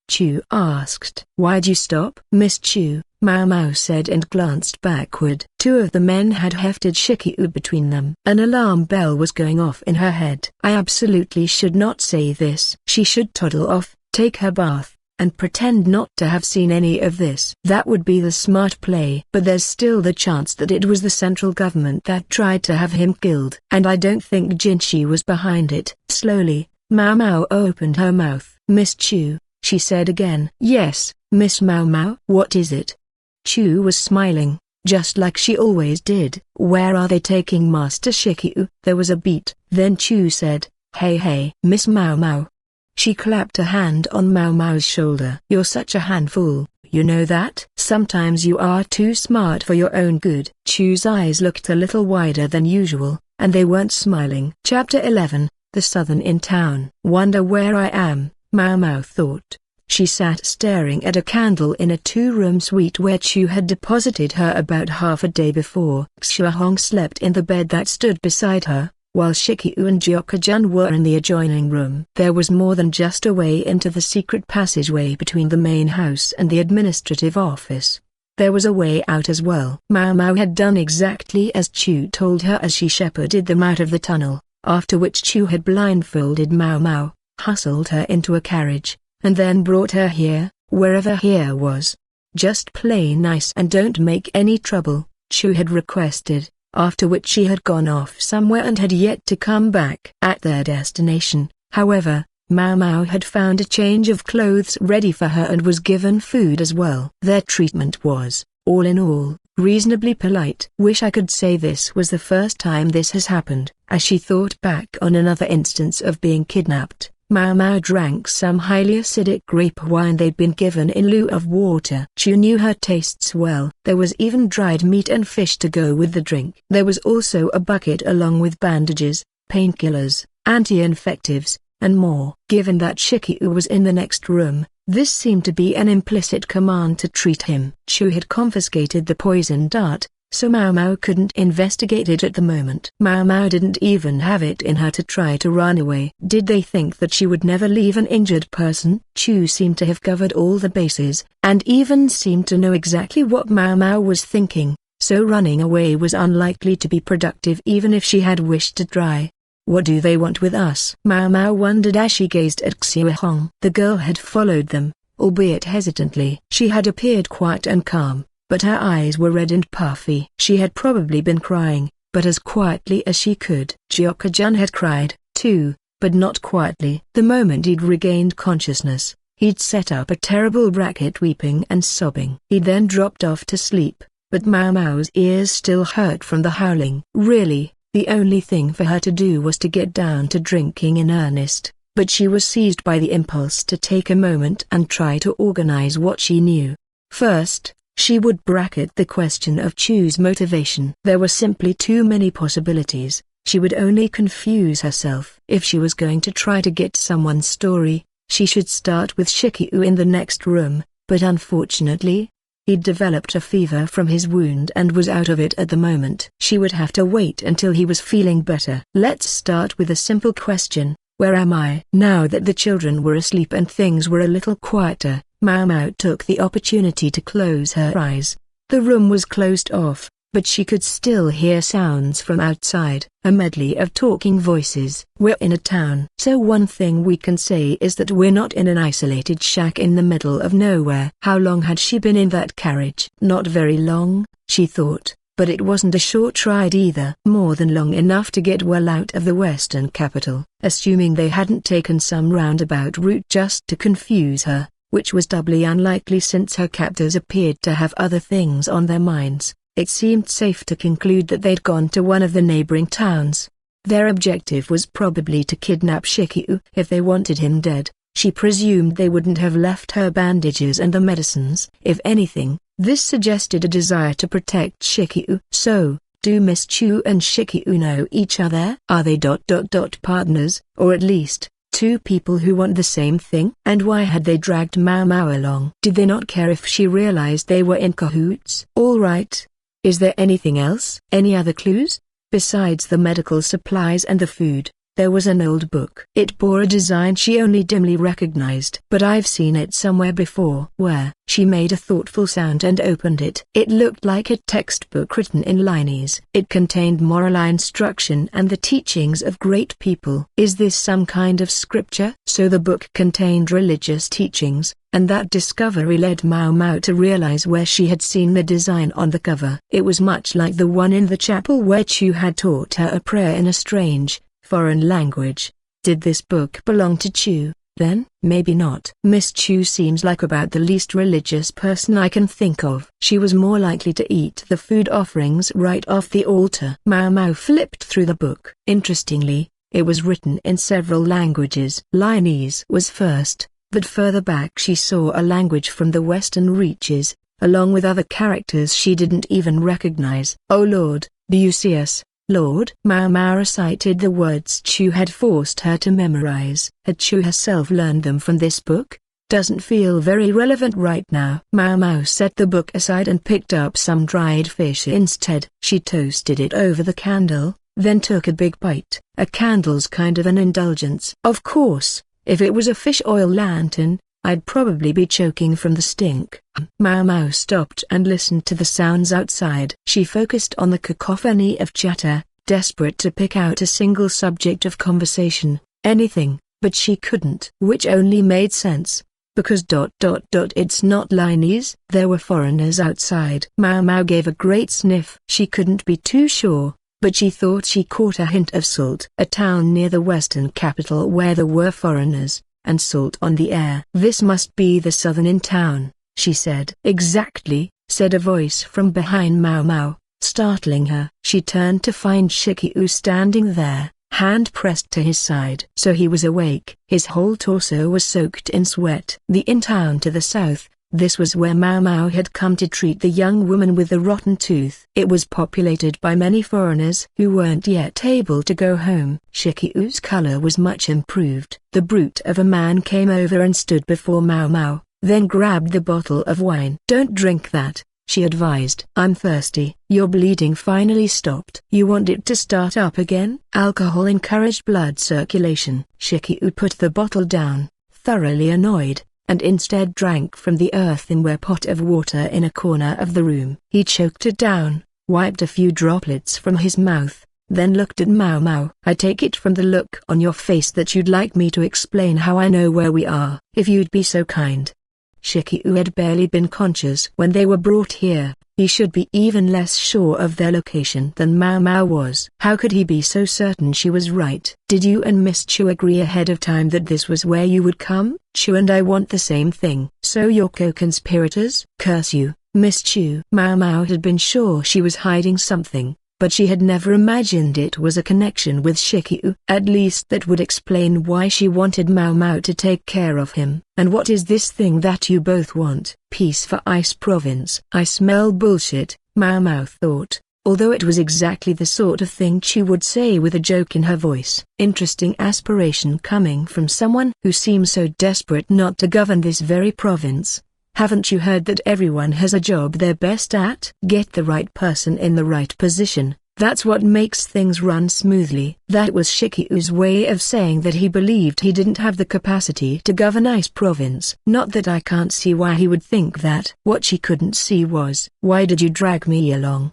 Chu asked. "Why'd you stop?" "Miss Chu," Maomao said and glanced backward. 2 of the men had hefted Shiki-u between them. An alarm bell was going off in her head. I absolutely should not say this. She should toddle off, take her bath, and pretend not to have seen any of this. That would be the smart play. But there's still the chance that it was the central government that tried to have him killed. And I don't think Jinshi was behind it. Slowly, Maomao opened her mouth. "Miss Chu," she said again. "Yes, Miss Maomao." "What is it?" Chu was smiling, just like she always did. "Where are they taking Master Shikyu?" There was a beat. Then Chu said, Hey, Miss Maomao." She clapped a hand on Maomao's shoulder. "You're such a handful, you know that? Sometimes you are too smart for your own good." Chu's eyes looked a little wider than usual, and they weren't smiling. Chapter 11, The Southern in Town. "Wonder where I am," Maomao thought. She sat staring at a candle in a two-room suite where Chu had deposited her about half a day before. Xiahong slept in the bed that stood beside her, while Shikyu and Gyokujun were in the adjoining room. There was more than just a way into the secret passageway between the main house and the administrative office. There was a way out as well. Maomao had done exactly as Chu told her as she shepherded them out of the tunnel, after which Chu had blindfolded Maomao, hustled her into a carriage, and then brought her here, wherever here was. "Just play nice and don't make any trouble," Chu had requested, after which she had gone off somewhere and had yet to come back. At their destination, however, Maomao had found a change of clothes ready for her and was given food as well. Their treatment was, all in all, reasonably polite. "Wish I could say this was the first time this has happened." As she thought back on another instance of being kidnapped, Maomao drank some highly acidic grape wine they'd been given in lieu of water. She knew her tastes well. There was even dried meat and fish to go with the drink. There was also a bucket along with bandages, painkillers, anti-infectives, and more. Given that Shikyu was in the next room, this seemed to be an implicit command to treat him. Chu had confiscated the poison dart, so Maomao couldn't investigate it at the moment. Maomao didn't even have it in her to try to run away. Did they think that she would never leave an injured person? Chu seemed to have covered all the bases, and even seemed to know exactly what Maomao was thinking, so running away was unlikely to be productive even if she had wished to try. "What do they want with us?" Maomao wondered as she gazed at Xiahong. The girl had followed them, albeit hesitantly. She had appeared quiet and calm, but her eyes were red and puffy. She had probably been crying, but as quietly as she could. Gyokujun had cried, too, but not quietly. The moment he'd regained consciousness, he'd set up a terrible racket weeping and sobbing. He then dropped off to sleep, but Maomao's ears still hurt from the howling. Really, the only thing for her to do was to get down to drinking in earnest, but she was seized by the impulse to take a moment and try to organize what she knew. First, she would bracket the question of Chu's motivation. There were simply too many possibilities. She would only confuse herself. If she was going to try to get someone's story, she should start with Shikyu in the next room, but unfortunately, he'd developed a fever from his wound and was out of it at the moment. She would have to wait until he was feeling better. Let's start with a simple question: where am I? Now that the children were asleep and things were a little quieter, Maomao took the opportunity to close her eyes. The room was closed off, but she could still hear sounds from outside, a medley of talking voices. "We're in a town. So one thing we can say is that we're not in an isolated shack in the middle of nowhere." How long had she been in that carriage? Not very long, she thought, but it wasn't a short ride either. More than long enough to get well out of the western capital, assuming they hadn't taken some roundabout route just to confuse her, which was doubly unlikely since her captors appeared to have other things on their minds. It seemed safe to conclude that they'd gone to one of the neighboring towns. Their objective was probably to kidnap Shikyu. If they wanted him dead, she presumed they wouldn't have left her bandages and the medicines. If anything, this suggested a desire to protect Shikyu. So, do Miss Chu and Shikyu know each other? Are they partners, or at least two people who want the same thing? And why had they dragged Maomao along? Did they not care if she realized they were in cahoots? All right. Is there anything else? Any other clues? Besides the medical supplies and the food, there was an old book. It bore a design she only dimly recognized. But I've seen it somewhere before. Where? She made a thoughtful sound and opened it. It looked like a textbook written in Linese. It contained moral instruction and the teachings of great people. Is this some kind of scripture? So the book contained religious teachings, and that discovery led Maomao to realize where she had seen the design on the cover. It was much like the one in the chapel where Chu had taught her a prayer in a strange, foreign language. Did this book belong to Chu, then? Maybe not. Miss Chu seems like about the least religious person I can think of. She was more likely to eat the food offerings right off the altar. Maomao flipped through the book. Interestingly, it was written in several languages. Linese was first, but further back she saw a language from the western reaches, along with other characters she didn't even recognize. "Oh Lord, do you see us, Lord?" Maomao recited the words Chu had forced her to memorize. Had Chu herself learned them from this book? Doesn't feel very relevant right now. Maomao set the book aside and picked up some dried fish instead. She toasted it over the candle, then took a big bite. A candle's kind of an indulgence. Of course, if it was a fish oil lantern, I'd probably be choking from the stink. Maomao stopped and listened to the sounds outside. She focused on the cacophony of chatter, desperate to pick out a single subject of conversation, anything, but she couldn't. Which only made sense, because it's not Linese. There were foreigners outside. Maomao gave a great sniff. She couldn't be too sure, but she thought she caught a hint of salt. A town near the western capital where there were foreigners, and salt on the air. "This must be the southern in town," she said. "Exactly," said a voice from behind Maomao, startling her. She turned to find Gyokuen standing there, hand pressed to his side. So he was awake. His whole torso was soaked in sweat. The in-town to the south, this was where Maomao had come to treat the young woman with the rotten tooth. It was populated by many foreigners who weren't yet able to go home. Gyokou's color was much improved. The brute of a man came over and stood before Maomao, then grabbed the bottle of wine. "Don't drink that," she advised. "I'm thirsty." "Your bleeding finally stopped. You want it to start up again?" Alcohol encouraged blood circulation. Gyoku-ou put the bottle down, thoroughly annoyed, and instead drank from the earthenware pot of water in a corner of the room. He choked it down, wiped a few droplets from his mouth, then looked at Maomao. "I take it from the look on your face that you'd like me to explain how I know where we are. If you'd be so kind." Gyokuen had barely been conscious when they were brought here. He should be even less sure of their location than Maomao was. How could he be so certain she was right? "Did you and Miss Chu agree ahead of time that this was where you would come?" "Chu and I want the same thing." "So you're co-conspirators?" "Curse you, Miss Chu." Maomao had been sure she was hiding something, but she had never imagined it was a connection with Gyokuen. At least that would explain why she wanted Maomao to take care of him. "And what is this thing that you both want?" "Peace for I-sei Province." "I smell bullshit," Maomao thought, although it was exactly the sort of thing Chu would say with a joke in her voice. Interesting aspiration coming from someone who seems so desperate not to govern this very province. "Haven't you heard that everyone has a job they're best at? Get the right person in the right position, that's what makes things run smoothly." That was Gyokou's way of saying that he believed he didn't have the capacity to govern I-sei Province. Not that I can't see why he would think that. What she couldn't see was, "Why did you drag me along?"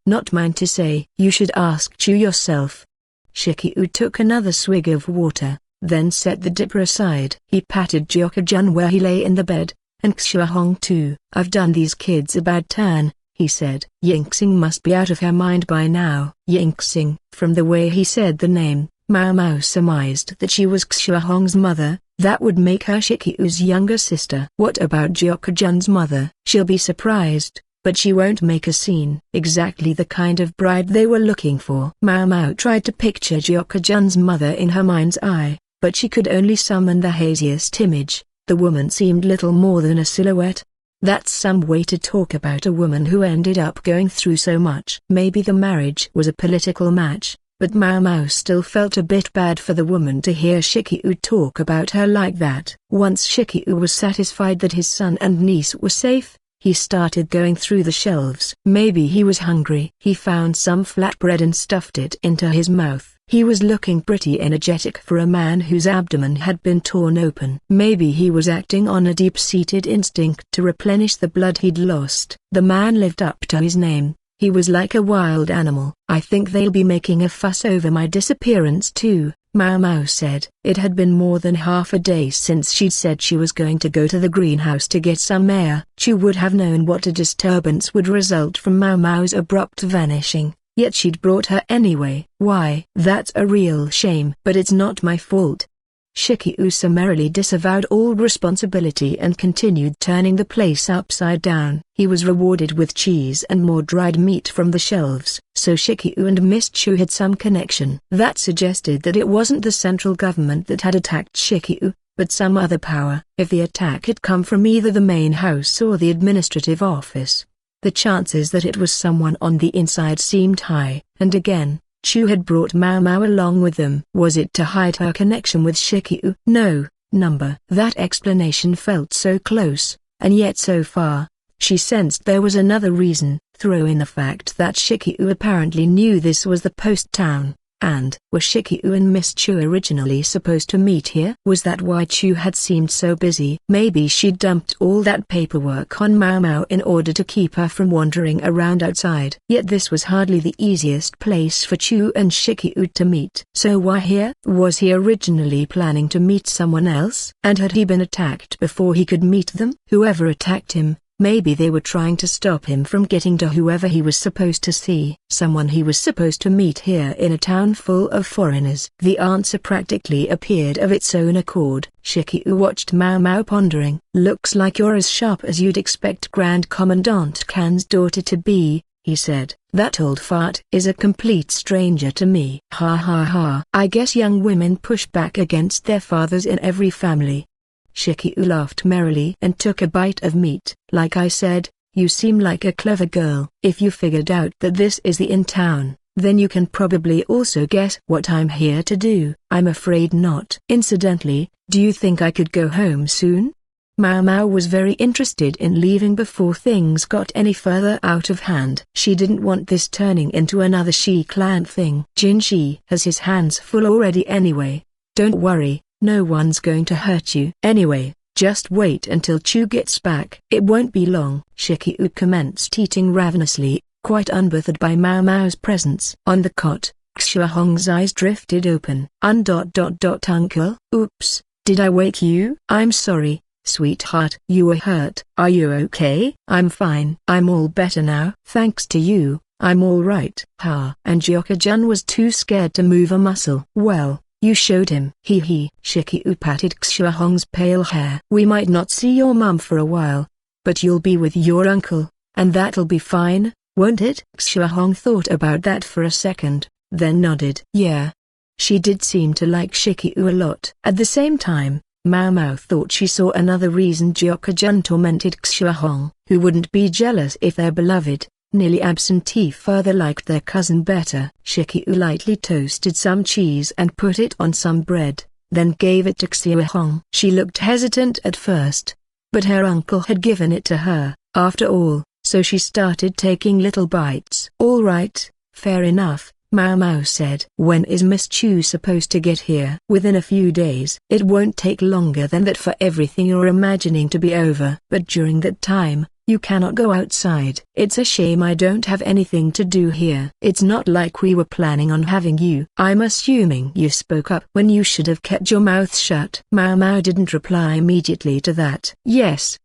Not mine to say. You should ask Chu yourself." Gyoku took another swig of water, then set the dipper aside. He patted Gyokujun where he lay in the bed, and Xiahong too. "I've done these kids a bad turn," he said. "Yingxing must be out of her mind by now." Yingxing. From the way he said the name, Maomao surmised that she was Xiahong's mother. That would make her Gyokou's younger sister. "What about Gyokujun's mother?" "She'll be surprised, but she won't make a scene." Exactly the kind of bride they were looking for. Maomao tried to picture Gyokujun's mother in her mind's eye, but she could only summon the haziest image. The woman seemed little more than a silhouette. That's some way to talk about a woman who ended up going through so much. Maybe the marriage was a political match, but Maomao still felt a bit bad for the woman to hear Gyokuen talk about her like that. Once Gyokuen was satisfied that his son and niece were safe, he started going through the shelves. Maybe he was hungry. He found some flatbread and stuffed it into his mouth. He was looking pretty energetic for a man whose abdomen had been torn open. Maybe he was acting on a deep-seated instinct to replenish the blood he'd lost. The man lived up to his name. He was like a wild animal. "I think they'll be making a fuss over my disappearance too," Maomao said. It had been more than half a day since she'd said she was going to go to the greenhouse to get some air. Chu would have known what a disturbance would result from Maomao's abrupt vanishing. yet she'd brought her anyway. Why? That's a real shame. But it's not my fault. Gyokuen summarily disavowed all responsibility and continued turning the place upside down. He was rewarded with cheese and more dried meat from the shelves, so Gyokuen and Miss Chu had some connection. That suggested that it wasn't the central government that had attacked Gyokuen, but some other power. If the attack had come from either the main house or the administrative office, the chances that it was someone on the inside seemed high. And again, Chu had brought Maomao along with them. Was it to hide her connection with Gyokuen? No, number. That explanation felt so close, and yet so far. She sensed there was another reason. Throw in the fact that Gyokuen apparently knew this was the post town. And were Gyokuen and Miss Chu originally supposed to meet here? Was that why Chu had seemed so busy? Maybe she'd dumped all that paperwork on Maomao in order to keep her from wandering around outside. Yet this was hardly the easiest place for Chu and Gyokuen to meet. So why here? Was he originally planning to meet someone else? And had he been attacked before he could meet them? Whoever attacked him, maybe they were trying to stop him from getting to whoever he was supposed to see. Someone he was supposed to meet here in a town full of foreigners. The answer practically appeared of its own accord. Gyokuen watched Maomao pondering. Looks like you're as sharp as you'd expect Grand Commandant Kan's daughter to be, he said. That old fart is a complete stranger to me. Ha ha ha. I guess young women push back against their fathers in every family. Gyokuen laughed merrily and took a bite of meat. Like I said, you seem like a clever girl. If you figured out that this is the inn town, then you can probably also guess what I'm here to do. I'm afraid not. Incidentally, do you think I could go home soon? Maomao was very interested in leaving before things got any further out of hand. She didn't want this turning into another Shi clan thing. Jinshi has his hands full already anyway. Don't worry. No one's going to hurt you. Anyway, just wait until Chu gets back. It won't be long. Gyokuen commenced eating ravenously, quite unbothered by Maomao's presence. On the cot, Gyokuen eyes drifted open. Uncle, oops, did I wake you? I'm sorry, sweetheart. You were hurt. Are you okay? I'm fine. I'm all better now. Thanks to you, I'm all right. Ha. And Gyokuen was too scared to move a muscle. Well, you showed him. He. Gyokuen patted Gyokwen's pale hair. We might not see your mum for a while, but you'll be with your uncle, and that'll be fine, won't it? Gyokuen thought about that for a second, then nodded. Yeah. She did seem to like Gyokuen a lot. At the same time, Maomao thought she saw another reason Gyokuen tormented Gyokuen. Who wouldn't be jealous if their beloved, nearly absentee father liked their cousin better? Gyokuen lightly toasted some cheese and put it on some bread, then gave it to Gyokuen. She looked hesitant at first, but her uncle had given it to her, after all, so she started taking little bites. All right, fair enough, Maomao said. When is Miss Chu supposed to get here? Within a few days. It won't take longer than that for everything you're imagining to be over. But during that time, you cannot go outside. It's a shame I don't have anything to do here. It's not like we were planning on having you. I'm assuming you spoke up when you should have kept your mouth shut. Maomao didn't reply immediately to that. Yes,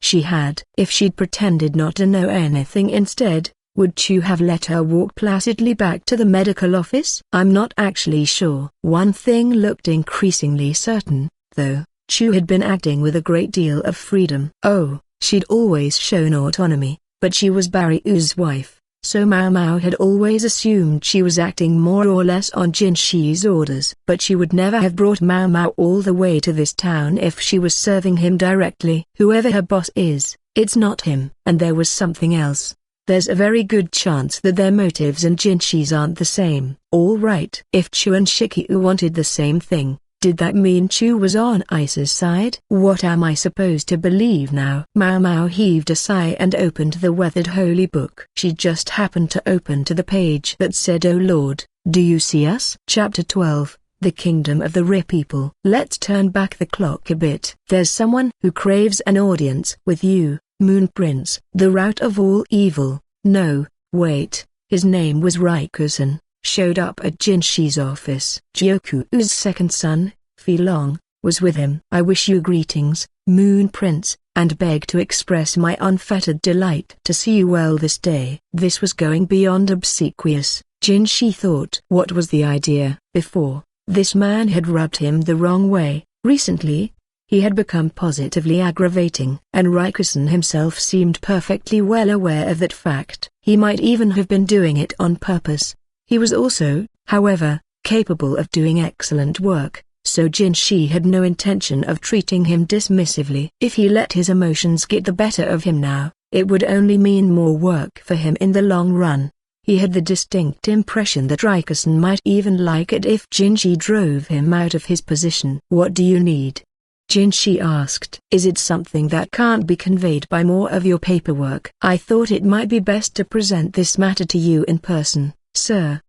she had. If she'd pretended not to know anything instead, would Chu have let her walk placidly back to the medical office? I'm not actually sure. One thing looked increasingly certain, though. Chu had been acting with a great deal of freedom. Oh. She'd always shown autonomy, but she was Baryu's wife, so Maomao had always assumed she was acting more or less on Jinshi's orders. But she would never have brought Maomao all the way to this town if she was serving him directly. Whoever her boss is, it's not him. And there was something else. There's a very good chance that their motives and Jinshi's aren't the same. All right. If Chu and Gyokuen wanted the same thing, did that mean Chu was on I-sei's side? What am I supposed to believe now? Maomao heaved a sigh and opened the weathered holy book. She just happened to open to the page that said, "Oh Lord, do you see us?" Chapter 12, The Kingdom of the Ri People. Let's turn back the clock a bit. There's someone who craves an audience with you, Moon Prince. The root of all evil. No, wait, his name was Rikusen. Showed up at Jinshi's office. Gyoku-ou's second son, Filong, was with him. I wish you greetings, Moon Prince, and beg to express my unfettered delight to see you well this day. This was going beyond obsequious, Jinshi thought. What was the idea? Before, this man had rubbed him the wrong way. Recently, he had become positively aggravating, and Rikusen himself seemed perfectly well aware of that fact. He might even have been doing it on purpose. He was also, however, capable of doing excellent work, so Jinshi had no intention of treating him dismissively. If he let his emotions get the better of him now, it would only mean more work for him in the long run. He had the distinct impression that Rikusen might even like it if Jinshi drove him out of his position. What do you need? Jinshi asked. Is it something that can't be conveyed by more of your paperwork? I thought it might be best to present this matter to you in person, sir.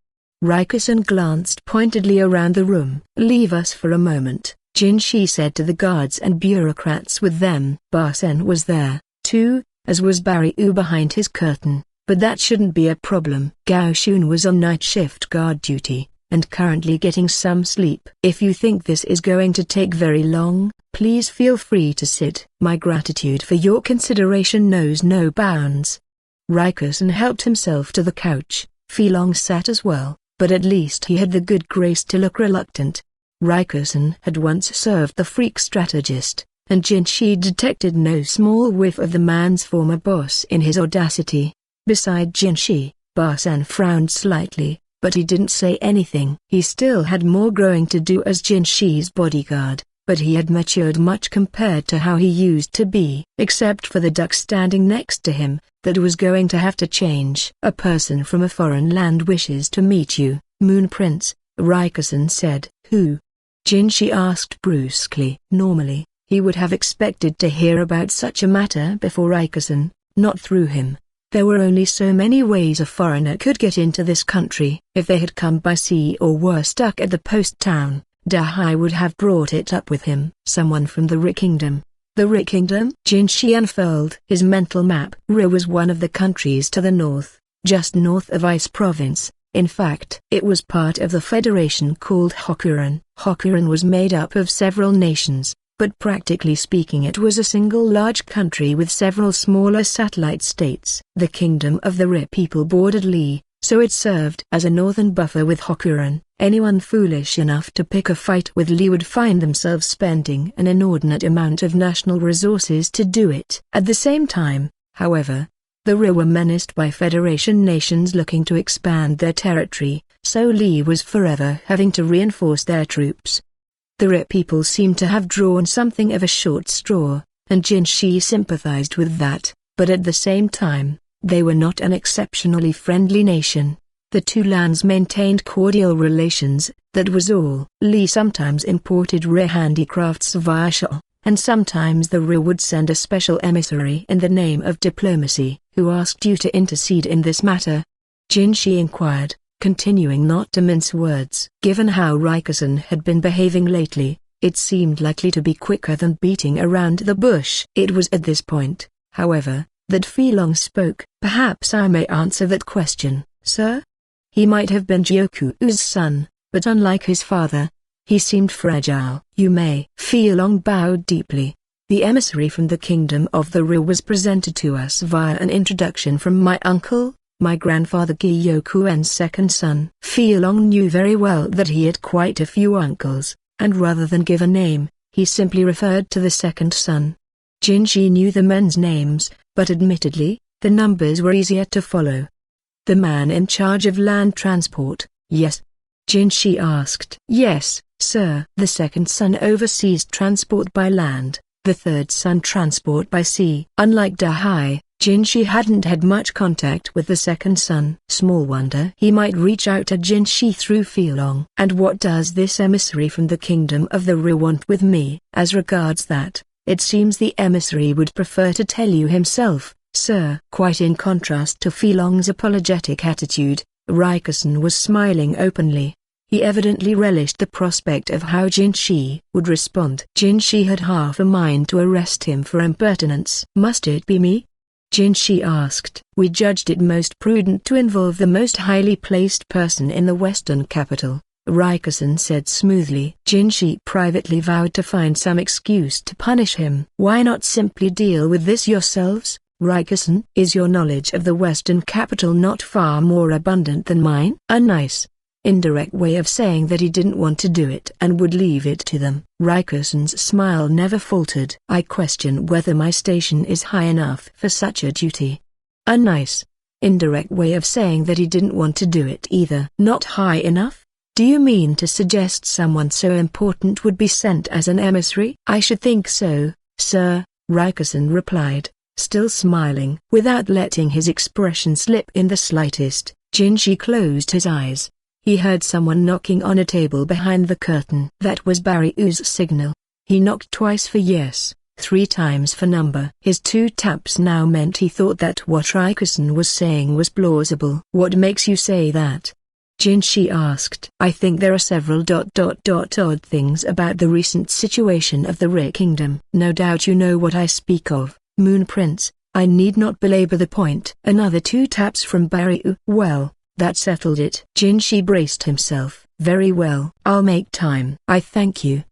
Rikusen glanced pointedly around the room. Leave us for a moment, Jinshi said to the guards and bureaucrats with them. Basen was there, too, as was Barryu behind his curtain, but that shouldn't be a problem. Gao-shun was on night shift guard duty, and currently getting some sleep. If you think this is going to take very long, please feel free to sit. My gratitude for your consideration knows no bounds. Rikusen helped himself to the couch. Filong sat as well, but at least he had the good grace to look reluctant. Rikusen had once served the freak strategist, and Jinshi detected no small whiff of the man's former boss in his audacity. Beside Jinshi, Basen frowned slightly, but he didn't say anything. He still had more growing to do as Jinshi's bodyguard, but he had matured much compared to how he used to be. Except for the duck standing next to him, that was going to have to change. A person from a foreign land wishes to meet you, Moon Prince, Rikusen said. Who? Jinshi asked brusquely. Normally, he would have expected to hear about such a matter before Rikusen, not through him. There were only so many ways a foreigner could get into this country. If they had come by sea or were stuck at the post town, Dahai would have brought it up with him. Someone from the Ri Kingdom. The Ri Kingdom? Jinshi unfurled his mental map. Ri was one of the countries to the north, just north of I-sei Province. In fact, it was part of the federation called Gyokuen. Gyokuen was made up of several nations, but practically speaking it was a single large country with several smaller satellite states. The kingdom of the Ri people bordered Li, so it served as a northern buffer with Gyokuen. Anyone foolish enough to pick a fight with Li would find themselves spending an inordinate amount of national resources to do it. At the same time, however, the Ri were menaced by Federation nations looking to expand their territory, so Li was forever having to reinforce their troops. The Ri people seemed to have drawn something of a short straw, and Jinshi sympathized with that, but at the same time, they were not an exceptionally friendly nation. The two lands maintained cordial relations, that was all. Li sometimes imported Ri handicrafts via Shaw, and sometimes the Ri would send a special emissary in the name of diplomacy. Who asked you to intercede in this matter? Jinshi inquired, continuing not to mince words. Given how Rikusen had been behaving lately, it seemed likely to be quicker than beating around the bush. It was at this point, however, that Filong spoke. Perhaps I may answer that question, sir? He might have been Gyoku-ou's son, but unlike his father, he seemed fragile. You may. Filong bowed deeply. The emissary from the kingdom of the Ri was presented to us via an introduction from my uncle, my grandfather Gyokuen's second son. Filong knew very well that he had quite a few uncles, and rather than give a name, he simply referred to the second son. Jinshi knew the men's names, but admittedly, the numbers were easier to follow. The man in charge of land transport, yes? Jinshi asked. Yes, sir. The second son oversees transport by land, the third son transport by sea. Unlike Dahai, Jinshi hadn't had much contact with the second son. Small wonder he might reach out to Jinshi through Filong. And what does this emissary from the kingdom of the Ri want with me? As regards that, it seems the emissary would prefer to tell you himself, sir. Quite in contrast to Filong's apologetic attitude, Rikusen was smiling openly. He evidently relished the prospect of how Jinshi would respond. Jinshi had half a mind to arrest him for impertinence. Must it be me? Jinshi asked. We judged it most prudent to involve the most highly placed person in the western capital, Rikusen said smoothly. Jinshi privately vowed to find some excuse to punish him. Why not simply deal with this yourselves, Rikusen? Is your knowledge of the Western capital not far more abundant than mine? A nice, indirect way of saying that he didn't want to do it and would leave it to them. Rikusen's smile never faltered. I question whether my station is high enough for such a duty. A nice, indirect way of saying that he didn't want to do it either. Not high enough? Do you mean to suggest someone so important would be sent as an emissary? I should think so, sir, Rikusen replied, still smiling. Without letting his expression slip in the slightest, Jinshi closed his eyes. He heard someone knocking on a table behind the curtain. That was Baryu's signal. He knocked twice for yes, 3 times for number. His 2 taps now meant he thought that what Rikusen was saying was plausible. What makes you say that? Jinshi asked. I think there are several odd things about the recent situation of the Ri Kingdom. No doubt you know what I speak of, Moon Prince. I need not belabor the point. Another 2 taps from Baryu. Well, that settled it. Jinshi braced himself. Very well. I'll make time. I thank you.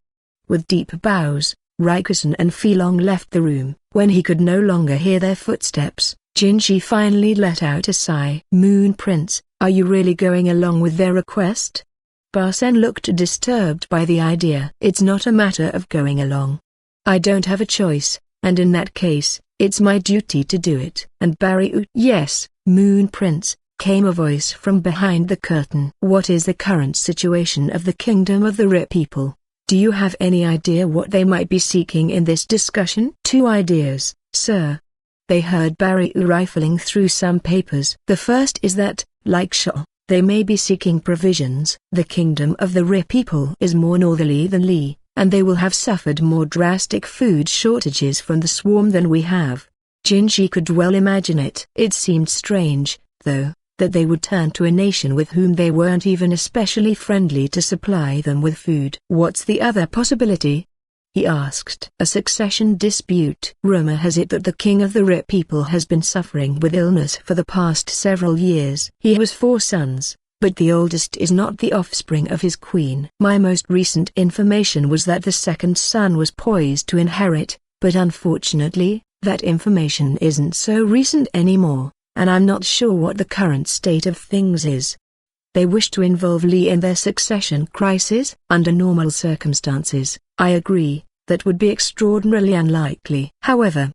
With deep bows, Rikusen and Filong left the room. When he could no longer hear their footsteps, Jinshi finally let out a sigh. Moon Prince, are you really going along with their request? Barsen looked disturbed by the idea. It's not a matter of going along. I don't have a choice, and in that case, it's my duty to do it. And Baryu? Yes, Moon Prince, came a voice from behind the curtain. What is the current situation of the kingdom of the Ri people? Do you have any idea what they might be seeking in this discussion? 2 ideas, sir. They heard Baryu rifling through some papers. The first is that, like Shaw, they may be seeking provisions. The kingdom of the Ri people is more northerly than Li, and they will have suffered more drastic food shortages from the swarm than we have. Jinshi could well imagine it. It seemed strange, though, that they would turn to a nation with whom they weren't even especially friendly to supply them with food. What's the other possibility? He asked. A succession dispute. Rumor has it that the king of the Ri people has been suffering with illness for the past several years. He has 4 sons, but the oldest is not the offspring of his queen. My most recent information was that the 2nd son was poised to inherit, but unfortunately, that information isn't so recent anymore, and I'm not sure what the current state of things is. They wish to involve Li in their succession crisis? Under normal circumstances, I agree, that would be extraordinarily unlikely. However,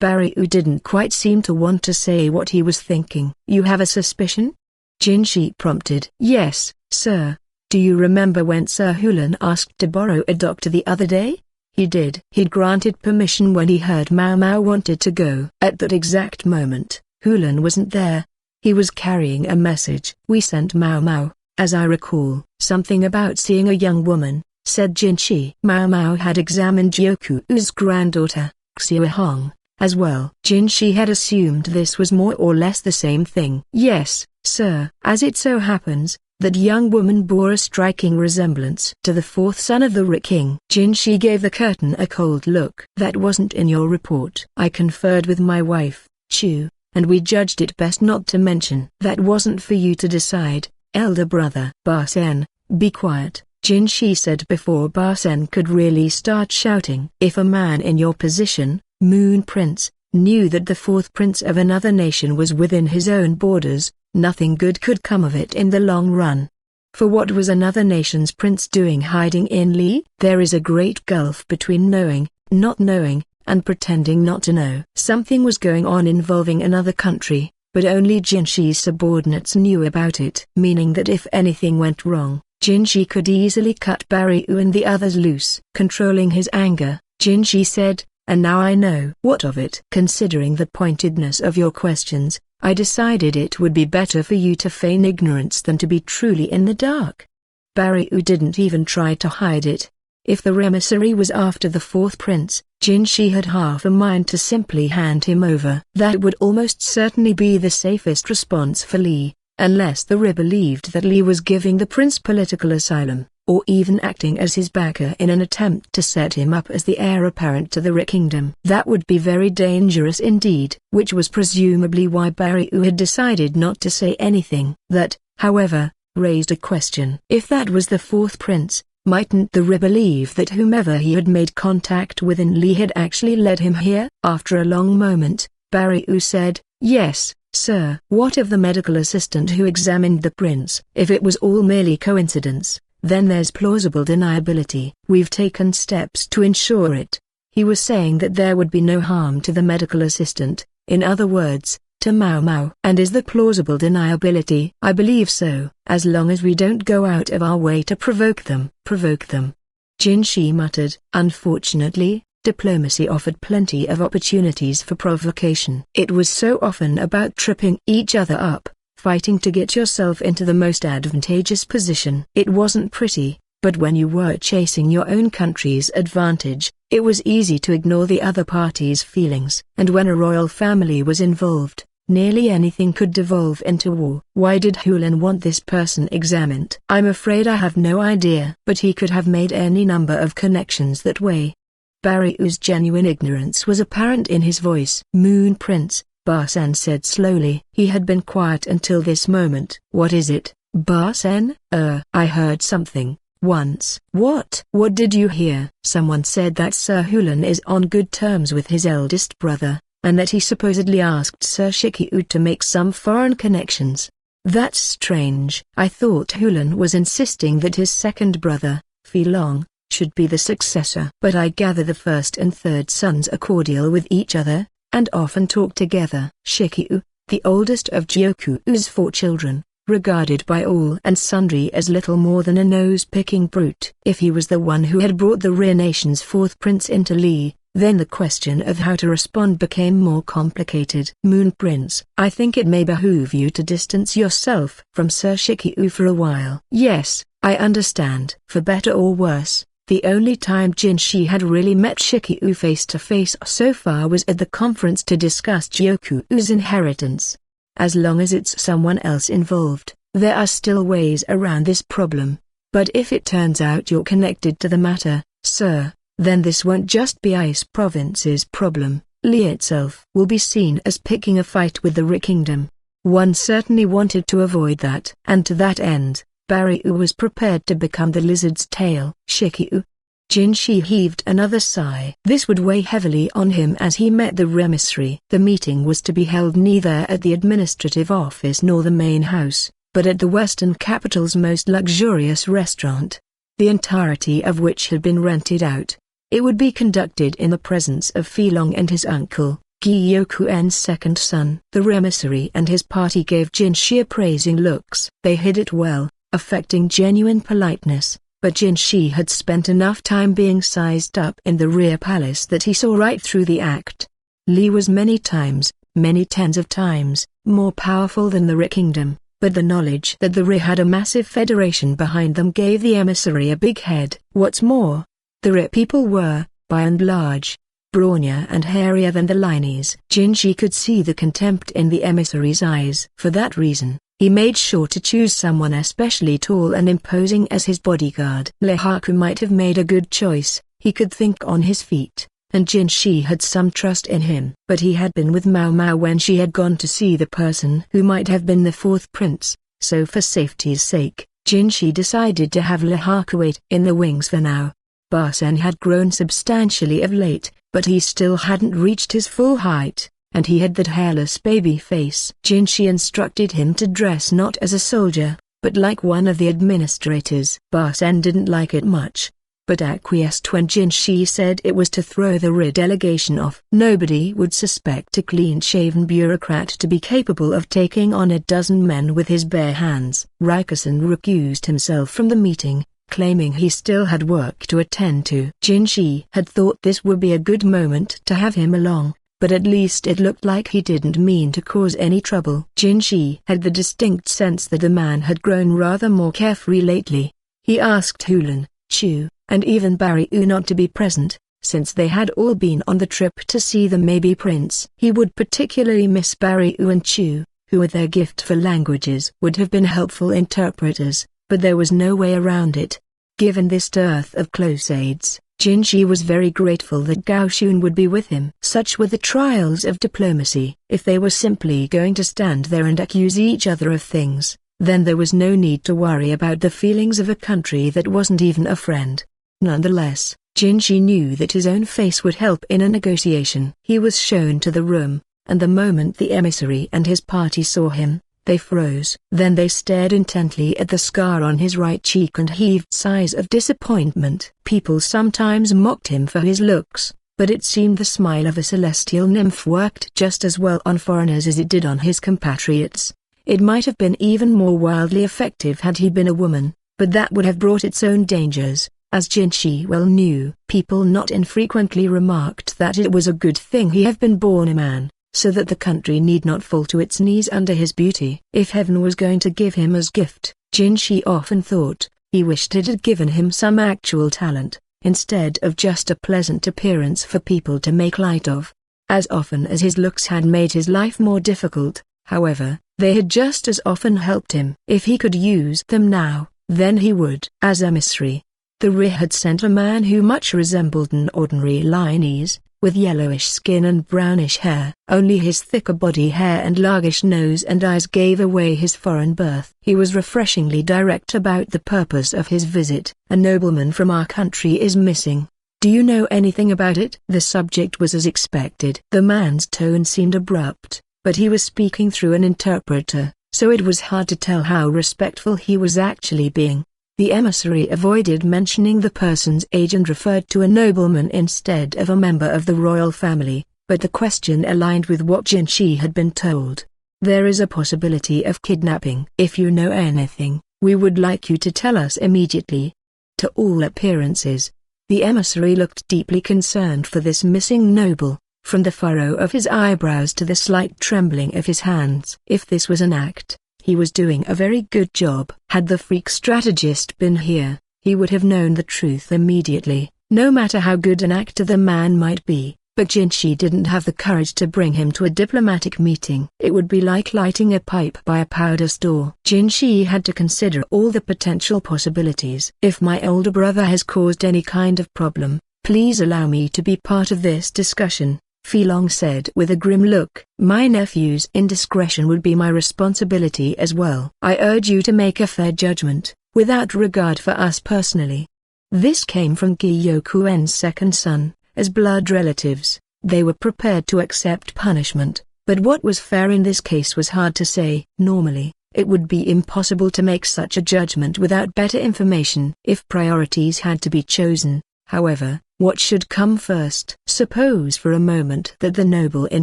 Baryu didn't quite seem to want to say what he was thinking. You have a suspicion? Jinshi prompted. Yes, sir. Do you remember when Sir Hulan asked to borrow a doctor the other day? He did. He'd granted permission when he heard Maomao wanted to go. At that exact moment, Hulan wasn't there. He was carrying a message. We sent Maomao, as I recall. Something about seeing a young woman, said Jinshi. Maomao had examined Gyoku-ou's granddaughter, Xiao, as well. Jinshi had assumed this was more or less the same thing. Yes, sir. As it so happens, that young woman bore a striking resemblance to the 4th son of the Ri king. Jinshi gave the curtain a cold look. That wasn't in your report. I conferred with my wife, Chu, and we judged it best not to mention. That wasn't for you to decide, elder brother. Barsen, be quiet, Jinshi said before Barsen could really start shouting. If a man in your position, Moon Prince, knew that the 4th prince of another nation was within his own borders, nothing good could come of it in the long run. For what was another nation's prince doing hiding in Li? There is a great gulf between knowing, not knowing, and pretending not to know. Something was going on involving another country, but only Jinshi's subordinates knew about it. Meaning that if anything went wrong, Jinshi could easily cut Baryu and the others loose. Controlling his anger, Jinshi said, and now I know. What of it? Considering the pointedness of your questions, I decided it would be better for you to feign ignorance than to be truly in the dark. Baryu didn't even try to hide it. If the emissary was after the 4th prince, Jinshi had half a mind to simply hand him over. That would almost certainly be the safest response for Li, unless the Ri believed that Li was giving the prince political asylum, or even acting as his backer in an attempt to set him up as the heir apparent to the Ri kingdom. That would be very dangerous indeed, which was presumably why Baryu had decided not to say anything. That, however, raised a question. If that was the fourth prince, mightn't the Ri believe that whomever he had made contact with in Li had actually led him here? After a long moment, Barry-oo said, "Yes, sir." "What of the medical assistant who examined the prince?" "If it was all merely coincidence, then there's plausible deniability. We've taken steps to ensure it." He was saying that there would be no harm to the medical assistant, in other words, to Maomao. "And is the plausible deniability?" "I believe so, as long as we don't go out of our way to provoke them." "Provoke them?" Jinshi muttered. Unfortunately, diplomacy offered plenty of opportunities for provocation. It was so often about tripping each other up, fighting to get yourself into the most advantageous position. It wasn't pretty, but when you were chasing your own country's advantage, it was easy to ignore the other party's feelings. And when a royal family was involved, nearly anything could devolve into war. Why did Hulan want this person examined? I'm afraid I have no idea. But he could have made any number of connections that way. Barry-oo's genuine ignorance was apparent in his voice. "Moon Prince," Ba-sen said slowly. He had been quiet until this moment. "What is it, Ba-sen?" I heard something, once." "What? What did you hear?" "Someone said that Sir Hulan is on good terms with his eldest brother, and that he supposedly asked Sir Gyoku-ou to make some foreign connections." "That's strange. I thought Hulan was insisting that his second brother, Long, should be the successor. But I gather the first and third sons are cordial with each other, and often talk together." Gyoku-ou, the oldest of Gyoku-ou's 4 children, regarded by all and sundry as little more than a nose-picking brute. If he was the one who had brought the Ri nation's 4th prince into Li, then the question of how to respond became more complicated. "Moon Prince, I think it may behoove you to distance yourself from Sir Gyoku-ou for a while." "Yes, I understand." For better or worse, the only time Jinshi had really met Gyoku-ou face to face so far was at the conference to discuss Gyoku-ou's inheritance. As long as it's someone else involved, there are still ways around this problem. But if it turns out you're connected to the matter, sir, then this won't just be I-sei Province's problem. Li itself will be seen as picking a fight with the Ri Kingdom. One certainly wanted to avoid that. And to that end, Barry-oo was prepared to become the lizard's tail. Gyoku-ou. Jinshi heaved another sigh. This would weigh heavily on him as he met the emissary. The meeting was to be held neither at the administrative office nor the main house, but at the western capital's most luxurious restaurant, the entirety of which had been rented out. It would be conducted in the presence of Long and his uncle, Gyokuen's second son. The emissary and his party gave Jinshi appraising looks. They hid it well, affecting genuine politeness, but Jinshi had spent enough time being sized up in the rear palace that he saw right through the act. Li was many times, many tens of times, more powerful than the Ri Kingdom, but the knowledge that the Ri had a massive federation behind them gave the emissary a big head. What's more, the Ri people were, by and large, brawnier and hairier than the Lineys. Jinshi could see the contempt in the emissary's eyes. For that reason, he made sure to choose someone especially tall and imposing as his bodyguard. Lehaku might have made a good choice. He could think on his feet, and Jinshi had some trust in him. But he had been with Maomao when she had gone to see the person who might have been the 4th prince, so for safety's sake, Jinshi decided to have Lehaku wait in the wings for now. Ba-sen had grown substantially of late, but he still hadn't reached his full height, and he had that hairless baby face. Jinshi instructed him to dress not as a soldier, but like one of the administrators. Ba-sen didn't like it much, but acquiesced when Jinshi said it was to throw the Ri delegation off. Nobody would suspect a clean-shaven bureaucrat to be capable of taking on a dozen men with his bare hands. Rikusen recused himself from the meeting, claiming he still had work to attend to. Jinshi had thought this would be a good moment to have him along, but at least it looked like he didn't mean to cause any trouble. Jinshi had the distinct sense that the man had grown rather more carefree lately. He asked Hulan, Chu, and even Barry-oo not to be present, since they had all been on the trip to see the maybe prince. He would particularly miss Barry-oo and Chu, who with their gift for languages would have been helpful interpreters, but there was no way around it. Given this dearth of close aids, Jinshi was very grateful that Gao-shun would be with him. Such were the trials of diplomacy. If they were simply going to stand there and accuse each other of things, Then there was no need to worry about the feelings of a country that wasn't even a friend. Nonetheless, Jinshi knew that his own face would help in a negotiation. He was shown to the room, and the moment the emissary and his party saw him, they froze. Then they stared intently at the scar on his right cheek and heaved sighs of disappointment. People sometimes mocked him for his looks, but it seemed the smile of a celestial nymph worked just as well on foreigners as it did on his compatriots. It might have been even more wildly effective had he been a woman, but that would have brought its own dangers. As Jinshi well knew, people not infrequently remarked that it was a good thing he had been born a man, so that the country need not fall to its knees under his beauty. If heaven was going to give him as gift, Jinshi often thought, he wished it had given him some actual talent, instead of just a pleasant appearance for people to make light of. As often as his looks had made his life more difficult, however, they had just as often helped him. If he could use them now, then he would. As emissary, the Ri had sent a man who much resembled an ordinary Linese, with yellowish skin and brownish hair. Only his thicker body hair and largish nose and eyes gave away his foreign birth. He was refreshingly direct about the purpose of his visit. A nobleman from our country is missing. Do you know anything about it? The subject was as expected. The man's tone seemed abrupt, but he was speaking through an interpreter, so it was hard to tell how respectful he was actually being. The emissary avoided mentioning the person's age and referred to a nobleman instead of a member of the royal family, but the question aligned with what Jinshi had been told. There is a possibility of kidnapping. If you know anything, we would like you to tell us immediately. To all appearances, the emissary looked deeply concerned for this missing noble, from the furrow of his eyebrows to the slight trembling of his hands. If this was an act, he was doing a very good job. Had the freak strategist been here, he would have known the truth immediately, no matter how good an actor the man might be. But Jinshi didn't have the courage to bring him to a diplomatic meeting. It would be like lighting a pipe by a powder store. Jinshi had to consider all the potential possibilities. If my older brother has caused any kind of problem, please allow me to be part of this discussion, Filong said with a grim look. My nephew's indiscretion would be my responsibility as well. I urge you to make a fair judgment, without regard for us personally. This came from Gyokuen's second son. As blood relatives, they were prepared to accept punishment, but what was fair in this case was hard to say. Normally, it would be impossible to make such a judgment without better information. If priorities had to be chosen, however, what should come first? Suppose for a moment that the noble in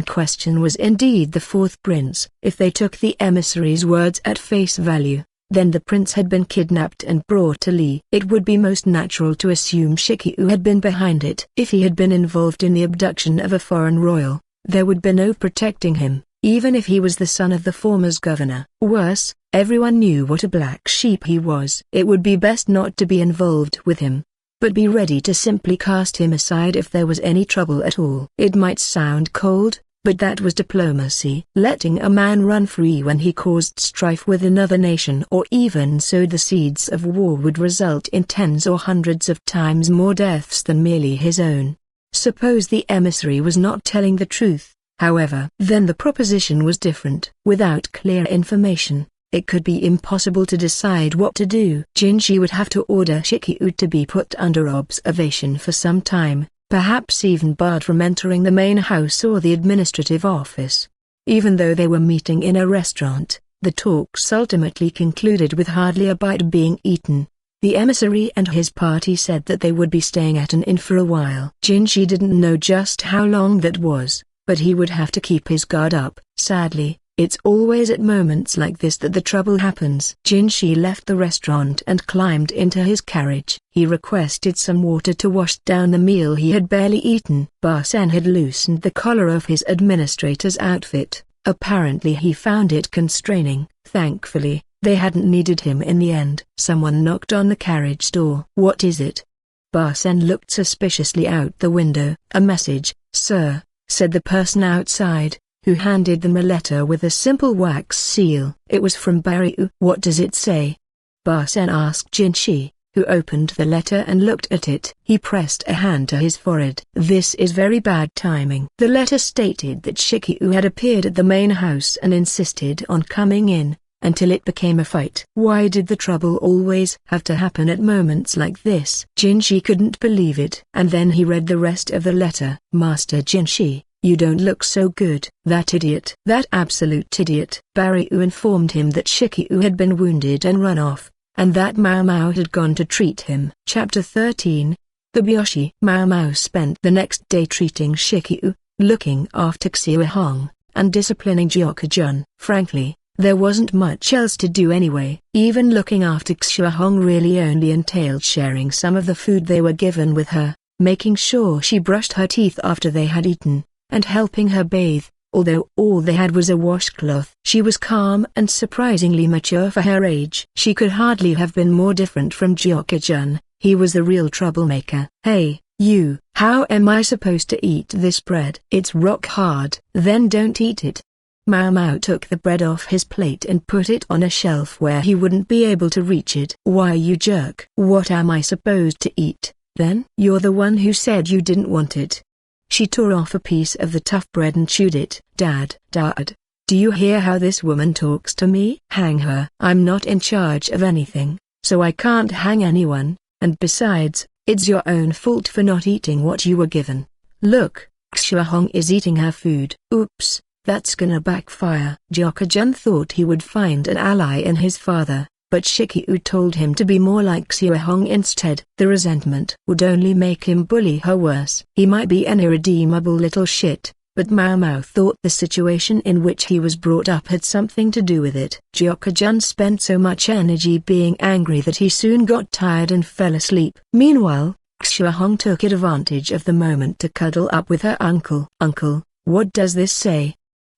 question was indeed the fourth prince. If they took the emissary's words at face value, then the prince had been kidnapped and brought to Lee. It would be most natural to assume Gyoku-ou had been behind it. If he had been involved in the abduction of a foreign royal, there would be no protecting him, even if he was the son of the former's governor. Worse, everyone knew what a black sheep he was. It would be best not to be involved with him, but be ready to simply cast him aside if there was any trouble at all. It might sound cold, but that was diplomacy. Letting a man run free when he caused strife with another nation or even sowed the seeds of war would result in tens or hundreds of times more deaths than merely his own. Suppose the emissary was not telling the truth, however, then the proposition was different. Without clear information, it could be impossible to decide what to do. Jinshi would have to order Gyoku-ou to be put under observation for some time, perhaps even barred from entering the main house or the administrative office. Even though they were meeting in a restaurant, the talks ultimately concluded with hardly a bite being eaten. The emissary and his party said that they would be staying at an inn for a while. Jinshi didn't know just how long that was, but he would have to keep his guard up. Sadly, it's always at moments like this that the trouble happens. Jinshi left the restaurant and climbed into his carriage. He requested some water to wash down the meal he had barely eaten. Ba-sen had loosened the collar of his administrator's outfit. Apparently he found it constraining. Thankfully, they hadn't needed him in the end. Someone knocked on the carriage door. What is it? Ba-sen looked suspiciously out the window. A message, sir, said the person outside, who handed them a letter with a simple wax seal. It was from Baryu. What does it say? Ba-sen asked Jinshi, who opened the letter and looked at it. He pressed a hand to his forehead. This is very bad timing. The letter stated that Gyoku-ou had appeared at the main house and insisted on coming in, until it became a fight. Why did the trouble always have to happen at moments like this? Jinshi couldn't believe it. And then he read the rest of the letter. Master Jinshi, you don't look so good. That idiot. That absolute idiot. Barryu informed him that Shiki-u had been wounded and run off, and that Maomao had gone to treat him. Chapter 13. The Byoshi. Maomao spent the next day treating Shiki-u, looking after Xiaohong, and disciplining Gyokujun. Frankly, there wasn't much else to do anyway. Even looking after Xiaohong really only entailed sharing some of the food they were given with her, making sure she brushed her teeth after they had eaten, and helping her bathe, although all they had was a washcloth. She was calm and surprisingly mature for her age. She could hardly have been more different from Gyokujun. He was the real troublemaker. Hey, you, how am I supposed to eat this bread? It's rock hard. Then don't eat it. Maomao took the bread off his plate and put it on a shelf where he wouldn't be able to reach it. Why, you jerk? What am I supposed to eat, then? You're the one who said you didn't want it. She tore off a piece of the tough bread and chewed it. Dad, do you hear how this woman talks to me? Hang her. I'm not in charge of anything, so I can't hang anyone, and besides, it's your own fault for not eating what you were given. Look, Xiaohong is eating her food. Oops. That's gonna backfire. Gyokujun thought he would find an ally in his father, but Shiki-u told him to be more like Xiaohong instead. The resentment would only make him bully her worse. He might be an irredeemable little shit, but Maomao thought the situation in which he was brought up had something to do with it. Gyokujun spent so much energy being angry that he soon got tired and fell asleep. Meanwhile, Xiaohong took advantage of the moment to cuddle up with her uncle. Uncle, what does this say?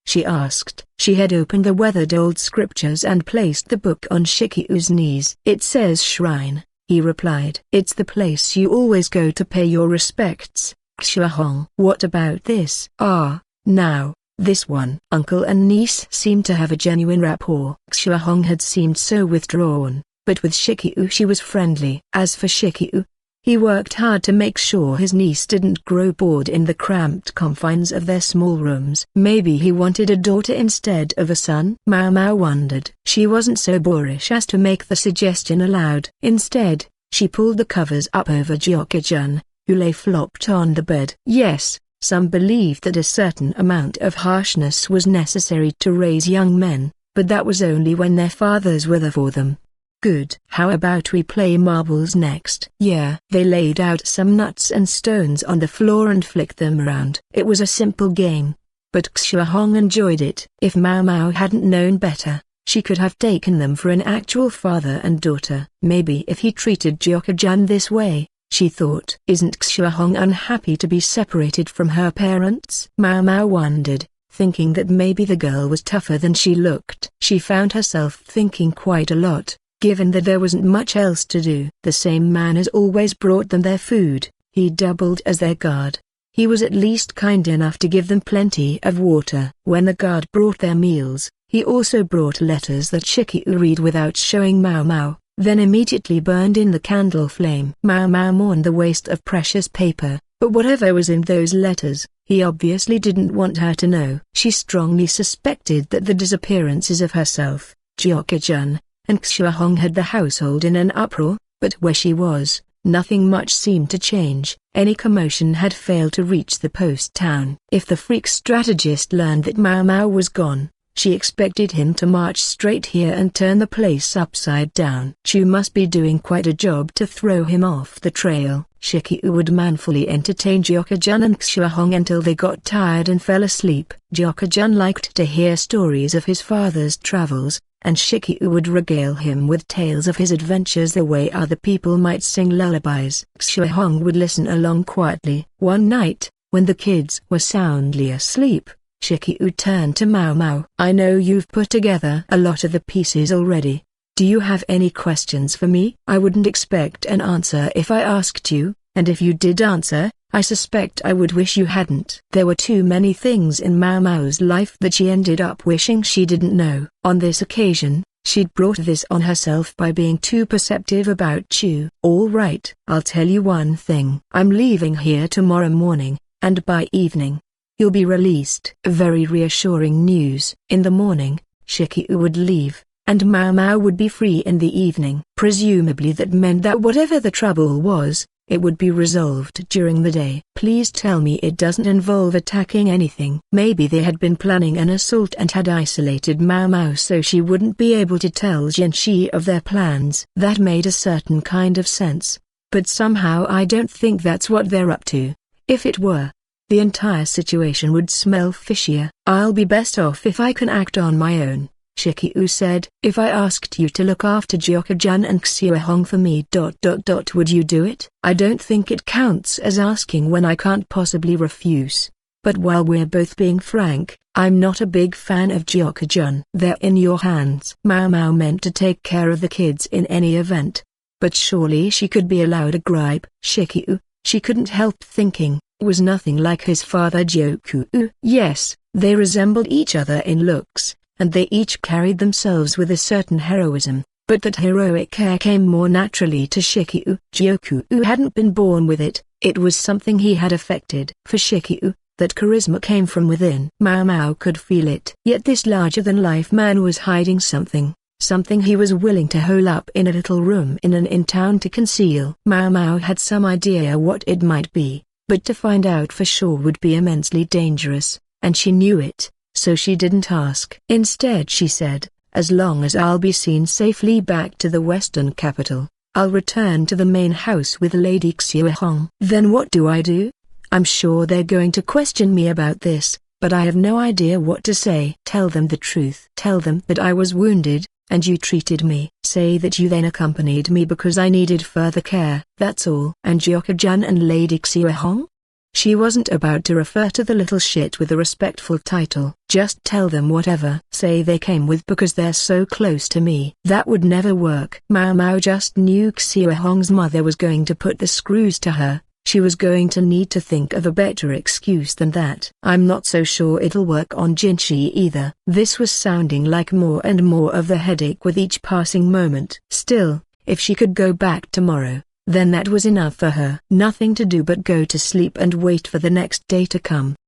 She asked. She had opened the weathered old scriptures and placed the book on Shiki-u's knees. It says shrine, he replied. It's the place you always go to pay your respects, Xiaohong. What about this? Now, this one. Uncle and niece seemed to have a genuine rapport. Xiaohong had seemed so withdrawn, but with Shiki-u she was friendly. As for Shiki-u, he worked hard to make sure his niece didn't grow bored in the cramped confines of their small rooms. Maybe he wanted a daughter instead of a son? Maomao wondered. She wasn't so boorish as to make the suggestion aloud. Instead, she pulled the covers up over Gyokujun, who lay flopped on the bed. Yes, some believed that a certain amount of harshness was necessary to raise young men, but that was only when their fathers were there for them. Good. How about we play marbles next? Yeah. They laid out some nuts and stones on the floor and flicked them around. It was a simple game, but Xiaohong enjoyed it. If Maomao hadn't known better, she could have taken them for an actual father and daughter. Maybe if he treated Gyokujun this way, she thought. Isn't Xiaohong unhappy to be separated from her parents? Maomao wondered, thinking that maybe the girl was tougher than she looked. She found herself thinking quite a lot. Given that there wasn't much else to do. The same man as always brought them their food. He doubled as their guard. He was at least kind enough to give them plenty of water. When the guard brought their meals, he also brought letters that Shiki-u read without showing Maomao, then immediately burned in the candle flame. Maomao mourned the waste of precious paper, but whatever was in those letters, he obviously didn't want her to know. She strongly suspected that the disappearances of herself, Gyokujun, and Xiaohong had the household in an uproar, but where she was, nothing much seemed to change. Any commotion had failed to reach the post town. If the freak strategist learned that Maomao was gone, she expected him to march straight here and turn the place upside down. Chu must be doing quite a job to throw him off the trail. Shiki-u would manfully entertain Gyokujun and Xiaohong until they got tired and fell asleep. Gyokujun liked to hear stories of his father's travels, and Shiki-u would regale him with tales of his adventures the way other people might sing lullabies. Xiaohong would listen along quietly. One night, when the kids were soundly asleep, Shiki-u turned to Maomao. I know you've put together a lot of the pieces already. Do you have any questions for me? I wouldn't expect an answer if I asked you, and if you did answer, I suspect I would wish you hadn't. There were too many things in Maomao's life that she ended up wishing she didn't know. On this occasion, she'd brought this on herself by being too perceptive about Chu. All right, I'll tell you one thing. I'm leaving here tomorrow morning, and by evening, you'll be released. Very reassuring news. In the morning, Shiki-u would leave, and Maomao would be free in the evening. Presumably that meant that whatever the trouble was, it would be resolved during the day. Please tell me it doesn't involve attacking anything. Maybe they had been planning an assault and had isolated Maomao so she wouldn't be able to tell Jinshi of their plans. That made a certain kind of sense. But somehow I don't think that's what they're up to. If it were, the entire situation would smell fishier. I'll be best off if I can act on my own, Gyokuen said. If I asked you to look after Gyokujun and Xiaohong for me ... would you do it? I don't think it counts as asking when I can't possibly refuse. But while we're both being frank, I'm not a big fan of Gyokujun. They're in your hands. Maomao meant to take care of the kids in any event. But surely she could be allowed a gripe. Gyokuen, she couldn't help thinking, was nothing like his father Gyoku-ou. Yes, they resembled each other in looks, and they each carried themselves with a certain heroism, but that heroic care came more naturally to Gyokuen. Gyoku-ou hadn't been born with it, it was something he had affected. For Gyokuen, that charisma came from within. Maomao could feel it. Yet this larger-than-life man was hiding something he was willing to hole up in a little room in an inn-town to conceal. Maomao had some idea what it might be, but to find out for sure would be immensely dangerous, and she knew it, so she didn't ask. Instead she said, as long as I'll be seen safely back to the western capital, I'll return to the main house with Lady Xiaohong. Then what do I do? I'm sure they're going to question me about this, but I have no idea what to say. Tell them the truth. Tell them that I was wounded, and you treated me. Say that you then accompanied me because I needed further care. That's all. And Gyokujun and Lady Xiaohong? She wasn't about to refer to the little shit with a respectful title. Just tell them whatever. Say they came with because they're so close to me. That would never work. Maomao just knew Xiaohong's mother was going to put the screws to her. She was going to need to think of a better excuse than that. I'm not so sure it'll work on Jinshi either. This was sounding like more and more of the headache with each passing moment. Still, if she could go back tomorrow, then that was enough for her. Nothing to do but go to sleep and wait for the next day to come.